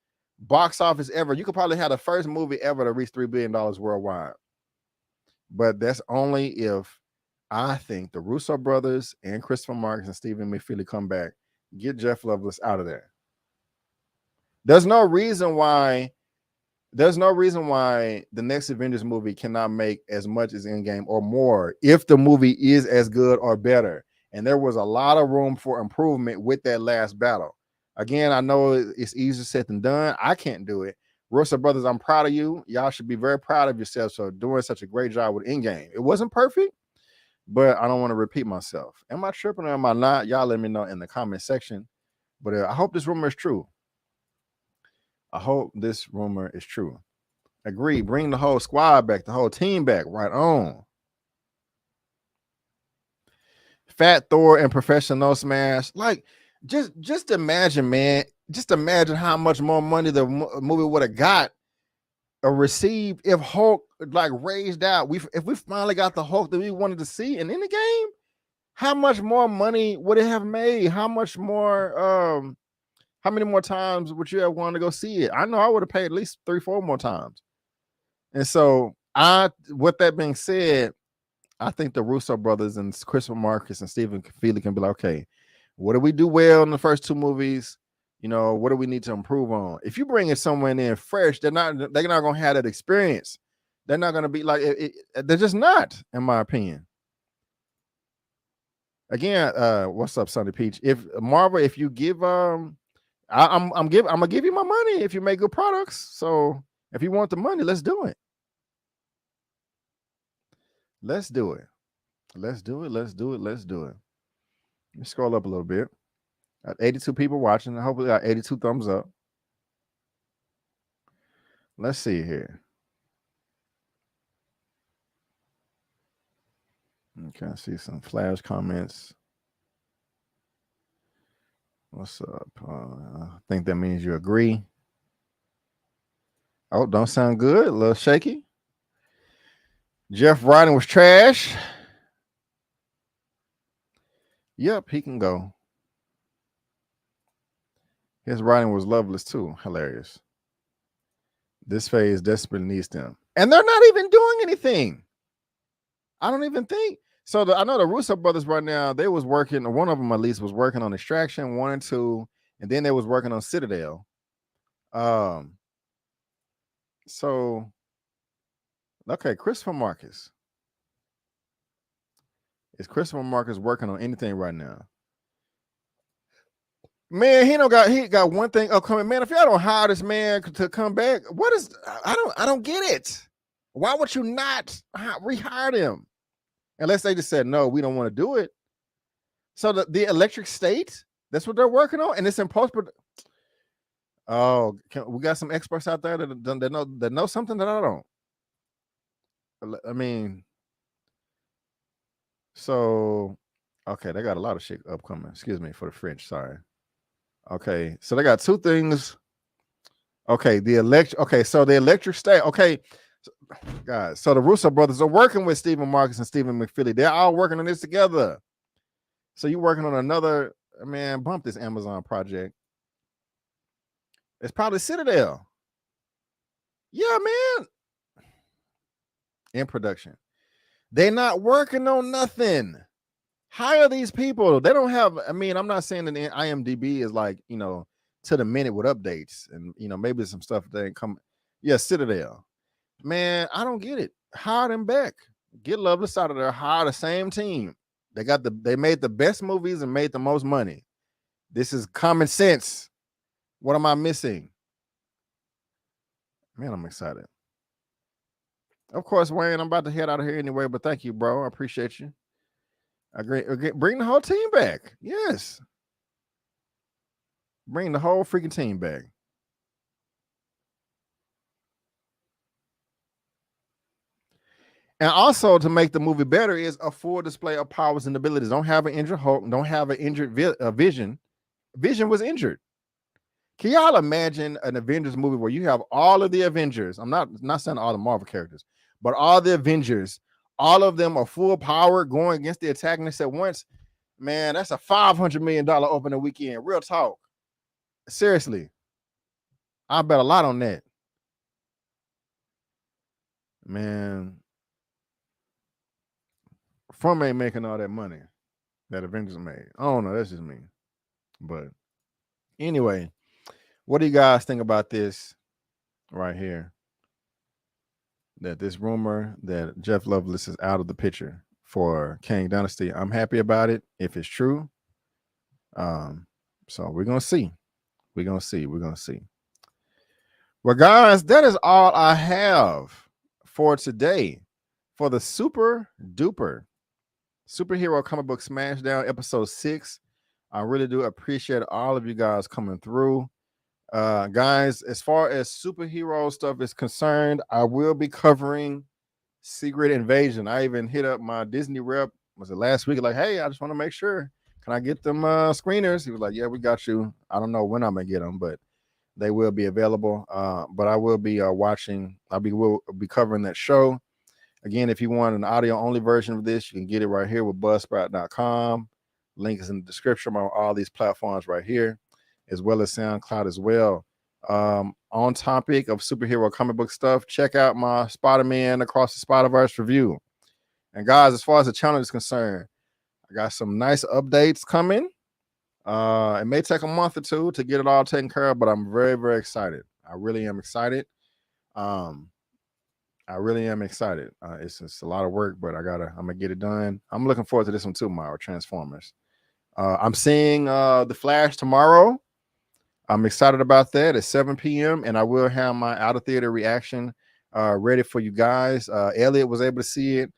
box office ever. You could probably have the first movie ever to reach $3 billion worldwide. But that's only if I think the Russo brothers and Christopher Marcus and Stephen McFeely come back. Get Jeff Loveless out of there. There's no reason why the next Avengers movie cannot make as much as Endgame or more if the movie is as good or better. And there was a lot of room for improvement with that last battle. Again, I know it's easier said than done. I can't do it. Russo brothers, I'm proud of you. Y'all should be very proud of yourselves for doing such a great job with Endgame. It wasn't perfect, but I don't want to repeat myself. Am I tripping or am I not? Y'all let me know in the comment section. But I hope this rumor is true. I hope this rumor is true. Agree. Bring the whole squad back, the whole team back. Right on. Fat Thor and Professional Smash. Like, just imagine, man. Just imagine how much more money the movie would have got or received if Hulk like raised out. If we finally got the Hulk that we wanted to see and in the game, how much more money would it have made? How much more? How many more times would you have wanted to go see it? I know I would have paid at least 3-4 more times. And so with that being said, I think the Russo brothers and Christopher Marcus and Stephen McFeely can be like, okay, what do we do well in the first 2 movies? You know, what do we need to improve on? If you bring in someone in fresh, they're not going to have that experience. They're not going to be like, they're just not, in my opinion. Again, what's up, Sonny Peach? If you give, I'm gonna give you my money if you make good products. So if you want the money, let's do it. Let's do it. Let's do it. Let's do it. Let's do it. Let me scroll up a little bit. Got 82 people watching. I hopefully got 82 thumbs up. Let's see here. Okay, I see some flash comments. What's up? I think that means you agree. Oh, don't sound good. A little shaky. Jeff writing was trash. Yep, he can go. His writing was loveless too. Hilarious. This phase desperately needs them. And they're not even doing anything. I don't even think. So I know the Russo brothers right now, they was working, one of them at least was working on Extraction 1 and 2, and then they was working on Citadel. So, okay, Christopher Marcus. Is Christopher Marcus working on anything right now? Man, he got one thing upcoming. Man, if y'all don't hire this man to come back, I don't get it. Why would you not rehire him? Unless they just said, no, we don't want to do it. So the Electric State, that's what they're working on, and it's in post. Oh, we got some experts out there that know something that I don't. I mean, so okay, they got a lot of shit upcoming. Excuse me for the French. Sorry. Okay, so they got two things. Okay, so the Electric State. Okay, guys. So the Russo brothers are working with Stephen Marcus and Stephen McFeely. They're all working on this together. So you're working on another, man, bump this Amazon project. It's probably Citadel. Yeah, man. In production. They're not working on nothing. Hire these people. They don't have, I mean, I'm not saying that IMDb is like, to the minute with updates and, maybe some stuff that ain't come. Yeah, Citadel. Man, I don't get it. Hire them back. Get Loveless out of there. Hire the same team. They made the best movies and made the most money. This is common sense. What am I missing? Man, I'm excited. Of course, Wayne, I'm about to head out of here anyway, but thank you, bro. I appreciate you. Agree. Bring the whole team back. Yes. Bring the whole freaking team back. And also to make the movie better is a full display of powers and abilities. Don't have an injured Hulk. Don't have an injured Vision. Vision was injured. Can y'all imagine an Avengers movie where you have all of the Avengers? I'm not saying all the Marvel characters, but all the Avengers, all of them are full power going against the antagonists at once. Man, that's a $500 million opening weekend. Real talk. Seriously. I bet a lot on that. Man. From ain't making all that money that Avengers made. I don't know. That's just me. But anyway, what do you guys think about this right here? That this rumor that Jeff Loveless is out of the picture for Kang Dynasty. I'm happy about it if it's true. So we're gonna see. We're gonna see. Well, guys, that is all I have for today for the super duper superhero comic book Smashdown episode 6. I really do appreciate all of you guys coming through. Guys, as far as superhero stuff is concerned, I will be covering Secret Invasion. I even hit up my Disney rep, was it last week? Like, hey, I just want to make sure. Can I get them screeners? He was like, yeah, we got you. I don't know when I'm going to get them, but they will be available. But I will be watching. Will be covering that show. Again, if you want an audio-only version of this, you can get it right here with buzzsprout.com. Link is in the description on all these platforms right here, as well as SoundCloud as well. On topic of superhero comic book stuff, check out my Spider-Man Across the Spider-Verse review. And guys, as far as the channel is concerned, I got some nice updates coming. It may take a month or two to get it all taken care of, but I'm very, very excited. I really am excited. It's just a lot of work, but I'm gonna get it done. I'm looking forward to this one too, Myra, Transformers. I'm seeing The Flash tomorrow. I'm excited about that at 7 p.m. and I will have my out of theater reaction ready for you guys. Elliot was able to see it.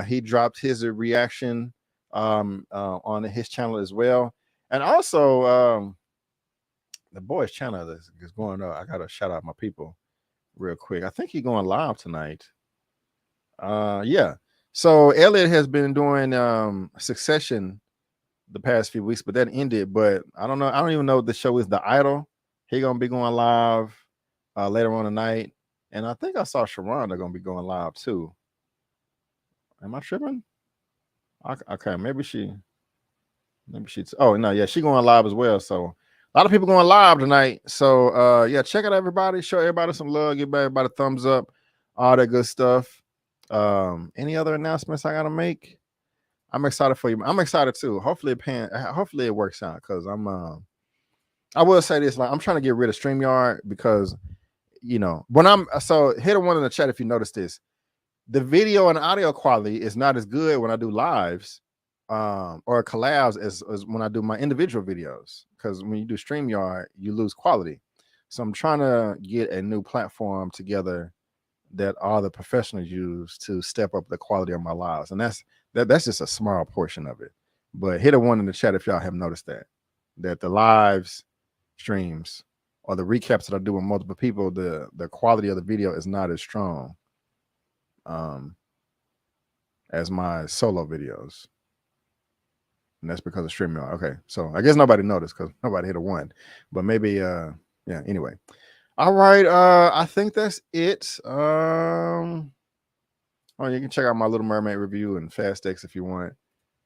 He dropped his reaction on his channel as well. And also the boys channel is going up. I gotta shout out my people real quick. I think he's going live tonight. Yeah. So Elliot has been doing Succession the past few weeks, but that ended. But I don't know. I don't even know what the show is. The Idol. He gonna be going live later on tonight, and I think I saw Sharronda gonna be going live too. Am I tripping? Okay, maybe she. Oh no, yeah, she going live as well. So a lot of people going live tonight. So yeah, check out everybody. Show everybody some love. Give everybody a thumbs up. All that good stuff. Any other announcements I gotta make? I'm excited for you. I'm excited too. Hopefully it works out, because I will say this, like, I'm trying to get rid of StreamYard, because when hit a one in the chat if you notice this. The video and audio quality is not as good when I do lives or collabs as when I do my individual videos, because when you do StreamYard you lose quality. So I'm trying to get a new platform together that all the professionals use to step up the quality of my lives, and that's just a small portion of it. But hit a one in the chat if y'all have noticed that the lives streams or the recaps that I do with multiple people, the quality of the video is not as strong as my solo videos, and that's because of StreamYard. Okay, so I guess nobody noticed because nobody hit a one, but maybe yeah, anyway. All right, I think that's it. Oh, you can check out my Little Mermaid review and Fast X if you want.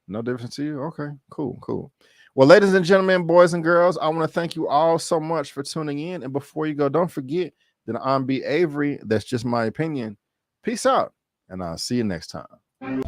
No difference to you? Okay, cool. Well, ladies and gentlemen, boys and girls, I want to thank you all so much for tuning in. And before you go, don't forget that I'm B. Avery. That's just my opinion. Peace out, and I'll see you next time.